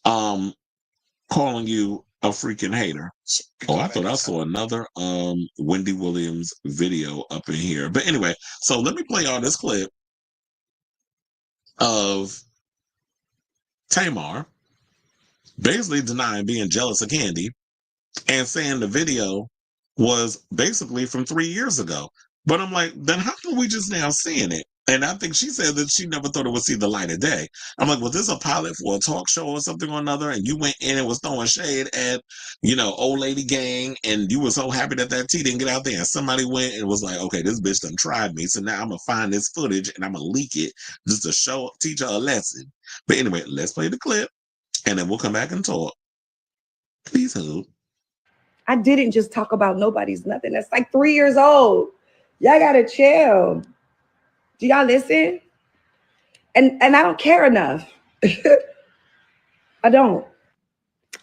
A: calling you a freaking hater. Oh, I thought I saw another Wendy Williams video up in here. But anyway, so let me play y'all this clip of Tamar basically denying being jealous of Kandi and saying the video was basically from 3 years ago. But I'm like, then how come we just now seeing it? And I think she said that she never thought it would see the light of day. I'm like, was this a pilot for a talk show or something or another? And you went in and was throwing shade at, old lady gang, and you were so happy that tea didn't get out there. And somebody went and was like, okay, this bitch done tried me. So now I'm going to find this footage and I'm going to leak it just to teach her a lesson. But anyway, let's play the clip and then we'll come back and talk. Please hold.
H: I didn't just talk about nobody's nothing. That's like 3 years old. Y'all gotta chill. Do y'all listen? And I don't care enough. I don't.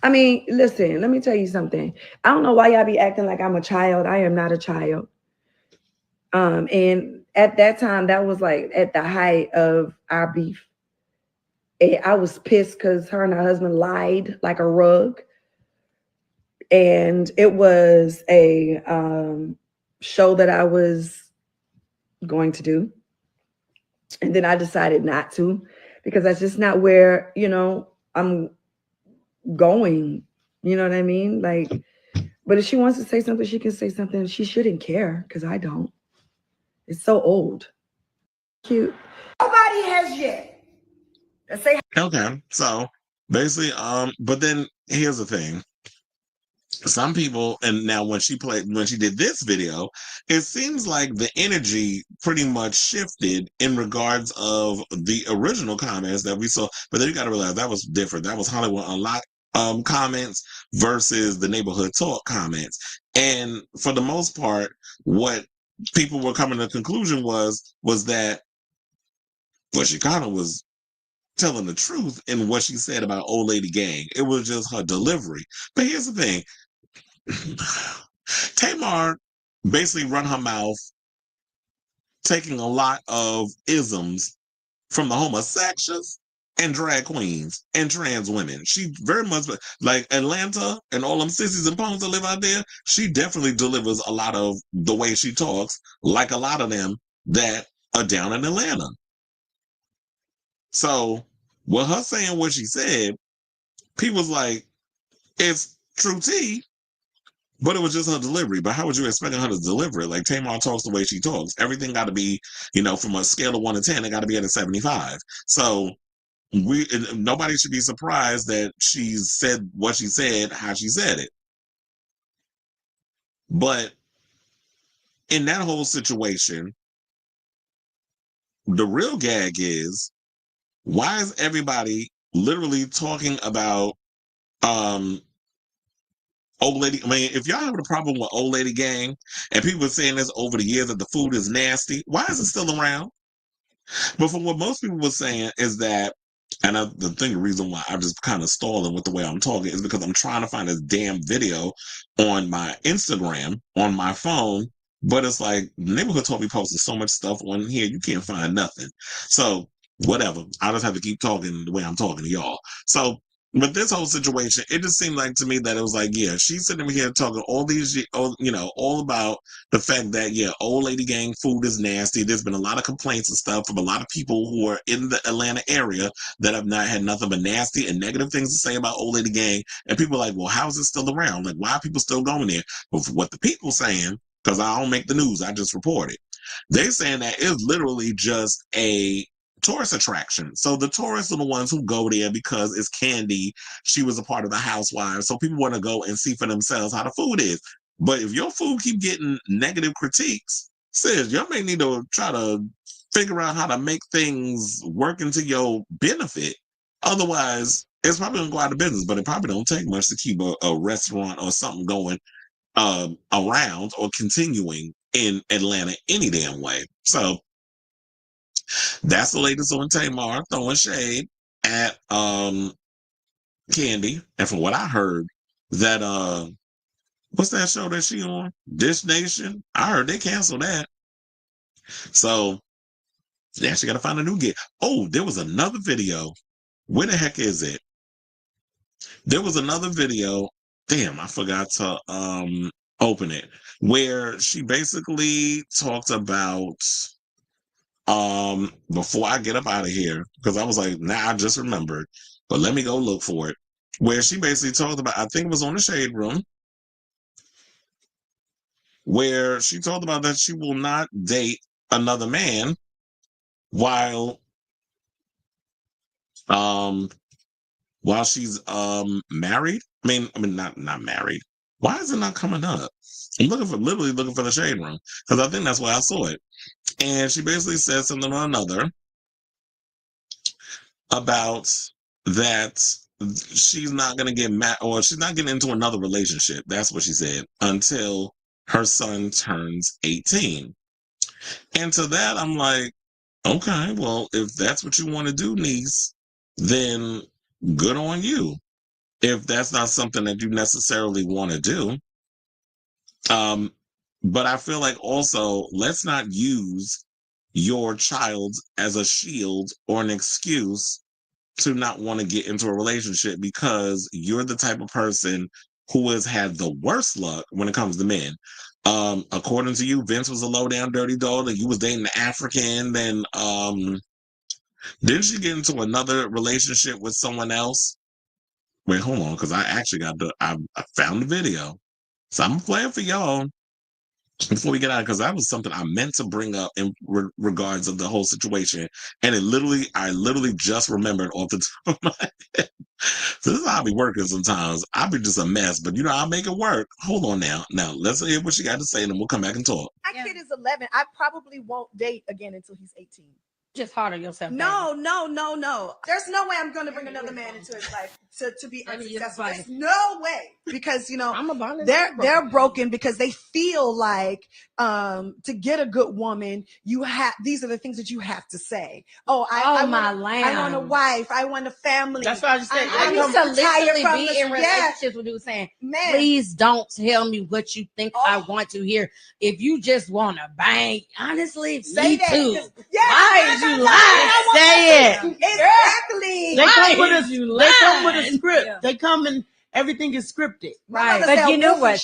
H: I mean, listen, let me tell you something. I don't know why y'all be acting like I'm a child. I am not a child. And at that time, that was like at the height of our beef. And I was pissed because her and her husband lied like a rug. And it was a show that I was going to do. And then I decided not to, because that's just not where, I'm going. You know what I mean? Like, but if she wants to say something, she can say something. She shouldn't care, because I don't. It's so old. Cute.
G: Nobody has yet. Let's say.
A: Okay, so basically, but then here's the thing. Some people, and now when she did this video, it seems like the energy pretty much shifted in regards of the original comments that we saw. But then you got to realize that was different. That was Hollywood Unlocked comments versus the Neighborhood Talk comments. And for the most part, what people were coming to the conclusion was that, well, she kind of was telling the truth in what she said about old lady gang. It was just her delivery. But here's the thing. Tamar basically run her mouth taking a lot of isms from the homosexuals and drag queens and trans women. She very much, like Atlanta and all them sissies and punks that live out there, she definitely delivers a lot of the way she talks, like a lot of them that are down in Atlanta. So with her saying what she said, people's like, it's true tea, but it was just her delivery. But how would you expect her to deliver it? Like, Tamar talks the way she talks. Everything got to be, from a scale of 1 to 10, it got to be at a 75. So nobody should be surprised that she said what she said, how she said it. But in that whole situation, the real gag is, why is everybody literally talking about old lady? I mean, if y'all have a problem with old lady gang, and people are saying this over the years that the food is nasty, why is it still around? But from what most people were saying is that, and the reason why I'm just kind of stalling with the way I'm talking is because I'm trying to find this damn video on my Instagram on my phone, but it's like Neighborhood Talk me posting so much stuff on here, you can't find nothing. So whatever, I just have to keep talking the way I'm talking to y'all. So with this whole situation, it just seemed like to me that it was like, yeah, she's sitting here talking all about the fact that, yeah, old lady gang food is nasty. There's been a lot of complaints and stuff from a lot of people who are in the Atlanta area that have not had nothing but nasty and negative things to say about old lady gang. And people are like, well, how is it still around? Like, why are people still going there? But for what the people saying, because I don't make the news, I just report it. They're saying that it's literally just a tourist attraction. So the tourists are the ones who go there because it's Kandi. She was a part of the Housewives. So people want to go and see for themselves how the food is. But if your food keep getting negative critiques, sis, y'all may need to try to figure out how to make things work into your benefit. Otherwise, it's probably gonna go out of business. But it probably don't take much to keep a restaurant or something going around or continuing in Atlanta any damn way. So that's the latest on Tamar throwing shade at Kandi. And from what I heard, that what's that show that she on? Dish Nation. I heard they canceled that. So yeah, she gotta find a new gig. Oh, there was another video. Where the heck is it? There was another video. Damn, I forgot to open it. Where she basically talked about before I get up out of here, because I was like, nah, I just remembered. But let me go look for it. Where she basically talked about, I think it was on the Shade Room, where she talked about that she will not date another man while she's married. I mean not married. Why is it not coming up? I'm literally looking for the Shade Room, because I think that's why I saw it. And she basically said something or another about that she's not going to get mad, or she's not getting into another relationship. That's what she said, until her son turns 18. And to that, I'm like, okay, well, if that's what you want to do, niece, then good on you. If that's not something that you necessarily want to do. But I feel like also, let's not use your child as a shield or an excuse to not want to get into a relationship, because you're the type of person who has had the worst luck when it comes to men. According to you, Vince was a low down dirty dog, and you was dating the African. Then didn't she get into another relationship with someone else? Wait, hold on, because I actually I found the video. So I'm playing for y'all before we get out, because that was something I meant to bring up in regards of the whole situation. And I literally just remembered off the top of my head. So this is how I be working sometimes. I be just a mess, but I'll make it work. Hold on now. Now, let's hear what she got to say, and then we'll come back and talk.
I: My kid is 11. I probably won't date again until he's 18.
J: Just hard on yourself.
I: No. There's no way I'm going to bring another man into his life to be unsuccessful. There's no way, because they're broken because they feel like to get a good woman, these are the things that you have to say. I want a wife. I want a family.
J: That's what I just said.
I: I
J: used to literally be in relationships with you saying, please don't tell me what you think I want to hear. If you just want to bang, honestly, say that. Too. Why is you lying? Say it.
I: Exactly.
J: They come with a script. Yeah. They come and everything is scripted.
H: Right. But you know what?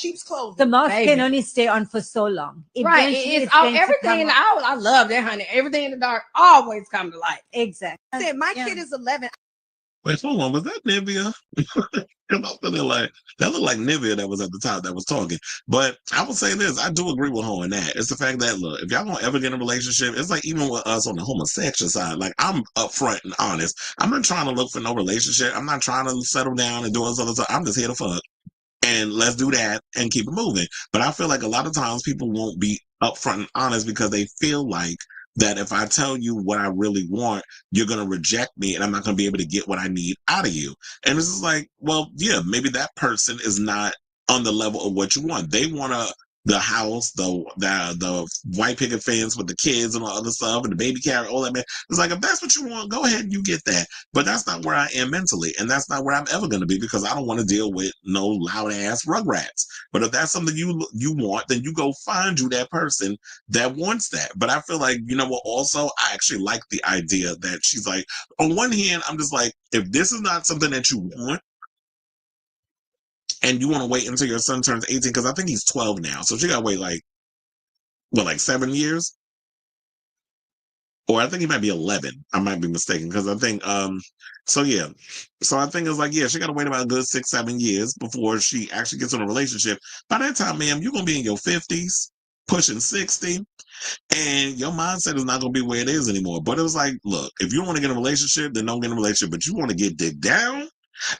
H: The moth can only stay on for so long.
J: Eventually, it's everything in the house. I love that, honey. Everything in the dark always come to light.
H: Exactly.
I: My kid is 11.
A: Wait, hold on. Was that Nivea? I'm feeling like that looked like Nivea that was at the top that was talking. But I will say this, I do agree with her on that. It's the fact that, look, if y'all don't ever get in a relationship, it's like even with us on the homosexual side, like I'm upfront and honest. I'm not trying to look for no relationship. I'm not trying to settle down and do all this other stuff. I'm just here to fuck. And let's do that and keep it moving. But I feel like a lot of times people won't be upfront and honest because they feel like that if I tell you what I really want, you're going to reject me and I'm not going to be able to get what I need out of you. And this is like, well, yeah, maybe that person is not on the level of what you want. They want the house, the white picket fence with the kids and all other stuff and the baby carriage, all that. Man, it's like, if that's what you want, go ahead and you get that. But that's not where I am mentally, and that's not where I'm ever going to be, because I don't want to deal with no loud ass rugrats. But if that's something you want, then you go find you that person that wants that. But I feel like, you know what, also I actually like the idea that she's like, on one hand, I'm just like, if this is not something that you want, and you want to wait until your son turns 18, because I think he's 12 now. So she got to wait like 7 years? Or I think he might be 11. I might be mistaken, because I think, so yeah. So I think it's like, yeah, she got to wait about a good 6-7 years before she actually gets in a relationship. By that time, ma'am, you're going to be in your 50s, pushing 60, and your mindset is not going to be where it is anymore. But it was like, look, if you don't want to get in a relationship, then don't get in a relationship. But you want to get digged down,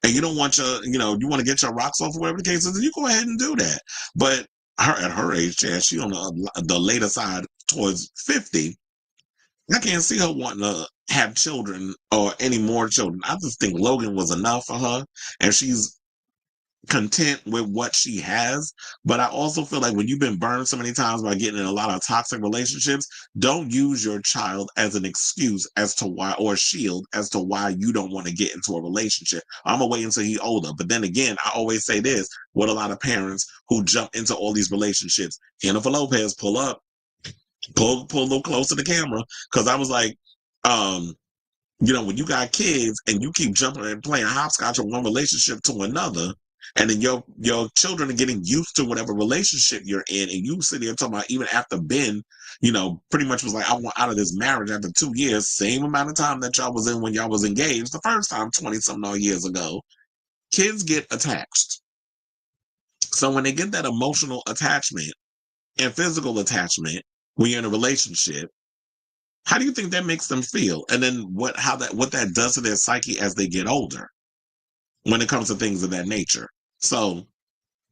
A: and you don't want you want to get your rocks off, or whatever the case is, then you go ahead and do that. But at her age, she on the later side towards 50, I can't see her wanting to have children or any more children. I just think Logan was enough for her, and she's content with what she has. But I also feel like when you've been burned so many times by getting in a lot of toxic relationships, don't use your child as an excuse as to why, or a shield as to why you don't want to get into a relationship. I'm gonna wait until he's older. But then again, I always say this with a lot of parents who jump into all these relationships. Jennifer Lopez, pull up, pull a little close to the camera, because I was like, when you got kids and you keep jumping and playing hopscotch from one relationship to another, and then your children are getting used to whatever relationship you're in, and you sit here talking about, even after Ben, pretty much was like, I want out of this marriage after 2 years, same amount of time that y'all was in when y'all was engaged the first time 20-something odd years ago. Kids get attached. So when they get that emotional attachment and physical attachment when you're in a relationship, how do you think that makes them feel? And then what that does to their psyche as they get older when it comes to things of that nature. So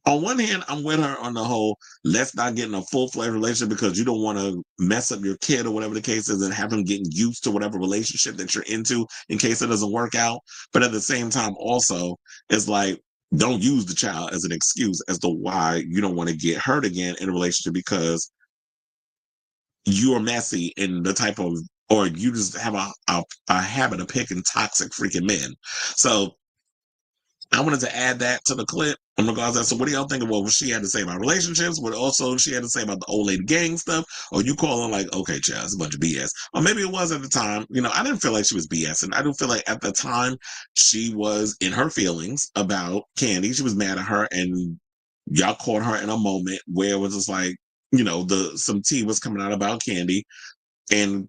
A: on one hand, I'm with her on the whole, let's not get in a full-fledged relationship because you don't want to mess up your kid or whatever the case is, and have him getting used to whatever relationship that you're into in case it doesn't work out. But at the same time, also, it's like, don't use the child as an excuse as to why you don't want to get hurt again in a relationship because you're messy in the type of, or you just have a habit of picking toxic freaking men. So I wanted to add that to the clip in regards to that. So what do y'all think of what she had to say about relationships? What also she had to say about the old lady gang stuff? Or you calling like, okay, child, it's a bunch of BS. Or maybe it was at the time. I didn't feel like she was BS. And I do feel like at the time she was in her feelings about Kandi. She was mad at her, and y'all caught her in a moment where it was just like, some tea was coming out about Kandi, and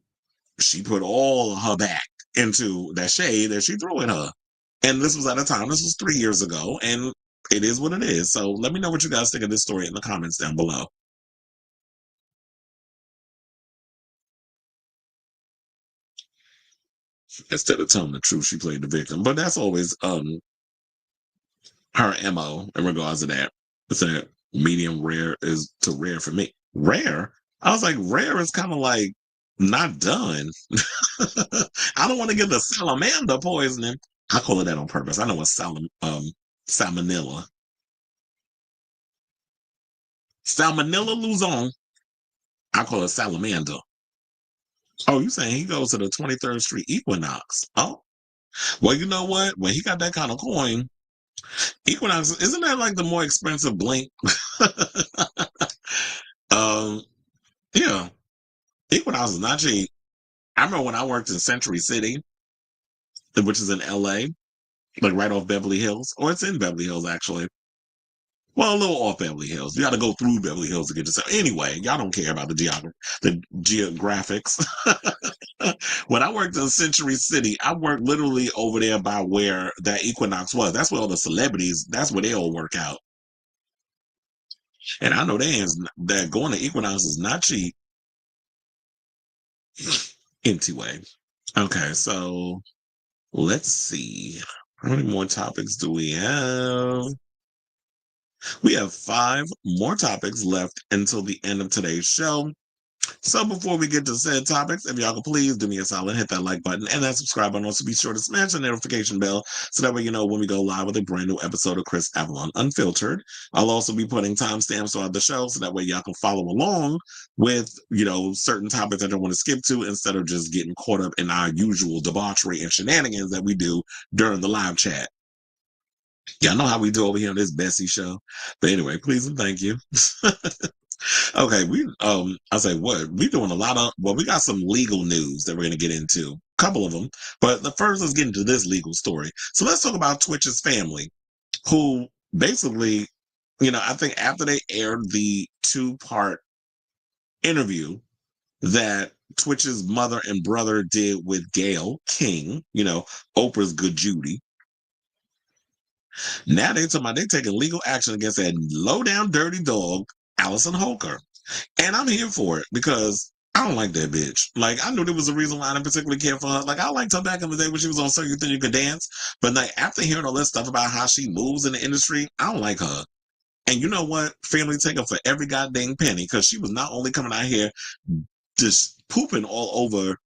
A: she put all of her back into that shade that she threw at her. And this was at a time, this was 3 years ago, and it is what it is. So let me know what you guys think of this story in the comments down below. Instead of telling the truth, she played the victim. But that's always her MO in regards to that. It's that medium rare is to rare for me. Rare? I was like, rare is kind of like not done. I don't want to get the salamander poisoning. I call it that on purpose. I know it's salmonella. Salmonella Luzon. I call it salamander. Oh, you saying he goes to the 23rd Street Equinox? Oh, well, you know what? When he got that kind of coin, Equinox, isn't that like the more expensive blink? Yeah, Equinox is not cheap. I remember when I worked in Century City, which is in LA, like right off Beverly Hills, or it's in Beverly Hills actually. Well, a little off Beverly Hills. You got to go through Beverly Hills to get yourself. Anyway, y'all don't care about the geographics. When I worked in Century City, I worked literally over there by where that Equinox was. That's where all the celebrities, that's where they all work out. And I know that going to Equinox is not cheap. Anyway. Okay, so let's see. How many more topics do we have? We have 5 more topics left until the end of today's show. So before we get to said topics, if y'all could please do me a solid, hit that like button and that subscribe button. Also be sure to smash the notification bell so that way you know when we go live with a brand new episode of Chris Avalon Unfiltered. I'll also be putting timestamps throughout the show so that way y'all can follow along with, certain topics that I don't want to skip to instead of just getting caught up in our usual debauchery and shenanigans that we do during the live chat. Y'all know how we do over here on this Bessie show. But anyway, please and thank you. Okay, I say what? We're doing a lot of, we got some legal news that we're going to get into. A couple of them. But the first, let's get into this legal story. So let's talk about Twitch's family, who basically, I think after they aired the 2-part interview that Twitch's mother and brother did with Gayle King, Oprah's good Judy. Now they're taking legal action against that low-down dirty dog, Allison Holker. And I'm here for it because I don't like that bitch. Like, I knew there was a reason why I didn't particularly care for her. Like, I liked her back in the day when she was on So You Think You Could Dance. But like, after hearing all this stuff about how she moves in the industry, I don't like her. And you know what? Family take her for every goddamn penny, because she was not only coming out here just pooping all over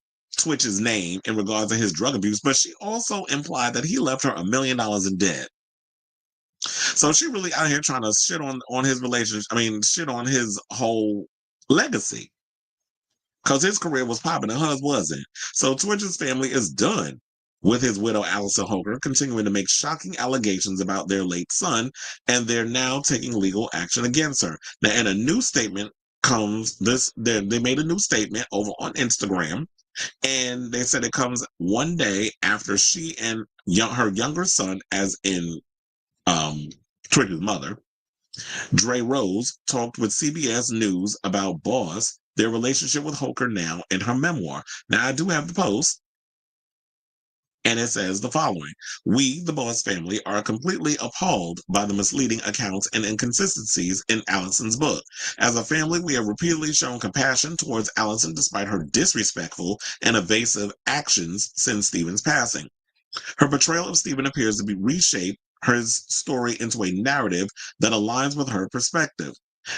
A: Twitch's name in regards to his drug abuse, but she also implied that he left her $1 million in debt. So she really out here trying to shit on his relationship. I mean, shit on his whole legacy. Because his career was popping and hers wasn't. So Twitch's family is done with his widow, Allison Holker, continuing to make shocking allegations about their late son, and they're now taking legal action against her. Now, in a new statement comes this, they made a new statement over on Instagram, and they said it comes one day after she and her younger son, as in Twitch's mother, Dre Rose, talked with CBS News about Boss, their relationship with Holker now, in her memoir. Now, I do have the post, and it says the following. We, the Boss family, are completely appalled by the misleading accounts and inconsistencies in Allison's book. As a family, we have repeatedly shown compassion towards Allison despite her disrespectful and evasive actions since Stephen's passing. Her portrayal of Stephen appears to be reshape her story into a narrative that aligns with her perspective.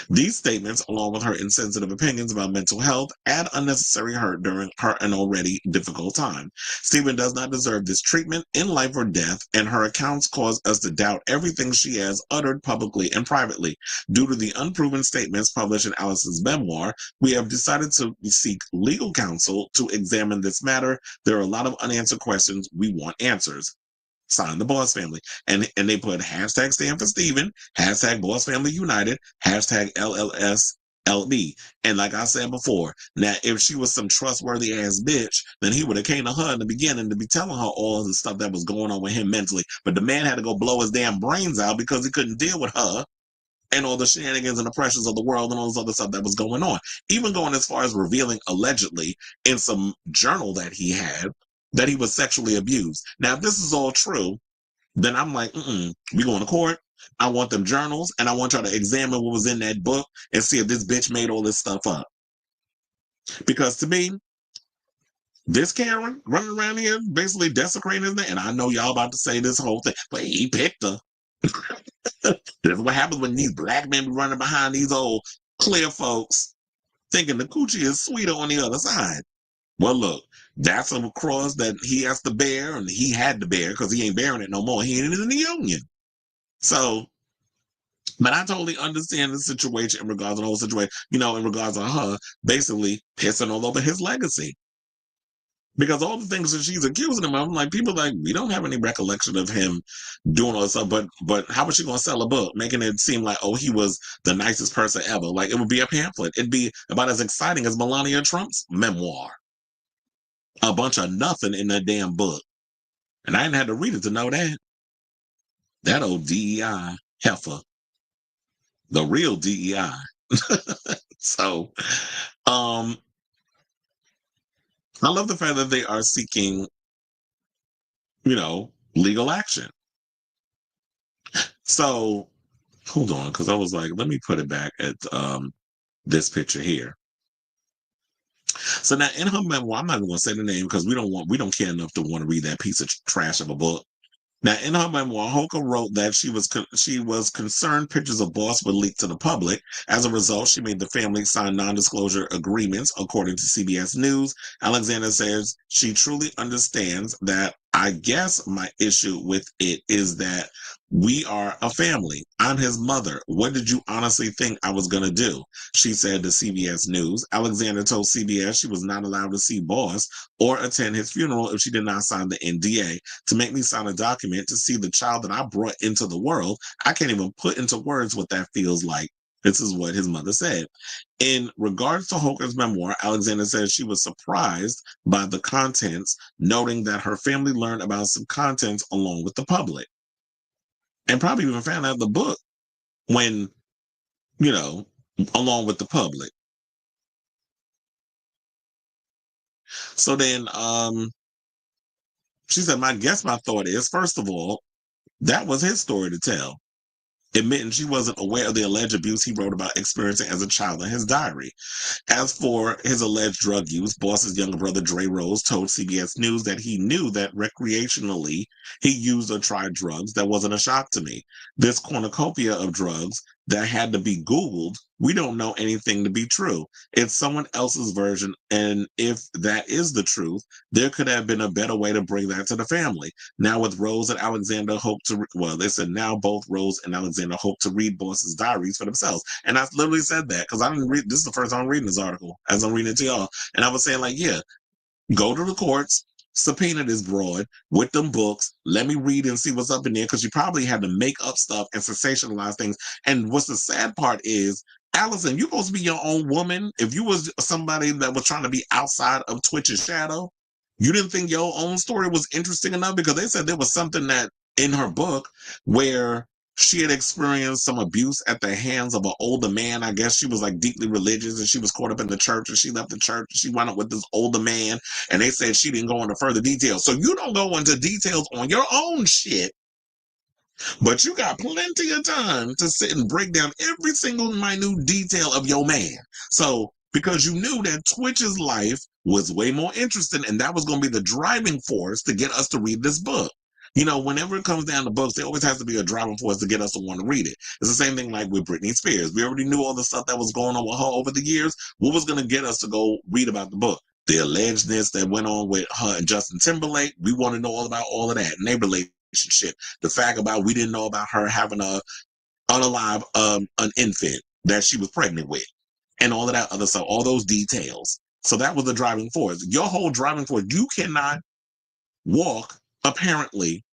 A: These statements, along with her insensitive opinions about mental health, add unnecessary hurt during an already difficult time. Stephen does not deserve this treatment in life or death, and her accounts cause us to doubt everything she has uttered publicly and privately. Due to the unproven statements published in Allison's memoir, we have decided to seek legal counsel to examine this matter. There are a lot of unanswered questions. We want answers. Sign the Boss family. And they put hashtag stand for Stephen, hashtag Boss Family United, hashtag LLSLB. And like I said before, now if she was some trustworthy ass bitch, then he would have came to her in the beginning to be telling her all of the stuff that was going on with him mentally. But the man had to go blow his damn brains out because he couldn't deal with her and all the shenanigans and the pressures of the world and all this other stuff that was going on. Even going as far as revealing allegedly in some journal that he had that he was sexually abused. Now, if this is all true, then I'm like, we going to court. I want them journals, and I want y'all to examine what was in that book and see if this bitch made all this stuff up. Because to me, this Karen running around here basically desecrating his name, and I know y'all about to say this whole thing, but he picked her. This is what happens when these black men be running behind these old clear folks thinking the coochie is sweeter on the other side. Well, look, that's a cross that he has to bear, and he had to bear because he ain't bearing it no more. He ain't in the union. So, but I totally understand the situation in regards to the whole situation, in regards to her basically pissing all over his legacy. Because all the things that she's accusing him of, like, people like, we don't have any recollection of him doing all this stuff, but how was she going to sell a book, making it seem like, oh, he was the nicest person ever? Like, it would be a pamphlet. It'd be about as exciting as Melania Trump's memoir. A bunch of nothing in that damn book. And I didn't have to read it to know that. That old DEI heifer. The real DEI. So, I love the fact that they are seeking, legal action. So, hold on, because I was like, let me put it back at this picture here. So now in her memoir, I'm not even going to say the name because we don't care enough to want to read that piece of trash of a book. Now in her memoir, Holker wrote that she was concerned pictures of Boss would leak to the public. As a result, she made the family sign non-disclosure agreements, according to CBS News. Alexander says she truly understands that. I guess my issue with it is that we are a family. I'm his mother. What did you honestly think I was going to do? She said to CBS News. Alexander told CBS she was not allowed to see Boss or attend his funeral if she did not sign the NDA. To make me sign a document to see the child that I brought into the world, I can't even put into words what that feels like. This is what his mother said. In regards to Holker's memoir, Alexander says she was surprised by the contents, noting that her family learned about some contents along with the public. And probably even found out the book when, along with the public. So then she said, my thought is, first of all, that was his story to tell, admitting she wasn't aware of the alleged abuse he wrote about experiencing as a child in his diary. As for his alleged drug use, Boss's younger brother, Dre Rose, told CBS News that he knew that recreationally he used or tried drugs. That wasn't a shock to me. This cornucopia of drugs that had to be Googled, we don't know anything to be true. It's someone else's version. And if that is the truth, there could have been a better way to bring that to the family. Now with Rose and Alexander hope to, well, they said now both Rose and Alexander hope to read Boss's diaries for themselves. And I literally said that because I didn't read, this is the first time I'm reading this article as I'm reading it to y'all. And I was saying like, yeah, go to the courts, subpoena this broad with them books. Let me read and see what's up in there because you probably had to make up stuff and sensationalize things. And what's the sad part is, Allison, you're supposed to be your own woman. If you was somebody that was trying to be outside of Twitch's shadow, you didn't think your own story was interesting enough because they said there was something that in her book where she had experienced some abuse at the hands of an older man. I guess she was like deeply religious and she was caught up in the church and she left the church and she wound up with this older man. And they said she didn't go into further details. So you don't go into details on your own shit, but you got plenty of time to sit and break down every single minute detail of your man. So because you knew that Twitch's life was way more interesting and that was going to be the driving force to get us to read this book. You know, whenever it comes down to books, there always has to be a driving force to get us to want to read it. It's the same thing like with Britney Spears. We already knew all the stuff that was going on with her over the years. What was going to get us to go read about the book? The allegedness that went on with her and Justin Timberlake. We want to know all about all of that and their relationship. The fact about we didn't know about her having a unalive an infant that she was pregnant with and all of that other stuff, all those details. So that was the driving force. Your whole driving force, you cannot walk apparently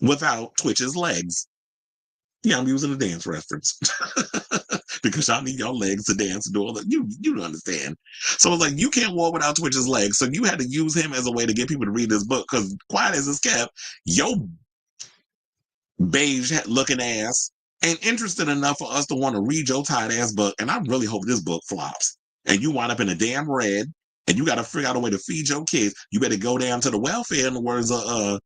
A: without Twitch's legs. Yeah, I'm using a dance reference because y'all need your legs to dance and do all that. You understand. So it's like you can't walk without Twitch's legs. So you had to use him as a way to get people to read this book because quiet as it's kept, your beige looking ass ain't interested enough for us to want to read your tight ass book. And I really hope this book flops and you wind up in a damn red and you got to figure out a way to feed your kids. You better go down to the welfare in the words of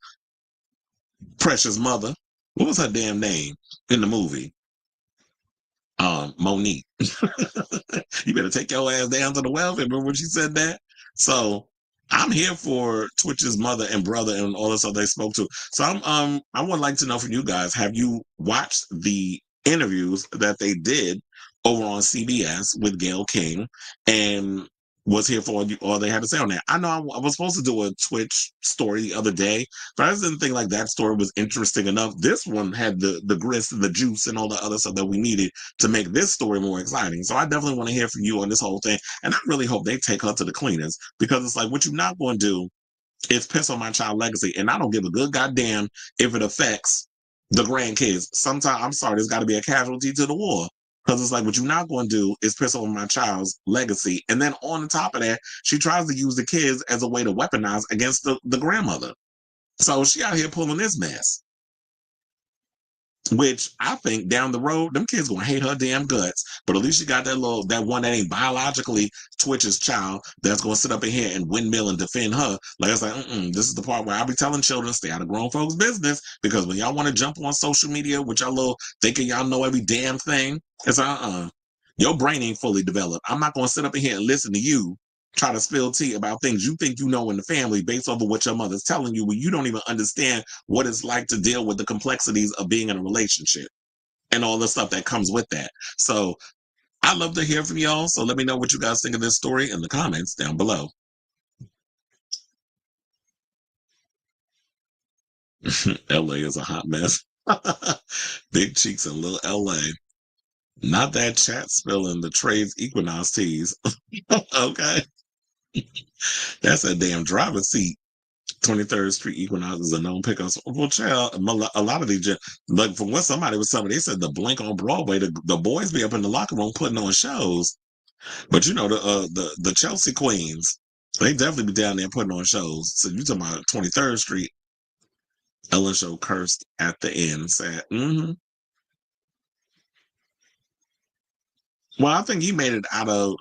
A: Precious mother. What was her damn name in the movie? Monique. You better take your ass down to the welfare. Remember when she said that? So I'm here for Twitch's mother and brother and all the stuff they spoke to. So I would like to know from you guys, have you watched the interviews that they did over on CBS with Gayle King and was here for all they had to say on that? I know I was supposed to do a Twitch story the other day, but I just didn't think like that story was interesting enough. This one had the grist and the juice and all the other stuff that we needed to make this story more exciting. So I definitely want to hear from you on this whole thing. And I really hope they take her to the cleaners because it's like, what you're not going to do is piss on my child legacy. And I don't give a good goddamn if it affects the grandkids. Sometimes, I'm sorry, there's got to be a casualty to the war. Because it's like, what you're not going to do is piss on my child's legacy. And then on the top of that, she tries to use the kids as a way to weaponize against the grandmother. So she out here pulling this mess. Which I think down the road, them kids gonna hate her damn guts. But at least she got that one that ain't biologically Twitch's child that's gonna sit up in here and windmill and defend her. Like it's like, this is the part where I be telling children stay out of grown folks' business because when y'all want to jump on social media with y'all little thinking y'all know every damn thing, it's your brain ain't fully developed. I'm not gonna sit up in here and listen to you try to spill tea about things you think you know in the family based off of what your mother's telling you when you don't even understand what it's like to deal with the complexities of being in a relationship and all the stuff that comes with that. So I'd love to hear from y'all. So let me know what you guys think of this story in the comments down below. LA is a hot mess. Big cheeks in little LA. Not that chat spilling the trades Equinox teas. Okay. That's a damn driver's seat. 23rd Street Equinox is a known pickup. Well, child, a lot of these, like from what somebody was telling me, they said the Blink on Broadway, the boys be up in the locker room putting on shows. But you know, the Chelsea Queens, they definitely be down there putting on shows. So you talking about 23rd Street, Ellen show cursed at the end, said, Well, I think he made it out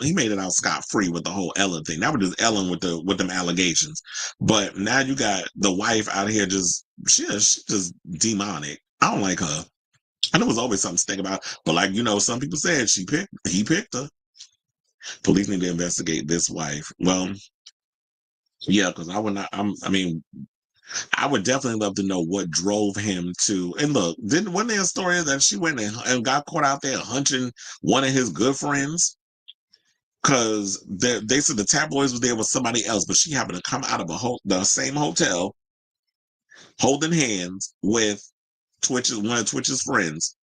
A: scot-free with the whole Ellen thing. That was just Ellen with them allegations. But now you got the wife out here she's just demonic. I don't like her. I know there's always something to think about, but like, some people said he picked her. Police need to investigate this wife. Well, yeah, because I would definitely love to know what drove him to. And look, wasn't there a story that she went and got caught out there hunching one of his good friends? Because they said the tabloids was there with somebody else, but she happened to come out of the same hotel, holding hands with one of Twitch's friends.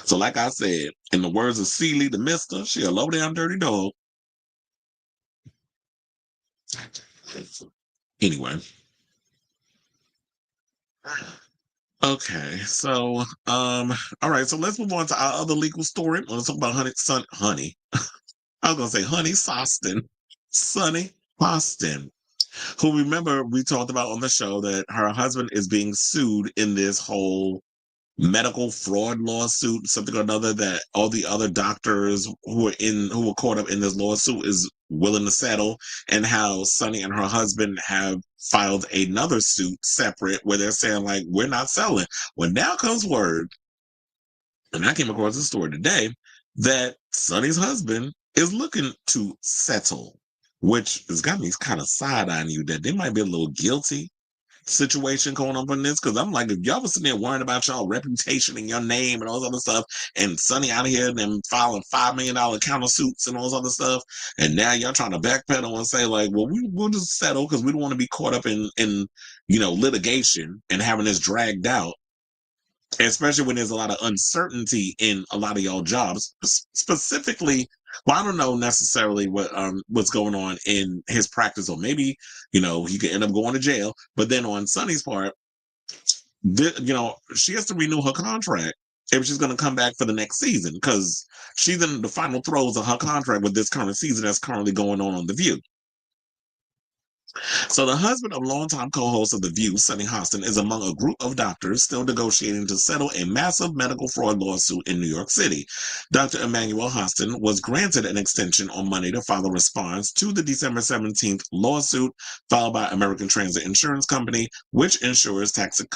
A: So, like I said, in the words of Celie the Mister, she a low down dirty dog. Anyway. Okay, so all right, so let's move on to our other legal story. Let's talk about Honey. I was gonna say Honey Hostin. Sonny Hostin, who, remember, we talked about on the show that her husband is being sued in this whole medical fraud lawsuit, something or another, that all the other doctors who were caught up in this lawsuit is willing to settle, and how Sonny and her husband have filed another suit separate where they're saying, like, we're not selling. Well, now comes word, and I came across a story today, that Sonny's husband is looking to settle, which has got me kind of side-eyeing you that they might be a little guilty situation going on in this, because I'm like, if y'all was sitting there worrying about y'all reputation and your name and all this other stuff, and Sonny out here and them filing $5 million countersuits and all this other stuff, and now y'all trying to backpedal and say, like, well, we'll just settle because we don't want to be caught up in litigation and having this dragged out, especially when there's a lot of uncertainty in a lot of y'all jobs, specifically. Well, I don't know necessarily what's going on in his practice, or maybe, he could end up going to jail. But then on Sonny's part, she has to renew her contract if she's going to come back for the next season, because she's in the final throes of her contract with this current season that's currently going on The View. So the husband of longtime co-host of The View, Sonny Hostin, is among a group of doctors still negotiating to settle a massive medical fraud lawsuit in New York City. Dr. Emmanuel Hostin was granted an extension on Monday to file a response to the December 17th lawsuit filed by American Transit Insurance Company, which insures taxi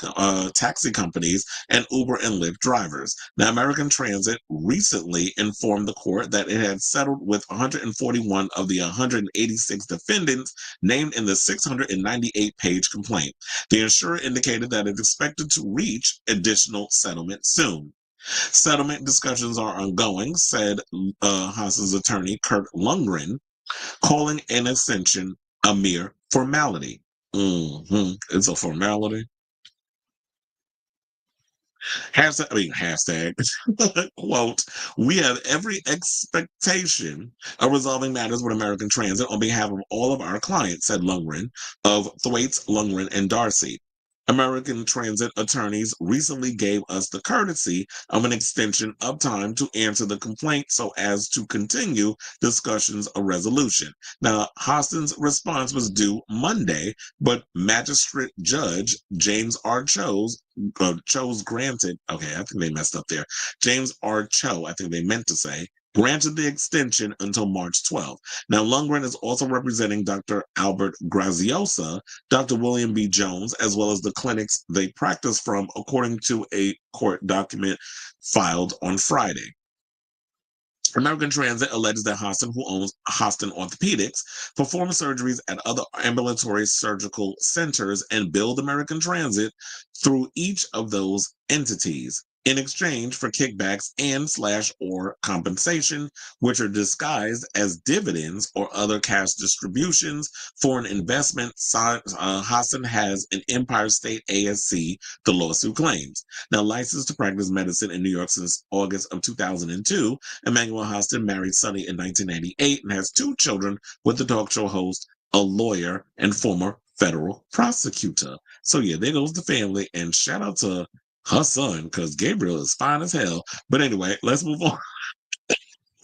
A: companies and Uber and Lyft drivers. Now, American Transit recently informed the court that it had settled with 141 of the 186 defendants named in the 698-page complaint. The insurer indicated that it expected to reach additional settlement soon. Settlement discussions are ongoing, said Haas's attorney, Kurt Lundgren, calling an extension a mere formality. It's a formality. Hashtag, quote, we have every expectation of resolving matters with American Transit on behalf of all of our clients, said Lundgren of Thwaites, Lundgren, and Darcy. American Transit attorneys recently gave us the courtesy of an extension of time to answer the complaint so as to continue discussions of resolution. Now, Hostin's response was due Monday, but Magistrate Judge James R. Chose granted, okay, I think they messed up there. James R. Cho, I think they meant to say, granted the extension until March 12th. Now, Lundgren is also representing Dr. Albert Graziosa, Dr. William B. Jones, as well as the clinics they practice from, according to a court document filed on Friday. American Transit alleges that Hostin, who owns Hostin Orthopedics, performs surgeries at other ambulatory surgical centers and billed American Transit through each of those entities in exchange for kickbacks and/or compensation, which are disguised as dividends or other cash distributions for an investment. Hostin has an Empire State ASC, the lawsuit claims. Now, licensed to practice medicine in New York since August of 2002, Emmanuel Hostin married Sonny in 1998 and has 2 children with the talk show host, a lawyer, and former federal prosecutor. So yeah, there goes the family, and shout out to her son, because Gabriel is fine as hell. But anyway, let's move on.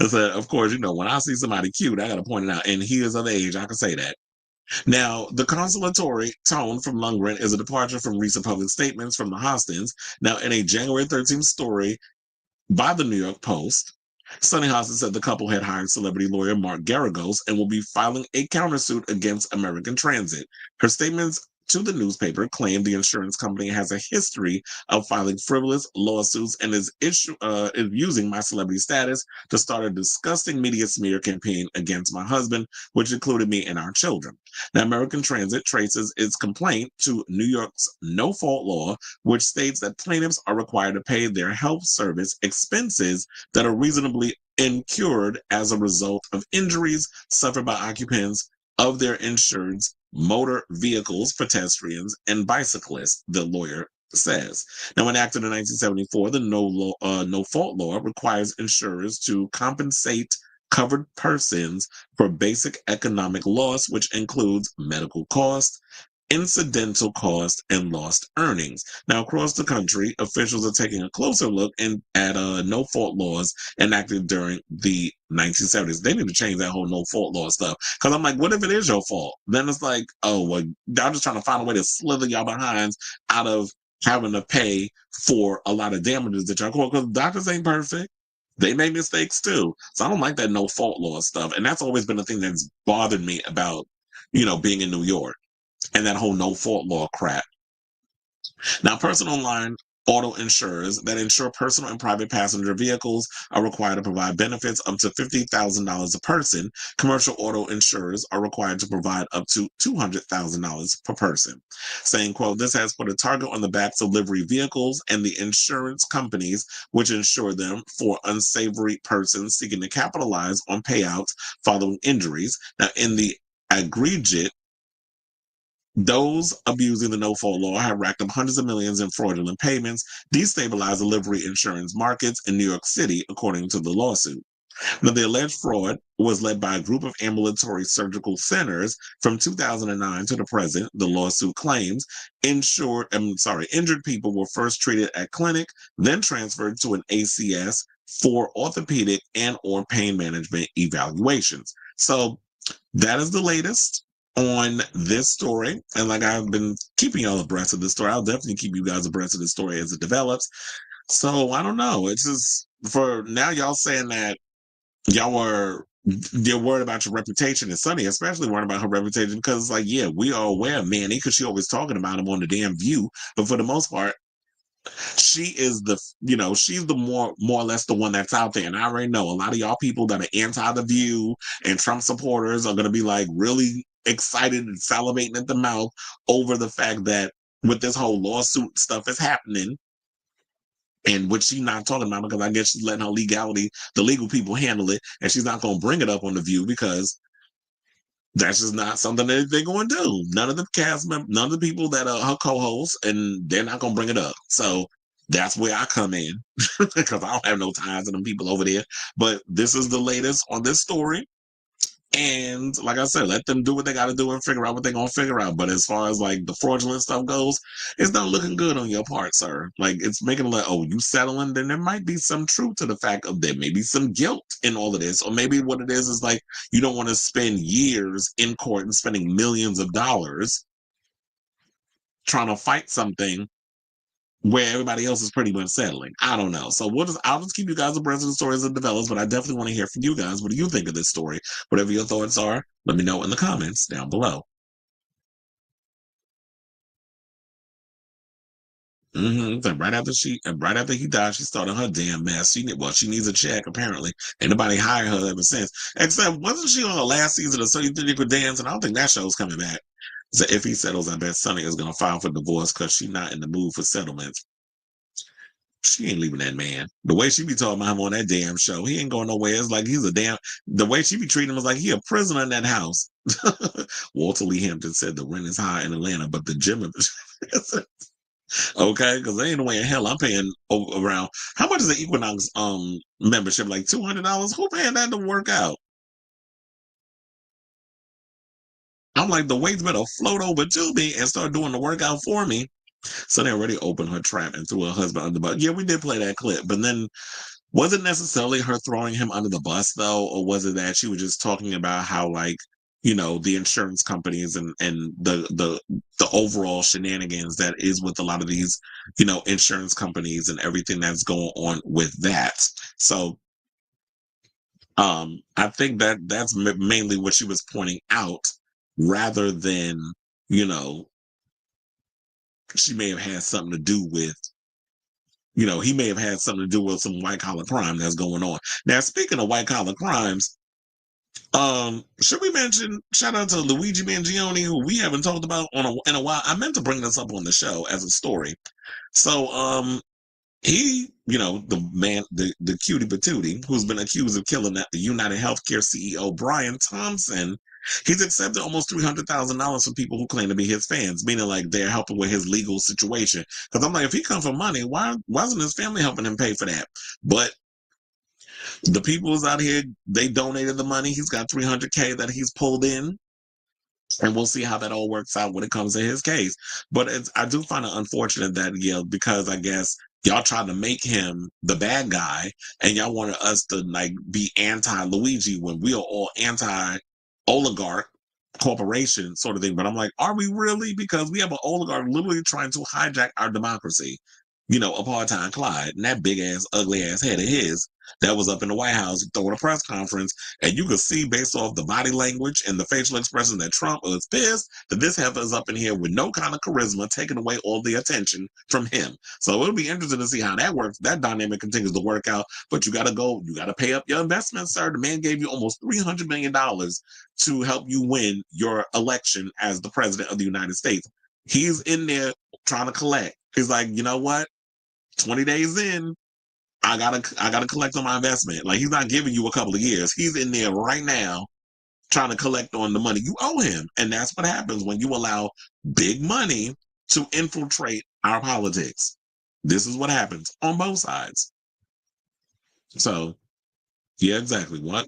A: Of course, when I see somebody cute, I got to point it out. And he is of age, I can say that. Now, the consolatory tone from Lundgren is a departure from recent public statements from the Hostins. Now, in a January 13th story by the New York Post, Sonny Hostin said the couple had hired celebrity lawyer Mark Garagos and will be filing a countersuit against American Transit. Her statements to the newspaper claimed the insurance company has a history of filing frivolous lawsuits and is using my celebrity status to start a disgusting media smear campaign against my husband, which included me and our children. Now, American Transit traces its complaint to New York's no-fault law, which states that plaintiffs are required to pay their health service expenses that are reasonably incurred as a result of injuries suffered by occupants of their insured motor vehicles, pedestrians, and bicyclists, the lawyer says. Now, enacted in 1974, the no-fault law requires insurers to compensate covered persons for basic economic loss, which includes medical costs, incidental costs, and lost earnings. Now, across the country, officials are taking a closer look at no-fault laws enacted during the 1970s. They need to change that whole no-fault law stuff. Because I'm like, what if it is your fault? Then it's like, oh, well, I'm just trying to find a way to slither y'all behinds out of having to pay for a lot of damages that y'all call, because doctors ain't perfect. They make mistakes too. So I don't like that no-fault law stuff. And that's always been the thing that's bothered me about, being in New York and that whole no-fault law crap. Now, personal line auto insurers that insure personal and private passenger vehicles are required to provide benefits up to $50,000 a person. Commercial auto insurers are required to provide up to $200,000 per person. Saying, quote, this has put a target on the backs of livery vehicles and the insurance companies which insure them for unsavory persons seeking to capitalize on payouts following injuries. Now, in the aggregate, those abusing the no-fault law have racked up hundreds of millions in fraudulent payments, destabilized the livery insurance markets in New York City, according to the lawsuit. Now, the alleged fraud was led by a group of ambulatory surgical centers from 2009 to the present. The lawsuit claims injured people were first treated at clinic, then transferred to an ACS for orthopedic and or pain management evaluations. So that is the latest on this story. And like I've been keeping y'all abreast of this story, I'll definitely keep you guys abreast of the story as it develops. So I don't know. It's just for now, y'all saying that you're worried about your reputation, and Sunny especially worried about her reputation, because it's like, yeah, we are aware of Manny because she always talking about him on the damn View. But for the most part, she is she's the more or less the one that's out there. And I already know a lot of y'all people that are anti the View and Trump supporters are going to be like really excited and salivating at the mouth over the fact that with this whole lawsuit stuff is happening, and which she's not talking about because I guess she's letting the legal people handle it, and she's not going to bring it up on the View because that's just not something that they're going to do. None of the cast members, none of the people that are her co-hosts, and they're not going to bring it up. So that's where I come in because I don't have no ties to them people over there. But this is the latest on this story. And like I said, let them do what they got to do and figure out what they're going to figure out. But as far as like the fraudulent stuff goes, it's not looking good on your part, sir. Like it's making it like, oh, you settling? Then there might be some truth to the fact of there may be some guilt in all of this. Or maybe what it is like you don't want to spend years in court and spending millions of dollars trying to fight something where everybody else is pretty much settling. I don't know. So I'll just keep you guys abreast of the story as it develops, but I definitely want to hear from you guys. What do you think of this story? Whatever your thoughts are, let me know in the comments down below. Right after he died, she started her damn mess. She needs a check, apparently. Ain't nobody hired her ever since. Except, wasn't she on the last season of So You Think You Could Dance? And I don't think that show's coming back. So if he settles, I bet Sonny is going to file for divorce because she's not in the mood for settlements. She ain't leaving that man. The way she be talking about him on that damn show, he ain't going nowhere. It's like the way she be treating him is like he a prisoner in that house. Walter Lee Hampton said the rent is high in Atlanta, but the gym is okay, because there ain't no way in hell I'm paying around. How much is the Equinox membership? Like $200? Who paying that to work out? I'm like, the weights better float over to me and start doing the workout for me. So they already opened her trap and threw her husband under the bus. Yeah, we did play that clip, but then was it necessarily her throwing him under the bus though, or was it that she was just talking about how the insurance companies and the overall shenanigans that is with a lot of these insurance companies and everything that's going on with that. So I think that's mainly what she was pointing out, rather than she may have had something to do with, he may have had something to do with some white collar crime that's going on. Now, speaking of white collar crimes, should we mention, shout out to Luigi Mangione, who we haven't talked about in a while. I meant to bring this up on the show as a story. So, he, the cutie patootie, who's been accused of killing the United Healthcare CEO, Brian Thompson, he's accepted almost $300,000 from people who claim to be his fans, meaning like they're helping with his legal situation. Because I'm like, if he comes for money, why wasn't his family helping him pay for that? But the people who's out here, they donated the money. He's got $300K that he's pulled in. And we'll see how that all works out when it comes to his case. But I do find it unfortunate that, because I guess y'all tried to make him the bad guy and y'all wanted us to like be anti-Luigi when we are all anti-oligarch corporation sort of thing. But I'm like, are we really? Because we have an oligarch literally trying to hijack our democracy. Apartheid Clyde, and that big ass, ugly ass head of his that was up in the White House throwing a press conference. And you could see based off the body language and the facial expression that Trump was pissed that this heifer is up in here with no kind of charisma, taking away all the attention from him. So it'll be interesting to see how that works. That dynamic continues to work out, but you got to pay up your investments, sir. The man gave you almost $300 million to help you win your election as the president of the United States. He's in there trying to collect. He's like, you know what? 20 days in, I gotta collect on my investment. Like, he's not giving you a couple of years. He's in there right now trying to collect on the money you owe him. And that's what happens when you allow big money to infiltrate our politics. This is what happens on both sides. So, yeah, exactly. What?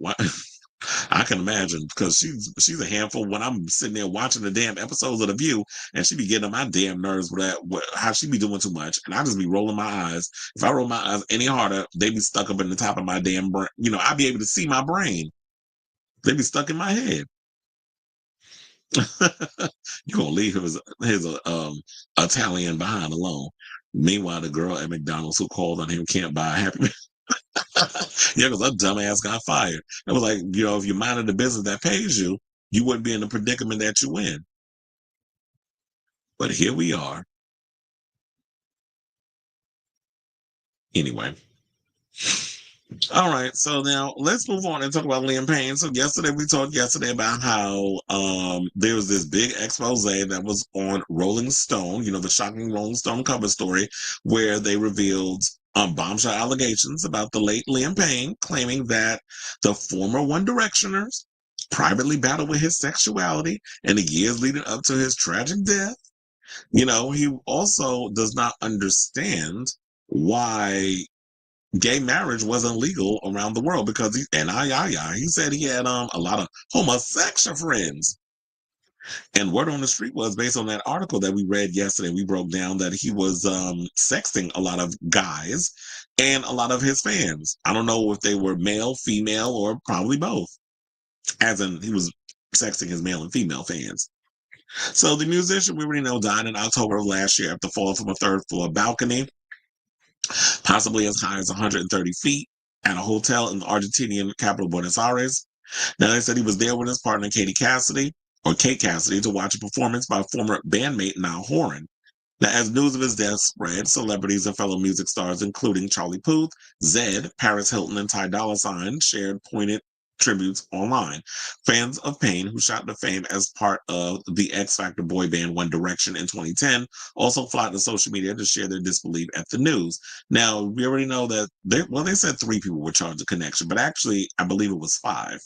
A: I can imagine, because she's a handful when I'm sitting there watching the damn episodes of The View, and she be getting on my damn nerves with that, how she be doing too much, and I just be rolling my eyes. If I roll my eyes any harder, they be stuck up in the top of my damn brain. I be able to see my brain. They be stuck in my head. You gonna leave his Italian behind alone. Meanwhile, the girl at McDonald's who called on him can't buy a Happy Meal. Yeah, because that dumbass got fired. It was like, if you minded the business that pays you, you wouldn't be in the predicament that you in. But here we are. Anyway. All right, so now let's move on and talk about Liam Payne. So we talked about how there was this big expose that was on Rolling Stone, the shocking Rolling Stone cover story, where they revealed bombshell allegations about the late Liam Payne, claiming that the former One Directioners privately battled with his sexuality in the years leading up to his tragic death. He also does not understand why gay marriage wasn't legal around the world, because he said he had a lot of homosexual friends. And word on the street was, based on that article that we read yesterday, we broke down that he was sexting a lot of guys and a lot of his fans. I don't know if they were male, female, or probably both. As in, he was sexting his male and female fans. So the musician, we already know, died in October of last year after falling from a third-floor balcony, possibly as high as 130 feet, at a hotel in the Argentinian capital, Buenos Aires. Now, they said he was there with his partner, Kate Cassidy, to watch a performance by former bandmate Niall Horan. Now, as news of his death spread, celebrities and fellow music stars, including Charlie Puth, Zedd, Paris Hilton, and Ty Dolla $ign, shared poignant tributes online. Fans of Payne, who shot to fame as part of the X Factor boy band One Direction in 2010, also flocked to social media to share their disbelief at the news. Now, we already know that they said 3 people were charged of connection, but actually, I believe it was 5.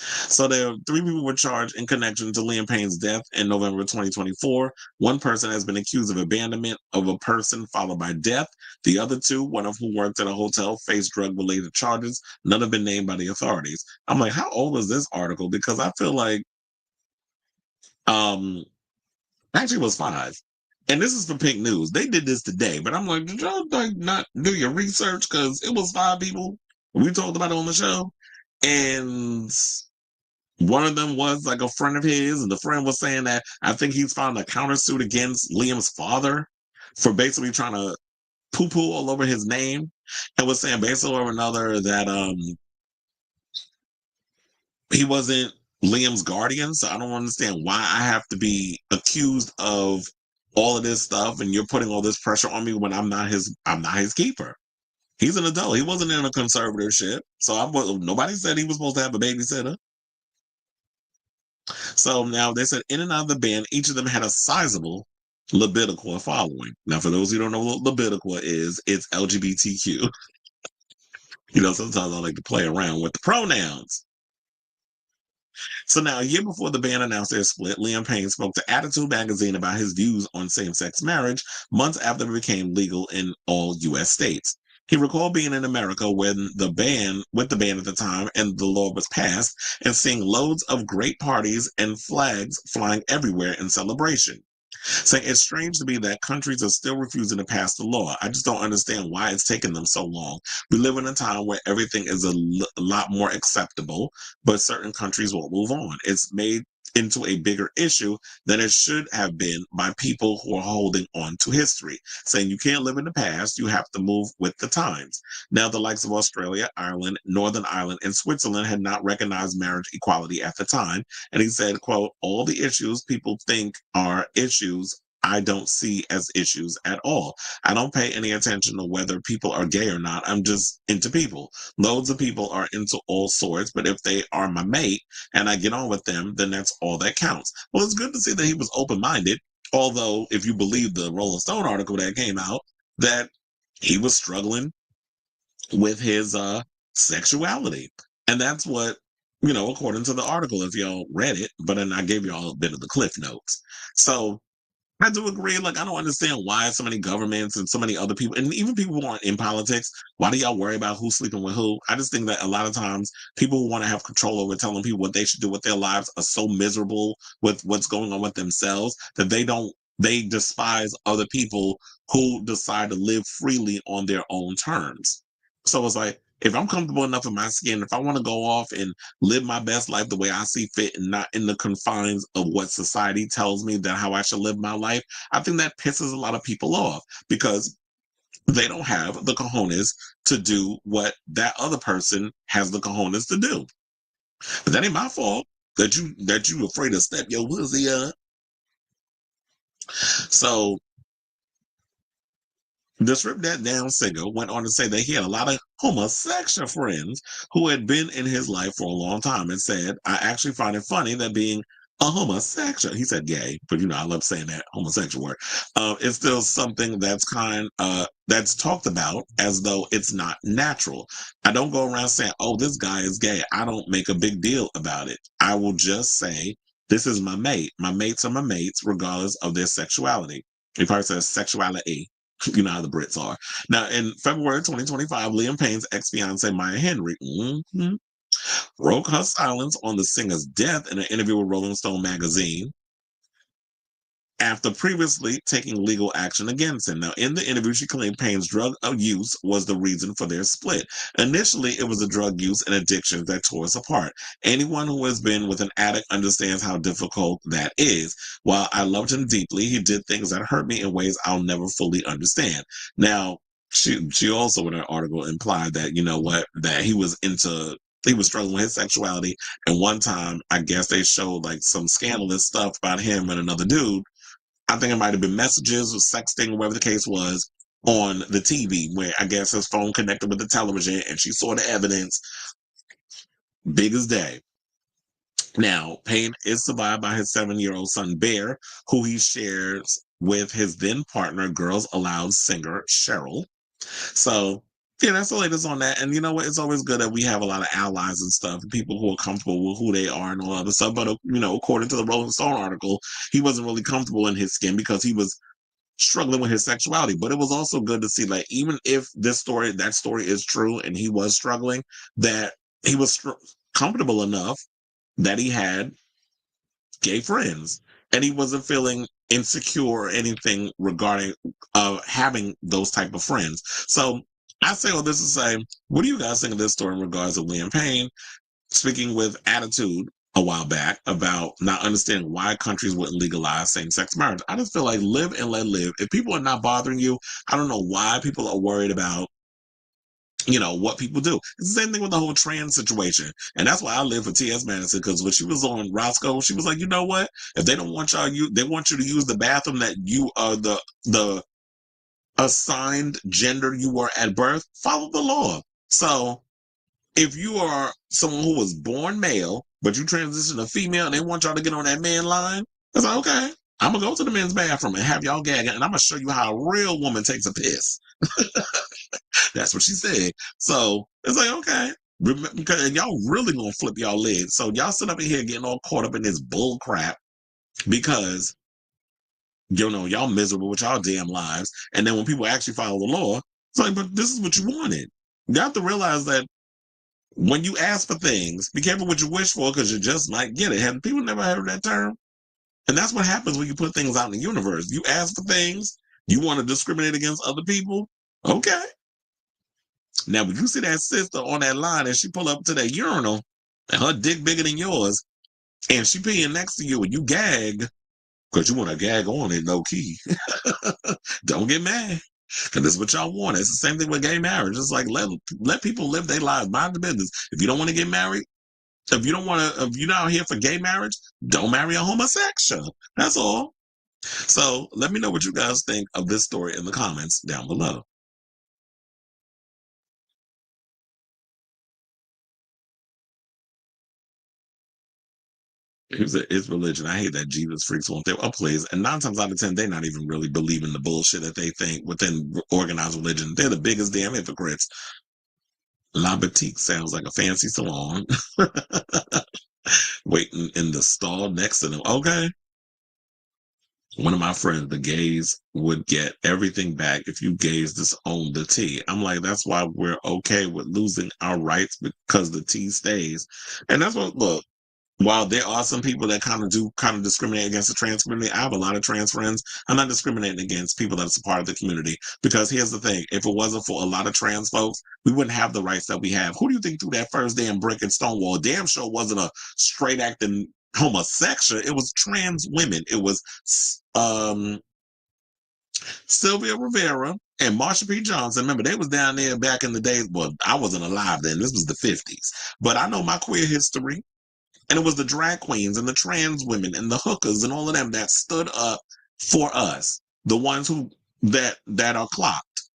A: So there are 3 people were charged in connection to Liam Payne's death in November 2024. One person has been accused of abandonment of a person followed by death. The other 2, one of whom worked at a hotel, faced drug-related charges. None have been named by the authorities. I'm like, how old is this article? Because I feel like, actually it was 5. And this is from Pink News. They did this today, but I'm like, did y'all not do your research? Because it was 5 people. We talked about it on the show. And one of them was like a friend of his, and the friend was saying that I think he's filed a countersuit against Liam's father for basically trying to poo-poo all over his name, and was saying basically or another that he wasn't Liam's guardian. So I don't understand why I have to be accused of all of this stuff and you're putting all this pressure on me when I'm not his keeper. He's an adult. He wasn't in a conservatorship. So nobody said he was supposed to have a babysitter. So now they said in and out of the band, each of them had a sizable Libidiqua following. Now, for those who don't know what Libidiqua is, it's LGBTQ. Sometimes I like to play around with the pronouns. So now, a year before the band announced their split, Liam Payne spoke to Attitude magazine about his views on same-sex marriage months after it became legal in all U.S. states. He recalled being in America with the band at the time and the law was passed and seeing loads of great parties and flags flying everywhere in celebration. Saying it's strange to me that countries are still refusing to pass the law. I just don't understand why it's taken them so long. We live in a time where everything is a lot more acceptable, but certain countries won't move on. It's made into a bigger issue than it should have been by people who are holding on to history, saying you can't live in the past, you have to move with the times. Now, the likes of Australia, Ireland, Northern Ireland, and Switzerland had not recognized marriage equality at the time. And he said, quote, all the issues people think are issues I don't see as issues at all. I don't pay any attention to whether people are gay or not. I'm just into people. Loads of people are into all sorts, but if they are my mate and I get on with them, then that's all that counts. Well, it's good to see that he was open-minded, although if you believe the Rolling Stone article that came out, that he was struggling with his sexuality. And that's what, according to the article, if y'all read it, but then I gave y'all a bit of the cliff notes. So I do agree. Like, I don't understand why so many governments and so many other people, and even people who aren't in politics, why do y'all worry about who's sleeping with who? I just think that a lot of times people who want to have control over telling people what they should do with their lives are so miserable with what's going on with themselves that they despise other people who decide to live freely on their own terms. So it's like, if I'm comfortable enough in my skin, if I want to go off and live my best life the way I see fit and not in the confines of what society tells me that how I should live my life, I think that pisses a lot of people off because they don't have the cojones to do what that other person has the cojones to do. But that ain't my fault that you afraid to step your pussy up. So the Strip That Down singer went on to say that he had a lot of homosexual friends who had been in his life for a long time and said, I actually find it funny that being a homosexual, he said gay, but I love saying that homosexual word, it's still something that's that's talked about as though it's not natural. I don't go around saying, oh, this guy is gay. I don't make a big deal about it. I will just say, this is my mate. My mates are my mates, regardless of their sexuality. He probably says sexuality. You know how the Brits are. Now, in February 2025, Liam Payne's ex-fiancée, Maya Henry, broke her silence on the singer's death in an interview with Rolling Stone magazine after previously taking legal action against him. Now, in the interview, she claimed Payne's drug use was the reason for their split. Initially, it was the drug use and addiction that tore us apart. Anyone who has been with an addict understands how difficult that is. While I loved him deeply, he did things that hurt me in ways I'll never fully understand. Now, she also in her article implied that, that he was struggling with his sexuality. And one time, I guess they showed like some scandalous stuff about him and another dude. I think it might have been messages or sexting, whatever the case was, on the TV, where I guess his phone connected with the television and she saw the evidence. Big as day. Now, Payne is survived by his 7-year-old son, Bear, who he shares with his then partner, Girls Aloud singer, Cheryl. So, yeah, that's the latest on that. And you know what? It's always good that we have a lot of allies and stuff, people who are comfortable with who they are and all other stuff. But, according to the Rolling Stone article, he wasn't really comfortable in his skin because he was struggling with his sexuality. But it was also good to see, like, even if that story is true and he was struggling, that he was comfortable enough that he had gay friends and he wasn't feeling insecure or anything regarding having those type of friends. So I say all this to say, what do you guys think of this story in regards to Liam Payne speaking with Attitude a while back about not understanding why countries wouldn't legalize same-sex marriage? I just feel like live and let live. If people are not bothering you, I don't know why people are worried about what people do. It's the same thing with the whole trans situation. And that's why I live for T.S. Madison, because when she was on Roscoe, she was like, you know what? If they don't want y'all, they want you to use the bathroom that you are the assigned gender you were at birth, follow the law. So if you are someone who was born male, but you transition to female and they want y'all to get on that man line, it's like, okay, I'm going to go to the men's bathroom and have y'all gagging, and I'm going to show you how a real woman takes a piss. That's what she said. So it's like, okay, because y'all really going to flip y'all legs. So y'all sit up in here getting all caught up in this bull crap because, y'all miserable with y'all damn lives. And then when people actually follow the law, it's like, but this is what you wanted. You have to realize that when you ask for things, be careful what you wish for, because you just might get it. Have people never heard that term? And that's what happens when you put things out in the universe. You ask for things, you want to discriminate against other people. Okay. Now, when you see that sister on that line and she pull up to that urinal and her dick bigger than yours, and she peeing next to you and you gag, because you want to gag on it, low key. Don't get mad. Because this is what y'all want. It's the same thing with gay marriage. It's like, let people live their lives, mind the business. If you don't want to get married, if you're not here for gay marriage, don't marry a homosexual. That's all. So let me know what you guys think of this story in the comments down below. It's religion. I hate that Jesus freaks want their plays. And 9 times out of 10, they're not even really believing the bullshit that they think within organized religion. They're the biggest damn hypocrites. La Boutique sounds like a fancy salon. Waiting in the stall next to them. Okay. One of my friends, the gays would get everything back if you gays disown the tea. I'm like, that's why we're okay with losing our rights, because the tea stays. And that's what, look, while there are some people that kind of discriminate against the trans community, I have a lot of trans friends. I'm not discriminating against people that's a part of the community, because here's the thing. If it wasn't for a lot of trans folks, we wouldn't have the rights that we have. Who do you think threw that first damn brick in Stonewall? Damn sure wasn't a straight acting homosexual. It was trans women. It was Sylvia Rivera and Marsha P. Johnson. Remember, they was down there back in the days. Well, I wasn't alive then. This was the 50s. But I know my queer history. And it was the drag queens and the trans women and the hookers and all of them that stood up for us. The ones that are clocked.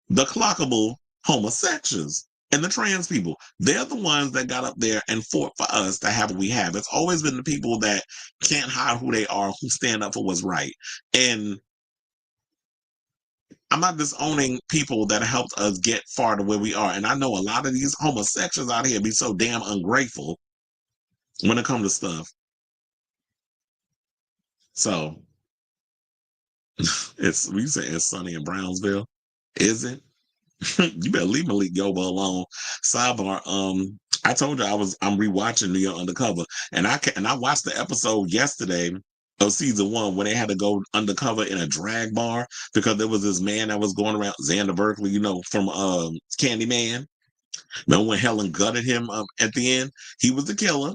A: The clockable homosexuals and the trans people. They're the ones that got up there and fought for us to have what we have. It's always been the people that can't hide who they are, who stand up for what's right. And I'm not disowning people that helped us get far to where we are. And I know a lot of these homosexuals out here be so damn ungrateful when it comes to stuff. So we say it's sunny in Brownsville. Is it? You better leave Malik Yoba alone. Sidebar, I told you I'm rewatching New York Undercover, and I watched the episode yesterday of season 1 when they had to go undercover in a drag bar because there was this man that was going around, Xander Berkeley, from Candyman. Remember when Helen gutted him at the end? He was the killer,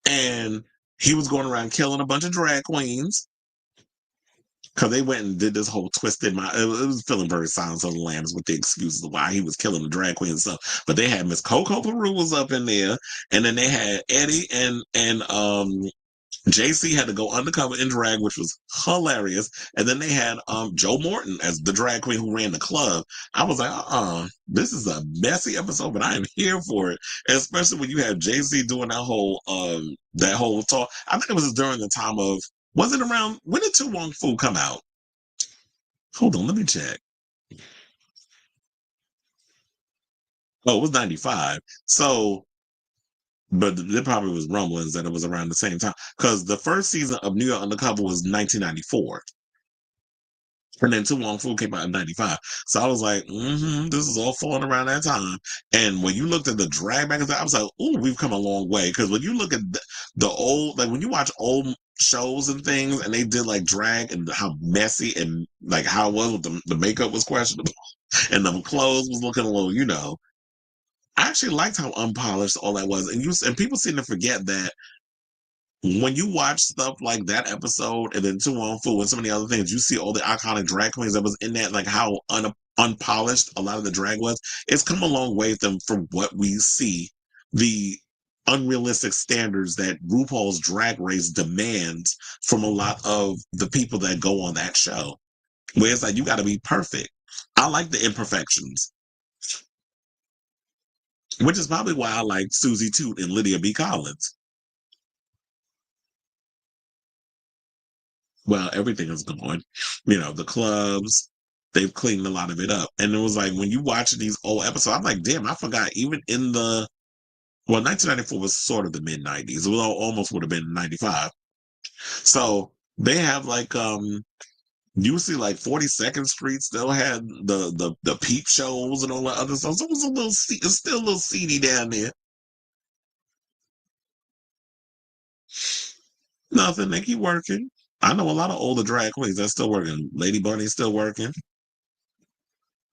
A: and he was going around killing a bunch of drag queens because they went and did this whole twisted. It was feeling very Silence of the Lambs with the excuses of why he was killing the drag queens and stuff. But they had Miss Coco Peru was up in there, and then they had Eddie and JC had to go undercover in drag, which was hilarious. And then they had Joe Morton as the drag queen who ran the club. I was like, this is a messy episode, but I am here for it. And especially when you have JC doing that whole talk. I think it was during the time of, was it around, when did Tu Wong Fu come out? Hold on, let me check. Oh, it was 95. So, but there probably was rumblings that it was around the same time, because the first season of New York Undercover was 1994. And then Tu Wong Fu came out in 95. So I was like, this is all falling around that time. And when you looked at the drag back, I was like, ooh, we've come a long way. Because when you look at the old, like when you watch old shows and things, and they did like drag and how messy and like how it was with the makeup was questionable and the clothes was looking a little, I actually liked how unpolished all that was. And people seem to forget that when you watch stuff like that episode and then Tu Wong Fu and so many other things, you see all the iconic drag queens that was in that, like how unpolished a lot of the drag was, it's come a long way from what we see, the unrealistic standards that RuPaul's Drag Race demands from a lot of the people that go on that show. Where it's like, you got to be perfect. I like the imperfections. Which is probably why I like Susie Toot and Lydia B. Collins. Well, everything is gone. You know, the clubs, they've cleaned a lot of it up. And it was like, when you watch these old episodes, I'm like, damn, I forgot, even in the, well, 1994 was sort of the mid-90s. It was almost would have been 95. So they have like, you see like 42nd Street still had the peep shows and all that other stuff. So it was a little, it's still a little seedy down there. Nothing, they keep working. I know a lot of older drag queens that's still working. Lady Bunny's still working.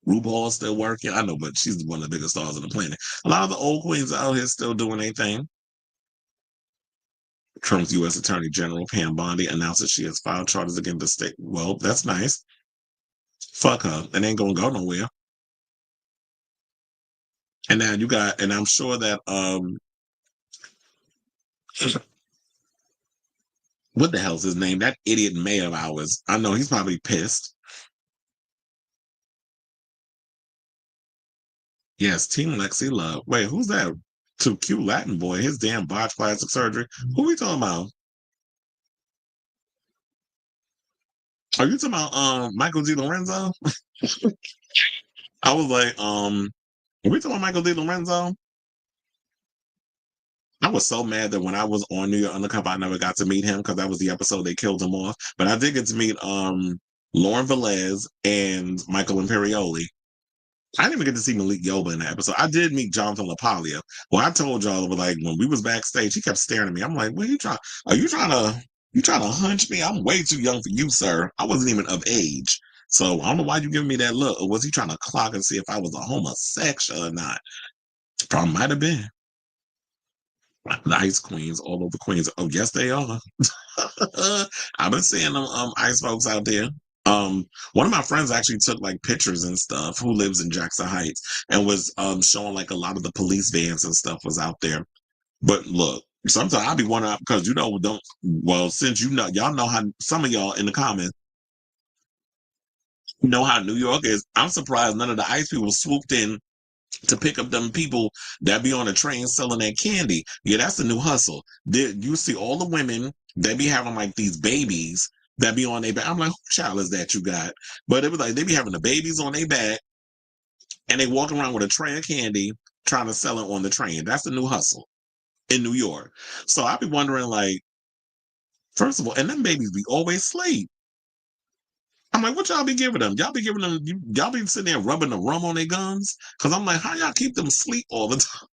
A: RuPaul's still working. I know, but she's one of the biggest stars on the planet. A lot of the old queens out here still doing their thing. Trump's U.S. Attorney General Pam Bondi announces she has filed charges against the state. Well, that's nice. Fuck her. It ain't gonna go nowhere. And now you got, and I'm sure that what the hell's his name? That idiot mayor of ours. I know he's probably pissed. Yes, Team Lexi Love. Wait, who's that? Too cute Latin boy. His damn botched plastic surgery. Who we talking about? Are you talking about Michael D. Lorenzo? I was like, are we talking about Michael D. Lorenzo? I was so mad that when I was on New York Undercover, I never got to meet him because that was the episode they killed him off. But I did get to meet Lauren Velez and Michael Imperioli. I didn't even get to see Malik Yoba in that episode. I did meet Jonathan LaPaglia. Well, I told y'all, like, when we was backstage, he kept staring at me. I'm like, what are you trying? Are you trying to hunch me? I'm way too young for you, sir. I wasn't even of age. So I don't know why you giving me that look. Or was he trying to clock and see if I was a homosexual or not? Probably might have been. The ice queens, all over Queens. Oh, yes, they are. I've been seeing them ice folks out there. One of my friends actually took like pictures and stuff, who lives in Jackson Heights, and was showing like a lot of the police vans and stuff was out there. But look, sometimes I'll be wondering, because since y'all know how, some of y'all in the comments know how New York is. I'm surprised none of the ice people swooped in to pick up them people that be on the train selling that candy. Yeah, that's the new hustle. You see all the women that be having like these babies that be on their back. I'm like, who child is that you got? But it was like they be having the babies on their back and they walk around with a tray of candy trying to sell it on the train. That's the new hustle in New York. So I be wondering, like, first of all, and them babies be always asleep. I'm like, what y'all be giving them? Y'all be sitting there rubbing the rum on their guns? Because I'm like, how y'all keep them asleep all the time?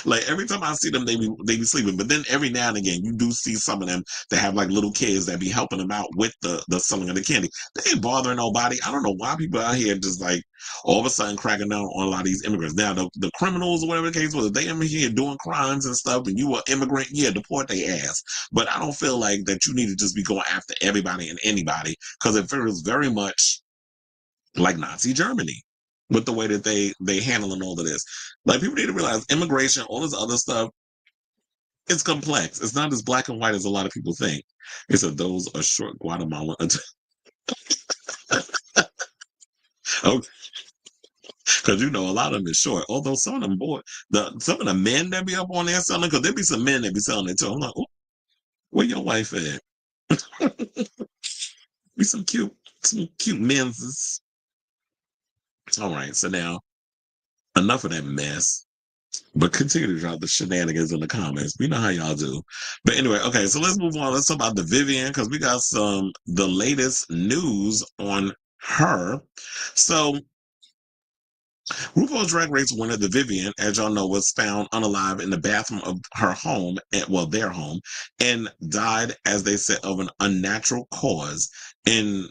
A: Like every time I see them, they be sleeping. But then every now and again, you do see some of them that have like little kids that be helping them out with the selling of the candy. They ain't bothering nobody. I don't know why people out here just like all of a sudden cracking down on a lot of these immigrants. Now the criminals or whatever the case was, if they in here doing crimes and stuff, and you are immigrant, yeah, deport their ass. But I don't feel like that you need to just be going after everybody and anybody, because it feels very much like Nazi Germany with the way that they handling all of this. Like, people need to realize immigration, all this other stuff, it's complex. It's not as black and white as a lot of people think. It's those are short Guatemalan. Okay. Because a lot of them is short. Although some of them some of the men that be up on there selling, because there be some men that be selling it too. I'm like, oh, where your wife at? Be some cute men's. All right, so now enough of that mess. But continue to drop the shenanigans in the comments. We know how y'all do. But anyway, okay, so let's move on. Let's talk about the Vivienne, because we got the latest news on her. So RuPaul's Drag Race winner, the Vivienne, as y'all know, was found unalive in the bathroom of her home, their home, and died, as they said, of an unnatural cause. And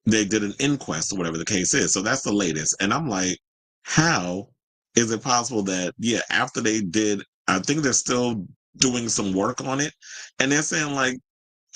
A: they did an inquest or whatever the case is. So that's the latest. And I'm like, how is it possible that, after they did, I think they're still doing some work on it. And they're saying, like,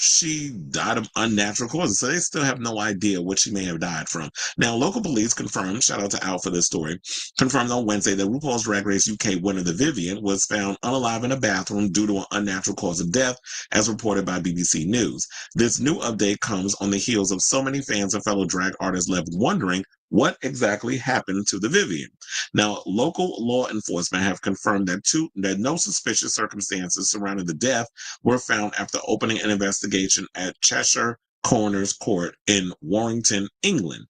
A: she died of unnatural causes, so they still have no idea what she may have died from. Now, local police confirmed, shout out to Al for this story, confirmed on Wednesday that RuPaul's Drag Race UK winner, the Vivienne, was found unalive in a bathroom due to an unnatural cause of death, as reported by BBC News. This new update comes on the heels of so many fans and fellow drag artists left wondering what exactly happened to the Vivienne. Now, local law enforcement have confirmed that no suspicious circumstances surrounding the death were found after opening an investigation at Cheshire Coroner's Court in Warrington, England.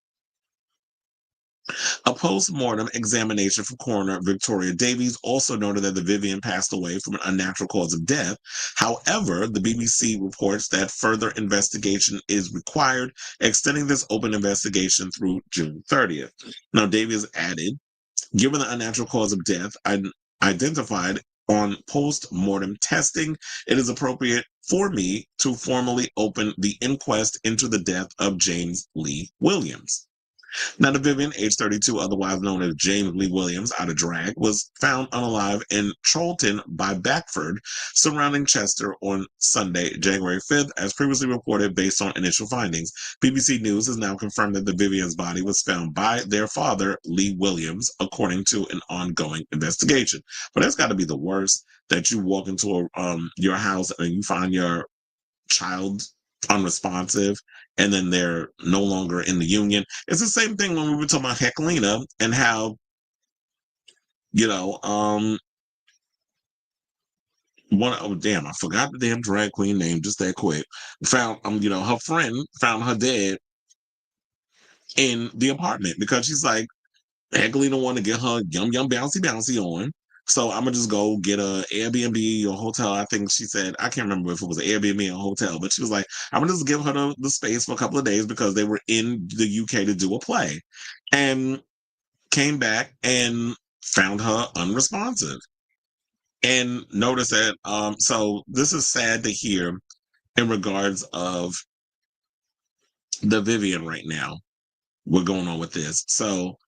A: A post-mortem examination from coroner Victoria Davies also noted that the Vivienne passed away from an unnatural cause of death. However, the BBC reports that further investigation is required, extending this open investigation through June 30th. Now, Davies added, given the unnatural cause of death identified on post-mortem testing, it is appropriate for me to formally open the inquest into the death of James Lee Williams. Now, the Vivienne, age 32, otherwise known as James Lee Williams, out of drag, was found unalive in Charlton by Beckford, surrounding Chester on Sunday, January 5th, as previously reported based on initial findings. BBC News has now confirmed that the Vivienne's body was found by their father, Lee Williams, according to an ongoing investigation. But that's got to be the worst, that you walk into your house and you find your child unresponsive, and then they're no longer in the union. It's the same thing when we were talking about Heclina and how, I forgot the damn drag queen name just that quick. Found, her friend found her dead in the apartment because she's like, Heclina wanted to get her yum bouncy on. So I'm gonna just go get a Airbnb or hotel. I think she said, I can't remember if it was an Airbnb or a hotel, but she was like, I'm gonna just give her the space for a couple of days because they were in the UK to do a play, and came back and found her unresponsive. And notice that, so this is sad to hear in regards of the Vivienne right now. We're going on with this. So,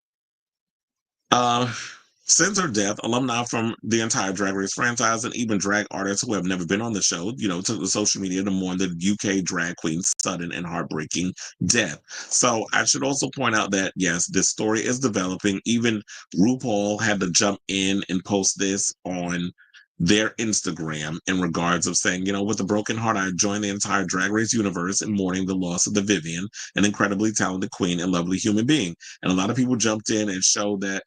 A: since her death, alumni from the entire Drag Race franchise and even drag artists who have never been on the show, took to social media to mourn the UK drag queen's sudden and heartbreaking death. So I should also point out that, yes, this story is developing. Even RuPaul had to jump in and post this on their Instagram in regards of saying, with a broken heart, I joined the entire Drag Race universe in mourning the loss of the Vivienne, an incredibly talented queen and lovely human being. And a lot of people jumped in and showed that,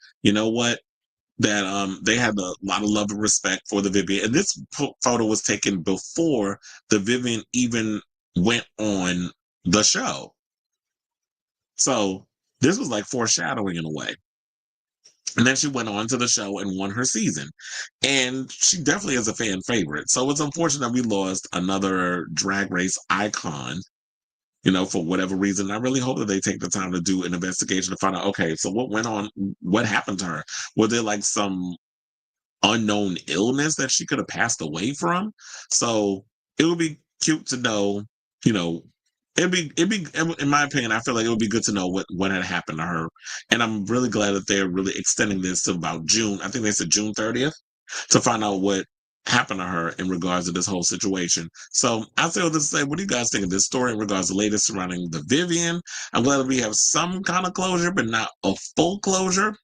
A: that they had a lot of love and respect for the Vivienne. And this photo was taken before the Vivienne even went on the show. So this was like foreshadowing in a way. And then she went on to the show and won her season. And she definitely is a fan favorite. So it's unfortunate we lost another Drag Race icon, for whatever reason. I really hope that they take the time to do an investigation to find out, okay, so what went on? What happened to her? Was there like some unknown illness that she could have passed away from? So it would be cute to know, it'd be, in my opinion, I feel like it would be good to know what had happened to her. And I'm really glad that they're really extending this to about June. I think they said June 30th to find out what happened to her in regards to this whole situation. So I say all this to say, what do you guys think of this story in regards to the latest surrounding the Vivienne? I'm glad that we have some kind of closure, but not a full closure.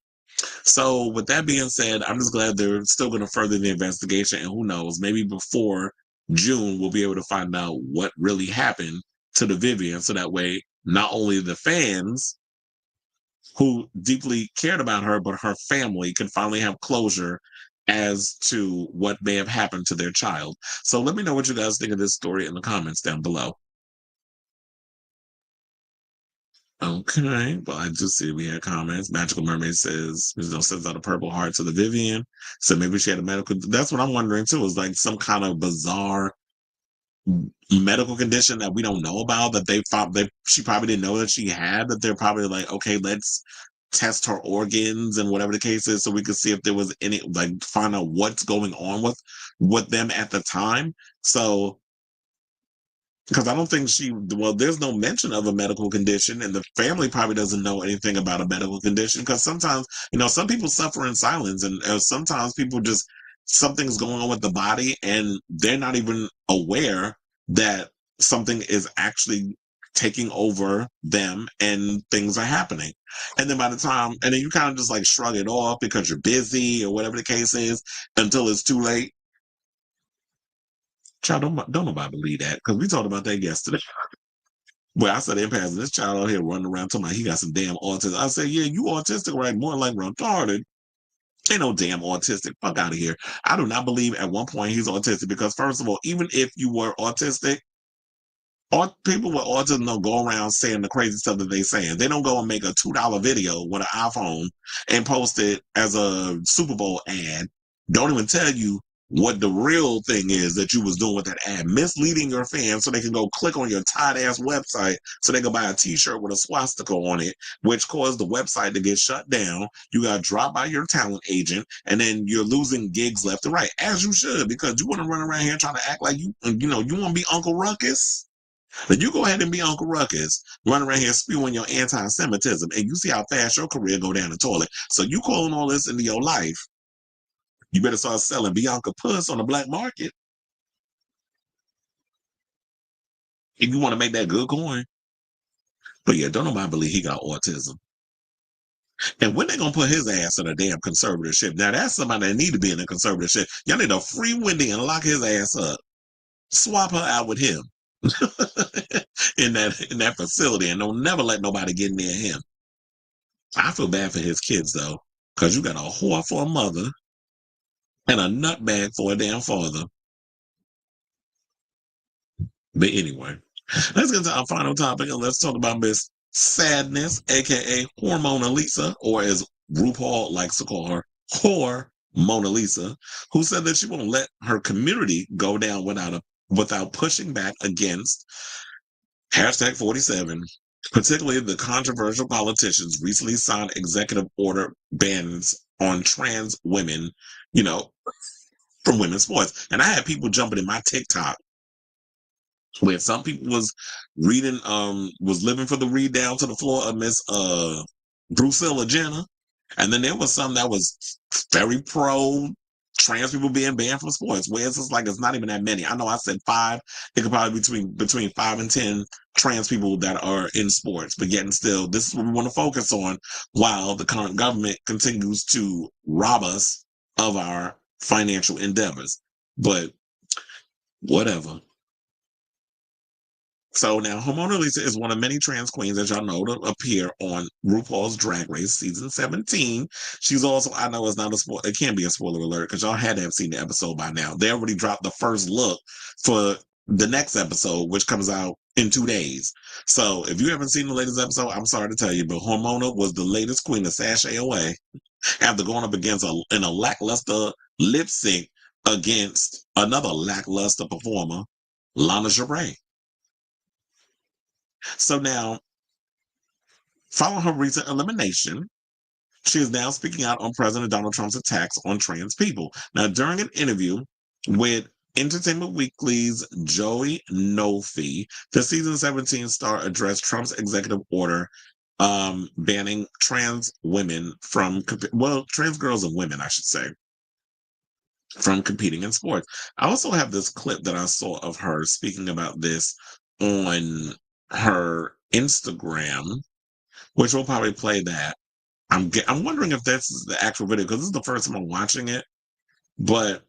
A: So with that being said, I'm just glad they're still going to further the investigation. And who knows, maybe before June, we'll be able to find out what really happened to the Vivienne. So that way, not only the fans who deeply cared about her, but her family can finally have closure as to what may have happened to their child. So let me know what you guys think of this story in the comments down below. Okay, well, I just see we had comments. Magical Mermaid says, sends out a purple heart to the Vivienne. So maybe she had a medical. That's what I'm wondering too, is like some kind of bizarre medical condition that we don't know about, that she probably didn't know that she had, that they're probably like, okay, let's test her organs and whatever the case is, so we could see if there was any, like, find out what's going on with them at the time. So, because I don't think there's no mention of a medical condition, and the family probably doesn't know anything about a medical condition, because sometimes, some people suffer in silence, and sometimes people something's going on with the body, and they're not even aware that something is actually taking over them and things are happening. And then by the time, and then you kind of just like shrug it off because you're busy or whatever the case is until it's too late. Child, don't nobody believe that, because we talked about that yesterday. Well, I said in passing, this child out here running around talking about he got some damn autism. I said, yeah, you autistic, right? More like retarded. Ain't no damn autistic. Fuck out of here. I do not believe at one point he's autistic, because first of all, even if you were autistic, people with autism don't go around saying the crazy stuff that they saying. They don't go and make a $2 video with an iPhone and post it as a Super Bowl ad. Don't even tell you what the real thing is that you was doing with that ad, misleading your fans so they can go click on your tight ass website so they can buy a t-shirt with a swastika on it, which caused the website to get shut down. You got dropped by your talent agent, and then you're losing gigs left and right, as you should, because you want to run around here trying to act like you want to be Uncle Ruckus. Then you go ahead and be Uncle Ruckus, run around here spewing your anti-Semitism, and you see how fast your career go down the toilet. So you calling all this into your life, you better start selling Bianca Puss on the black market if you want to make that good coin. But yeah, don't nobody believe he got autism. And when they gonna put his ass in a damn conservatorship? Now that's somebody that need to be in a conservatorship. Y'all need to free Wendy and lock his ass up. Swap her out with him in that facility, and don't never let nobody get near him. I feel bad for his kids though, because you got a whore for a mother and a nutbag for a damn father. But anyway, let's get to our final topic, and let's talk about Miss Sadness, aka Hormona Lisa, or as RuPaul likes to call her, Hormona Lisa, who said that she won't let her community go down without pushing back against #47, particularly the controversial politicians recently signed executive order bans on trans women, from women's sports. And I had people jumping in my TikTok where some people was reading, was living for the read down to the floor of Miss Drusilla Jenner. And then there was some that was very pro trans people being banned from sports, where it's just like it's not even that many. I know I said 5. It could probably be between 5 and 10 trans people that are in sports, but yet and still, this is what we want to focus on while the current government continues to rob us of our financial endeavors. But whatever. So now, Hormona Lisa is one of many trans queens, as y'all know, to appear on RuPaul's Drag Race season 17. She's also, I know it's not a spoiler, it can't be a spoiler alert, because y'all had to have seen the episode by now. They already dropped the first look for the next episode, which comes out in 2 days. So if you haven't seen the latest episode, I'm sorry to tell you, but Hormona was the latest queen to sashay away after going up against in a lackluster lip sync against another lackluster performer, Lana Jarre. So now, following her recent elimination, she is now speaking out on President Donald Trump's attacks on trans people. Now, during an interview with Entertainment Weekly's Joey Nolfi, the season 17 star addressed Trump's executive order banning trans women trans girls and women, I should say, from competing in sports. I also have this clip that I saw of her speaking about this on her Instagram, which will probably play that. I'm wondering if that's the actual video, because this is the first time I'm watching it, but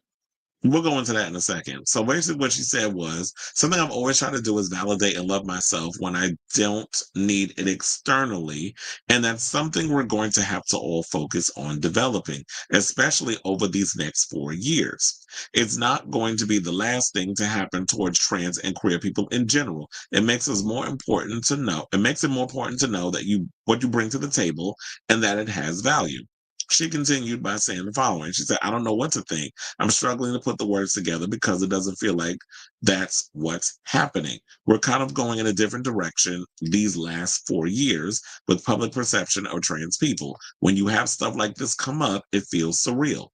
A: we'll go into that in a second. So basically what she said was, something I've always tried to do is validate and love myself when I don't need it externally. And that's something we're going to have to all focus on developing, especially over these next 4 years. It's not going to be the last thing to happen towards trans and queer people in general. It makes it more important to know that what you bring to the table and that it has value. She continued by saying the following. She said, I don't know what to think. I'm struggling to put the words together because it doesn't feel like that's what's happening. We're kind of going in a different direction these last 4 years with public perception of trans people. When you have stuff like this come up, it feels surreal.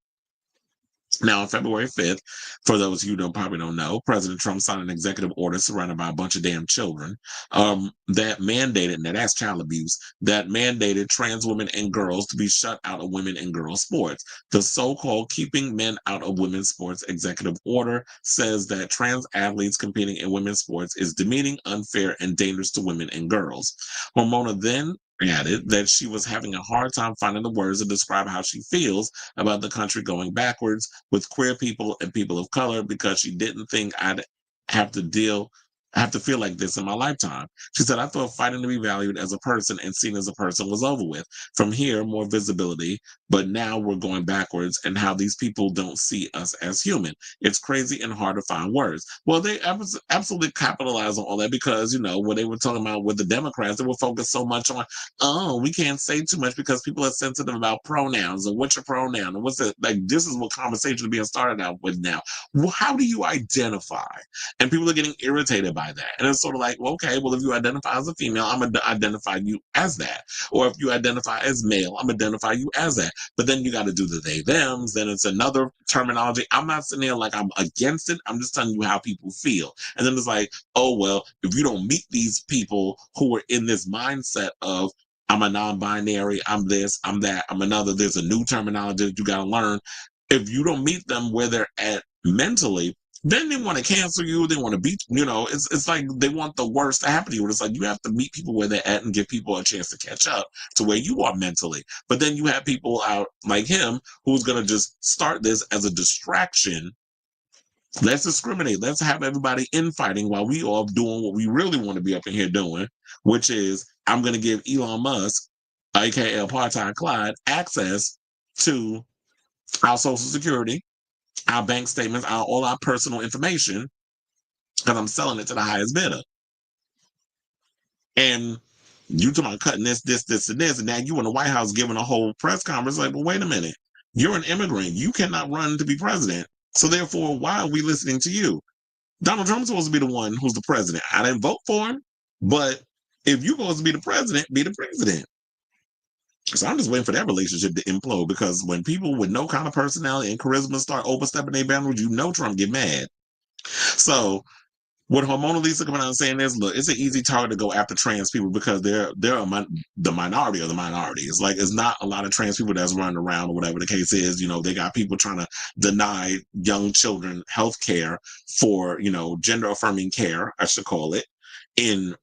A: Now, on February 5th, for those of you who probably don't know, President Trump signed an executive order surrounded by a bunch of damn children that mandated, now that's child abuse, that mandated trans women and girls to be shut out of women and girls sports. The so-called Keeping Men Out of Women's Sports executive order says that trans athletes competing in women's sports is demeaning, unfair, and dangerous to women and girls. Hormona then added that she was having a hard time finding the words to describe how she feels about the country going backwards with queer people and people of color because she didn't think I'd have to feel like this in my lifetime. She said, I thought fighting to be valued as a person and seen as a person was over with. From here, more visibility, but now we're going backwards and how these people don't see us as human. It's crazy and hard to find words. Well, they absolutely capitalize on all that because, you know, when they were talking about with the Democrats, they were focused so much on, oh, we can't say too much because people are sensitive about pronouns and what's your pronoun and what's it, like, this is what conversation is being started out with now. Well, how do you identify? And people are getting irritated by that. And it's sort of like, well, okay, well, if you identify as a female, I'm going to identify you as that. Or if you identify as male, I'm going to identify you as that. But then you got to do the they, thems. Then it's another terminology. I'm not sitting there like I'm against it. I'm just telling you how people feel. And then it's like, oh, well, if you don't meet these people who are in this mindset of, I'm a non-binary, I'm this, I'm that, I'm another, there's a new terminology that you got to learn. If you don't meet them where they're at mentally, then they want to cancel you. They want to beat, you know, it's like they want the worst to happen to you. It's like you have to meet people where they're at and give people a chance to catch up to where you are mentally. But then you have people out like him who's going to just start this as a distraction. Let's discriminate. Let's have everybody infighting while we all doing what we really want to be up in here doing, which is I'm going to give Elon Musk, aka Apartheid Clyde, access to our Social Security, our bank statements, all our personal information, because I'm selling it to the highest bidder. And you talking about cutting this, and this, and now you in the White House giving a whole press conference like, well, wait a minute. You're an immigrant. You cannot run to be president. So therefore, why are we listening to you? Donald Trump's supposed to be the one who's the president. I didn't vote for him, but if you're supposed to be the president, be the president. So I'm just waiting for that relationship to implode because when people with no kind of personality and charisma start overstepping their boundaries, you know Trump get mad. So what Hormona Lisa coming out and saying is, look, it's an easy target to go after trans people because they're the minority of the minority. It's like it's not a lot of trans people that's running around or whatever the case is. You know, they got people trying to deny young children health care for, you know, gender affirming care, I should call it, in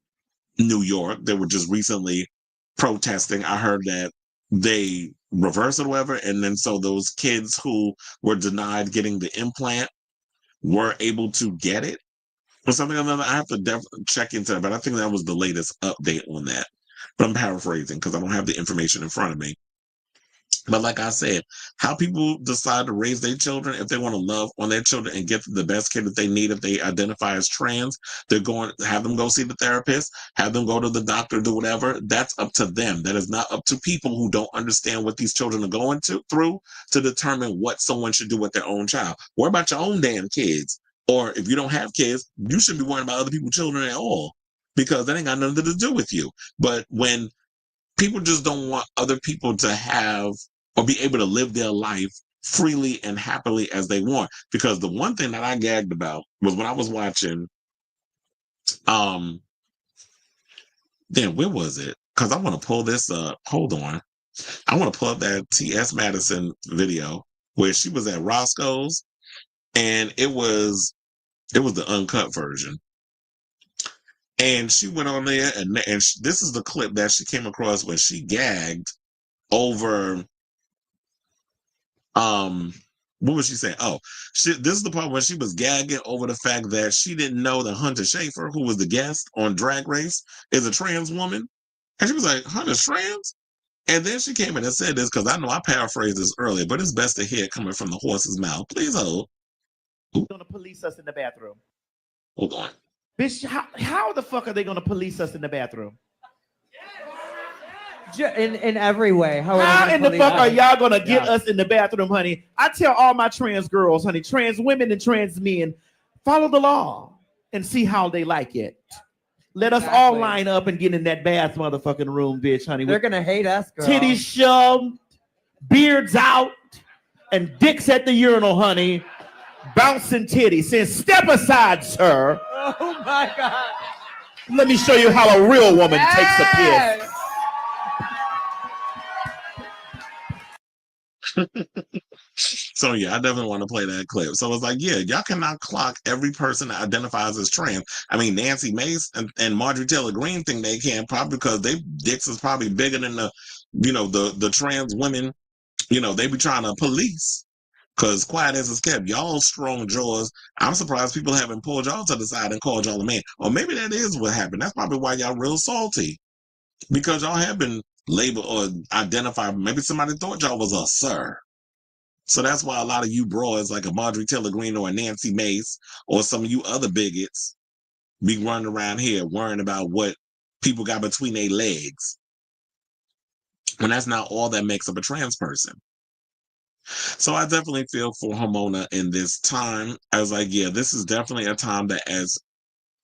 A: New York. They were just recently protesting. I heard that they reversed it or whatever, and then so those kids who were denied getting the implant were able to get it or something like that. I have to definitely check into that, but I think that was the latest update on that. But I'm paraphrasing because I don't have the information in front of me. But like I said, how people decide to raise their children, if they want to love on their children and get the best care that they need, if they identify as trans, they're going to have them go see the therapist, have them go to the doctor, do whatever. That's up to them. That is not up to people who don't understand what these children are going through to determine what someone should do with their own child. Worry about your own damn kids. Or if you don't have kids, you shouldn't be worrying about other people's children at all because that ain't got nothing to do with you. But when people just don't want other people to have or be able to live their life freely and happily as they want. Because the one thing that I gagged about was when I was watching, where was it? Because I want to pull this up. Hold on. I want to pull up that T.S. Madison video where she was at Roscoe's and it was the uncut version. And she went on there and this is the clip that she came across when she gagged over, what was she saying? Oh, this is the part where she was gagging over the fact that she didn't know that Hunter Schafer, who was the guest on Drag Race, is a trans woman. And she was like, Hunter's trans? And then she came in and said this, because I know I paraphrased this earlier, but it's best to hear it coming from the horse's mouth. Please hold.
K: Going to police us in the bathroom.
A: Hold on.
K: Bitch, how the fuck are they going to police us in the bathroom?
L: In every way.
K: How in the fuck are y'all going to get us in the bathroom, honey? I tell all my trans girls, honey, trans women and trans men, follow the law and see how they like it. Let us all line up and get in that bath motherfucking room, bitch, honey.
L: They're going to hate us, girl.
K: Titties shoved, beards out, and dicks at the urinal, honey, bouncing titties, saying, "Step aside, sir."
L: Oh my God.
K: Let me show you how a real woman takes a piss.
A: So yeah, I definitely want to play that clip. So it's like, yeah, y'all cannot clock every person that identifies as trans. I mean, Nancy Mace and Marjorie Taylor Greene think they can, probably because they dicks is probably bigger than the trans women, they be trying to police. Because quiet as it's kept, y'all strong jaws. I'm surprised people haven't pulled y'all to the side and called y'all a man. Or maybe that is what happened. That's probably why y'all real salty. Because y'all have been labeled or identified. Maybe somebody thought y'all was a sir. So that's why a lot of you broads, like a Marjorie Taylor Greene or a Nancy Mace, or some of you other bigots, be running around here worrying about what people got between their legs. When that's not all that makes up a trans person. So I definitely feel for Hormona in this time. I was like, yeah, this is definitely a time that as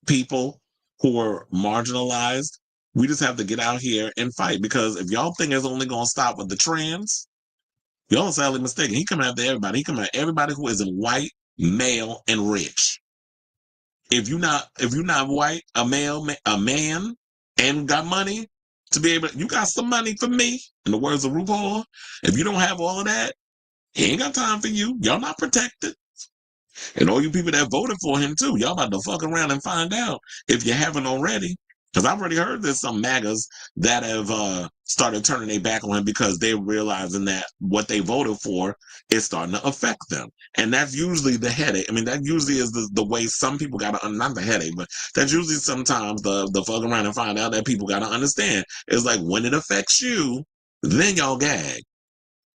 A: people who are marginalized, we just have to get out here and fight. Because if y'all think it's only going to stop with the trans, y'all are sadly mistaken. He coming after everybody. He coming after everybody who isn't white, male, and rich. If you're not white, a man, and got money to be able, you got some money for me. In the words of RuPaul, if you don't have all of that, he ain't got time for you. Y'all not protected. And all you people that voted for him too, y'all about to fuck around and find out if you haven't already. Because I've already heard there's some MAGAs that have started turning their back on him because they're realizing that what they voted for is starting to affect them. And that's usually the headache. I mean, that usually is the way some people got to, not the headache, but that's usually sometimes the fuck around and find out that people got to understand. It's like when it affects you, then y'all gag.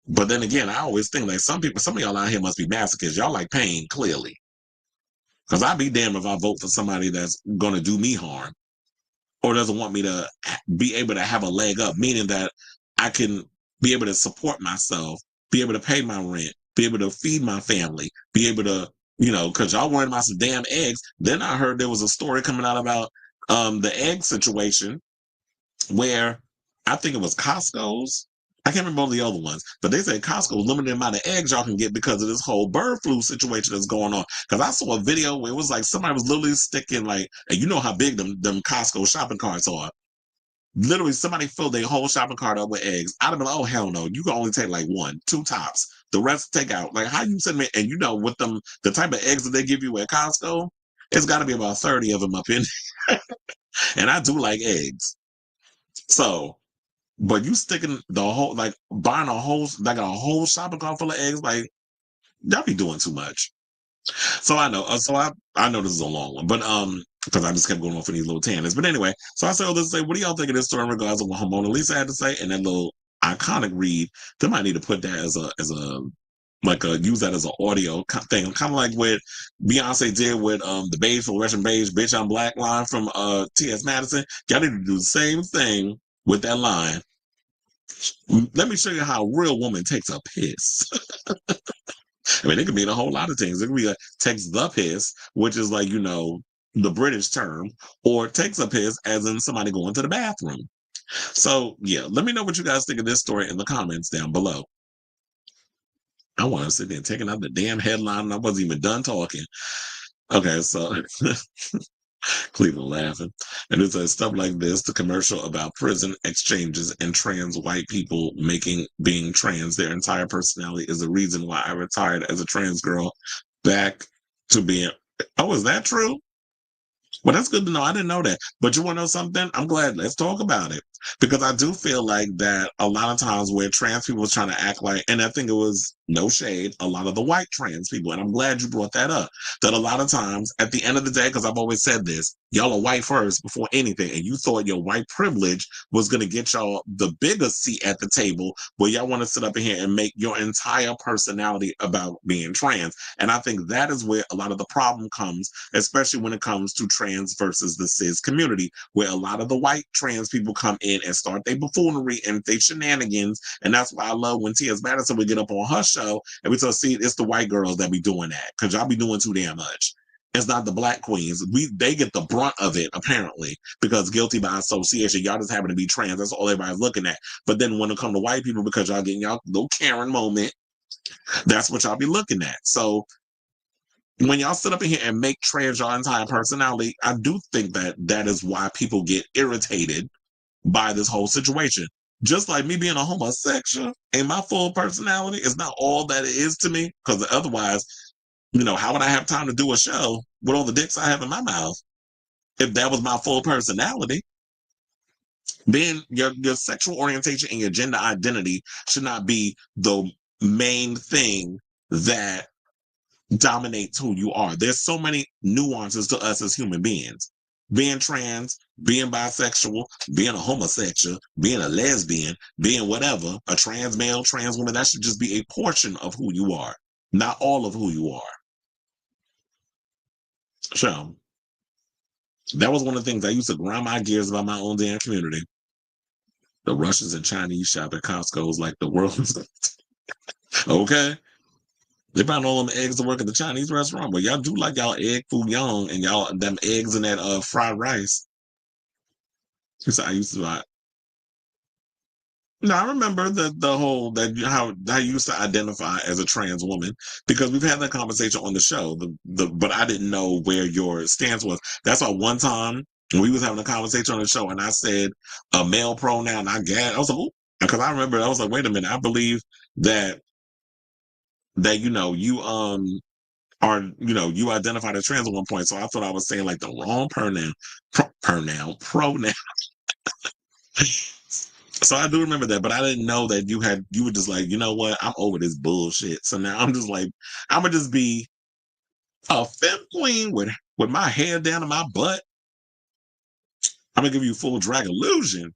A: But then again, I always think like some of y'all out here must be masochists. Y'all like pain, clearly. Because I'd be damned if I vote for somebody that's going to do me harm. Or doesn't want me to be able to have a leg up, meaning that I can be able to support myself, be able to pay my rent, be able to feed my family, be able to, because y'all worried about some damn eggs. Then I heard there was a story coming out about the egg situation where I think it was Costco's. I can't remember all the other ones, but they said Costco's limited the amount of eggs y'all can get because of this whole bird flu situation that's going on. Because I saw a video where it was like somebody was literally sticking and you know how big them Costco shopping carts are. Literally, somebody filled their whole shopping cart up with eggs. I'd have been like, oh hell no, you can only take like 1, 2 tops. The rest take out. Like how you send me? And with them, the type of eggs that they give you at Costco, it's got to be about 30 of them up in there. And I do like eggs, so. But you sticking the whole, buying a whole shopping cart full of eggs, y'all be doing too much. So I know, I know this is a long one, but because I just kept going off in these little tangents. But anyway, so I said all this to say, what do y'all think of this story in regards to what Hormona Lisa had to say and that little iconic read? They might need to put that as use that as an audio thing, kind of like what Beyonce did with the Beige for Russian Beige, Bitch I'm Black line from T.S. Madison. Y'all need to do the same thing with that line. Let me show you how a real woman takes a piss. I mean, it could mean a whole lot of things. It could be takes the piss, which is the British term, or takes a piss as in somebody going to the bathroom. So yeah, let me know what you guys think of this story in the comments down below. I want to sit there taking out the damn headline and I wasn't even done talking. Okay, so Cleveland laughing. And it says stuff like this, the commercial about prison exchanges and trans white people being trans their entire personality is the reason why I retired as a trans girl back to being. Oh, is that true? Well, that's good to know. I didn't know that. But you want to know something? I'm glad. Let's talk about it. Because I do feel like that a lot of times where trans people was trying to act like, and I think it was no shade, a lot of the white trans people, and I'm glad you brought that up, that a lot of times at the end of the day, because I've always said this, y'all are white first before anything, and you thought your white privilege was going to get y'all the biggest seat at the table where y'all want to sit up in here and make your entire personality about being trans. And I think that is where a lot of the problem comes, especially when it comes to trans versus the cis community, where a lot of the white trans people come in and start their buffoonery and their shenanigans. And that's why I love when T.S. Madison would get up on her show and we start see it's the white girls that be doing that, because y'all be doing too damn much. It's not the black queens. They get the brunt of it, apparently, because guilty by association. Y'all just happen to be trans. That's all everybody's looking at. But then when it comes to white people, because y'all getting y'all little Karen moment, That's what y'all be looking at. So when y'all sit up in here and make trans your entire personality, I do think that that is why people get irritated by this whole situation. Just like me being a homosexual and my full personality is not all that it is to me, because otherwise, how would I have time to do a show with all the dicks I have in my mouth if that was my full personality? Being your sexual orientation and your gender identity should not be the main thing that dominates who you are. There's so many nuances to us as human beings. Being trans, being bisexual, being a homosexual, being a lesbian, being whatever, a trans male, trans woman, that should just be a portion of who you are, not all of who you are. So that was one of the things I used to grind my gears about my own damn community. The Russians and Chinese shop at Costco is like the world's okay. They found all them eggs to work at the Chinese restaurant, but y'all do like y'all egg foo young and y'all them eggs and that fried rice. So I used to like. No, I remember the whole that how I used to identify as a trans woman because we've had that conversation on the show. But I didn't know where your stance was. That's why one time we was having a conversation on the show and I said a male pronoun. I was like, because I remember I was like, wait a minute, I believe that you are you identified as trans at one point. So I thought I was saying like the wrong pronoun. So I do remember that, but I didn't know that you were just like, you know what, I'm over this bullshit. So now I'm just like, I'm gonna just be a femme queen with my hair down to my butt. I'm gonna give you full drag illusion.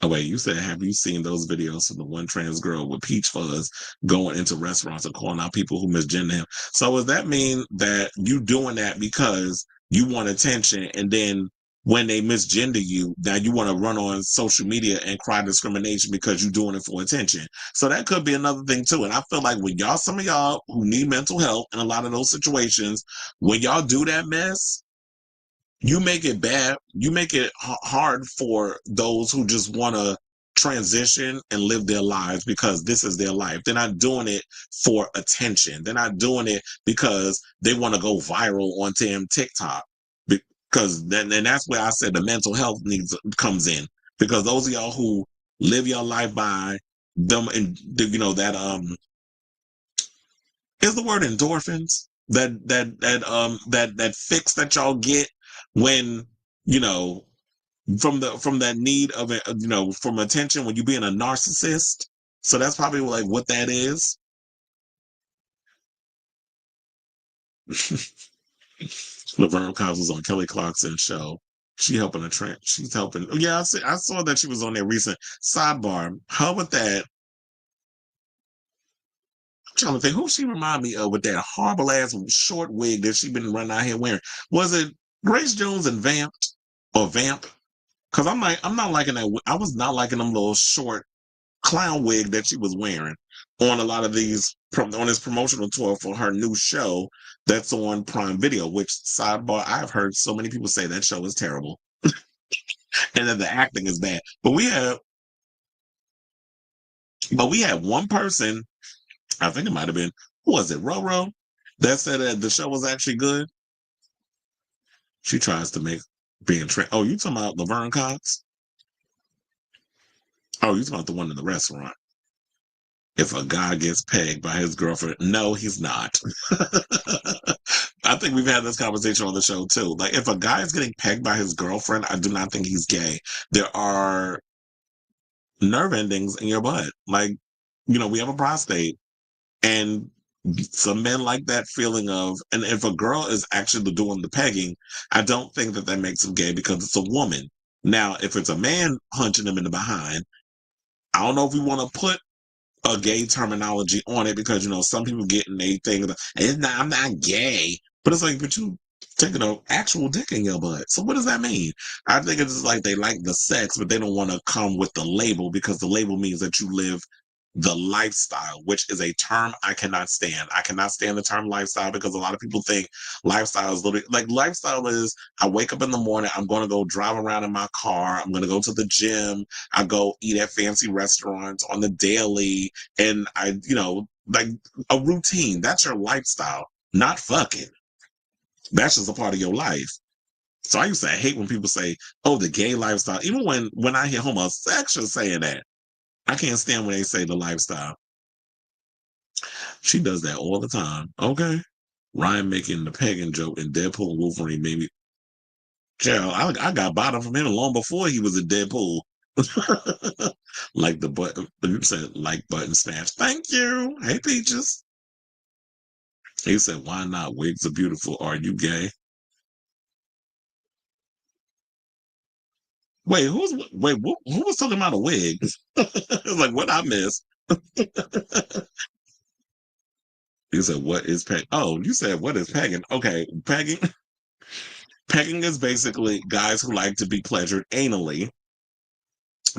A: Oh wait, you said, have you seen those videos of the one trans girl with peach fuzz going into restaurants and calling out people who misgender him? So does that mean that you doing that because you want attention, and then when they misgender you, now you want to run on social media and cry discrimination because you're doing it for attention? So that could be another thing too. And I feel like when some of y'all who need mental health in a lot of those situations, when y'all do that mess, you make it bad. You make it hard for those who just want to transition and live their lives because this is their life. They're not doing it for attention. They're not doing it because they want to go viral on TikTok. Because then that's where I said the mental health needs comes in. Because those of y'all who live your life by them, and that is the word endorphins. That fix that y'all get when from that need of it, from attention when you being a narcissist. So that's probably like what that is. Laverne Cox was on Kelly Clarkson's show. She's helping. Yeah, I saw that she was on there recent. Sidebar. How about that? I'm trying to think who she remind me of with that horrible ass short wig that she been running out here wearing. Was it Grace Jones and Vamp? Because I'm not liking that. I was not liking them little short clown wig that she was wearing on a lot of these on this promotional tour for her new show that's on Prime Video. Which, sidebar, I've heard so many people say that show is terrible and that the acting is bad. But we had one person, I think it might have been, who was it, Roro, that said that the show was actually good. She tries to make being oh, you talking about Laverne Cox? Oh, you talking about the one in the restaurant? If a guy gets pegged by his girlfriend, no, he's not. I think we've had this conversation on the show too. Like, if a guy is getting pegged by his girlfriend, I do not think he's gay. There are nerve endings in your butt. Like, we have a prostate, and some men like that feeling of, and if a girl is actually doing the pegging, I don't think that makes him gay because it's a woman. Now, if it's a man punching him in the behind, I don't know if we want to put a gay terminology on it because some people get in a thing that I'm not gay, but it's like, but you taking an actual dick in your butt. So what does that mean? I think it's like they like the sex, but they don't want to come with the label because the label means that you live the lifestyle, which is a term I cannot stand. I cannot stand the term lifestyle because a lot of people think lifestyle is literally like lifestyle is I wake up in the morning, I'm going to go drive around in my car, I'm going to go to the gym, I go eat at fancy restaurants on the daily, and I, like a routine. That's your lifestyle, not fucking. That's just a part of your life. So I used to hate when people say, oh, the gay lifestyle. Even when I hear homosexuals saying that, I can't stand when they say the lifestyle. She does that all the time. Okay. Ryan making the pagan joke in Deadpool and Wolverine made me. Child, I got bottom from him long before he was in Deadpool. Like the button, you said like button smash. Thank you. Hey, Peaches. He said, why not? Wigs are beautiful. Are you gay? Wait, who was talking about a wig? Like, what I missed? You said, what is pegging? Oh, you said, what is pegging? Okay, pegging. Pegging is basically guys who like to be pleasured anally,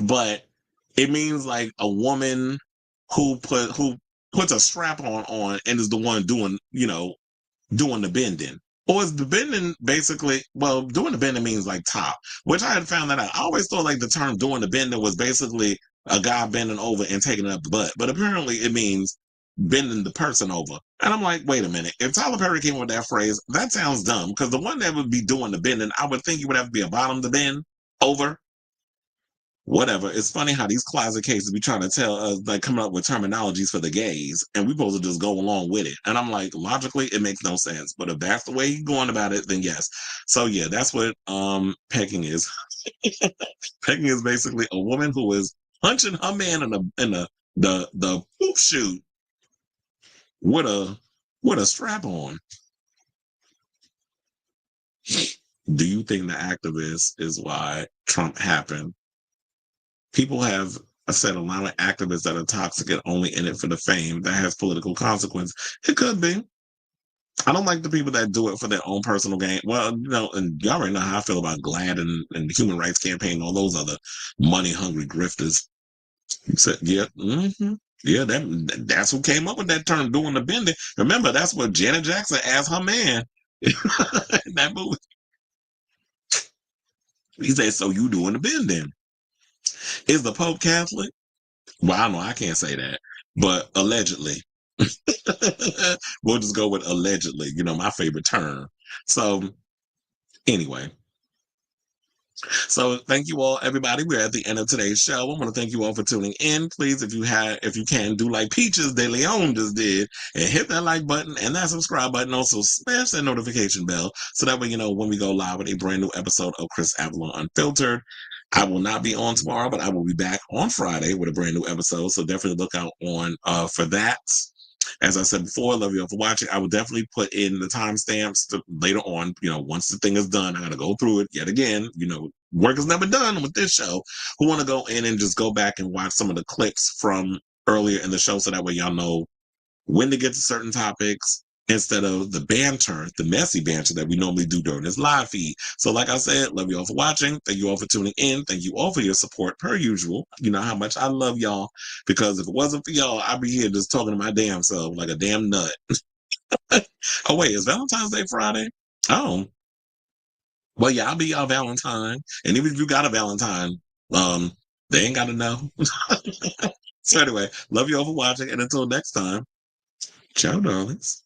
A: but it means like a woman who puts a strap on and is the one doing the bending. Or is the bending basically, well, doing the bending means like top, which I had found that out. I always thought like the term doing the bending was basically a guy bending over and taking up the butt, but apparently it means bending the person over. And I'm like, wait a minute. If Tyler Perry came with that phrase, that sounds dumb because the one that would be doing the bending, I would think you would have to be a bottom to bend over. Whatever. It's funny how these closet cases be trying to tell us, like, coming up with terminologies for the gays, and we supposed to just go along with it. And I'm like, logically, it makes no sense. But if that's the way you're going about it, then yes. So yeah, that's what pegging is. Pegging is basically a woman who is punching her man in the poop chute with a strap on. Do you think the activist is why Trump happened? People have said allowing activists that are toxic and only in it for the fame that has political consequence. It could be. I don't like the people that do it for their own personal gain. Well, and y'all already know how I feel about GLAAD and the Human Rights Campaign, all those other money-hungry grifters. You said, yeah, yeah, that's who came up with that term, doing the bending. Remember, that's what Janet Jackson asked her man in that movie. He said, so you doing the bending. Is the Pope Catholic? Well, I know I can't say that, but allegedly. We'll just go with allegedly, my favorite term. So anyway. So thank you all, everybody. We're at the end of today's show. I want to thank you all for tuning in. Please, if you can, do like Peaches de Leon just did and hit that like button and that subscribe button. Also smash that notification bell so that way when we go live with a brand new episode of Chris Avalon Unfiltered. I will not be on tomorrow, but I will be back on Friday with a brand new episode. So definitely look out for that. As I said before, love you all for watching. I will definitely put in the timestamps later on. Once the thing is done, I got to go through it yet again. Work is never done with this show. Who want to go in and just go back and watch some of the clips from earlier in the show so that way y'all know when to get to certain topics instead of the banter, the messy banter that we normally do during this live feed. So like I said, love you all for watching. Thank you all for tuning in. Thank you all for your support per usual. You know how much I love y'all because if it wasn't for y'all, I'd be here just talking to my damn self like a damn nut. Oh, wait, is Valentine's Day Friday? Oh. Well, yeah, I'll be your Valentine. And even if you got a Valentine, they ain't got to know. So anyway, love you all for watching. And until next time, ciao, darlings.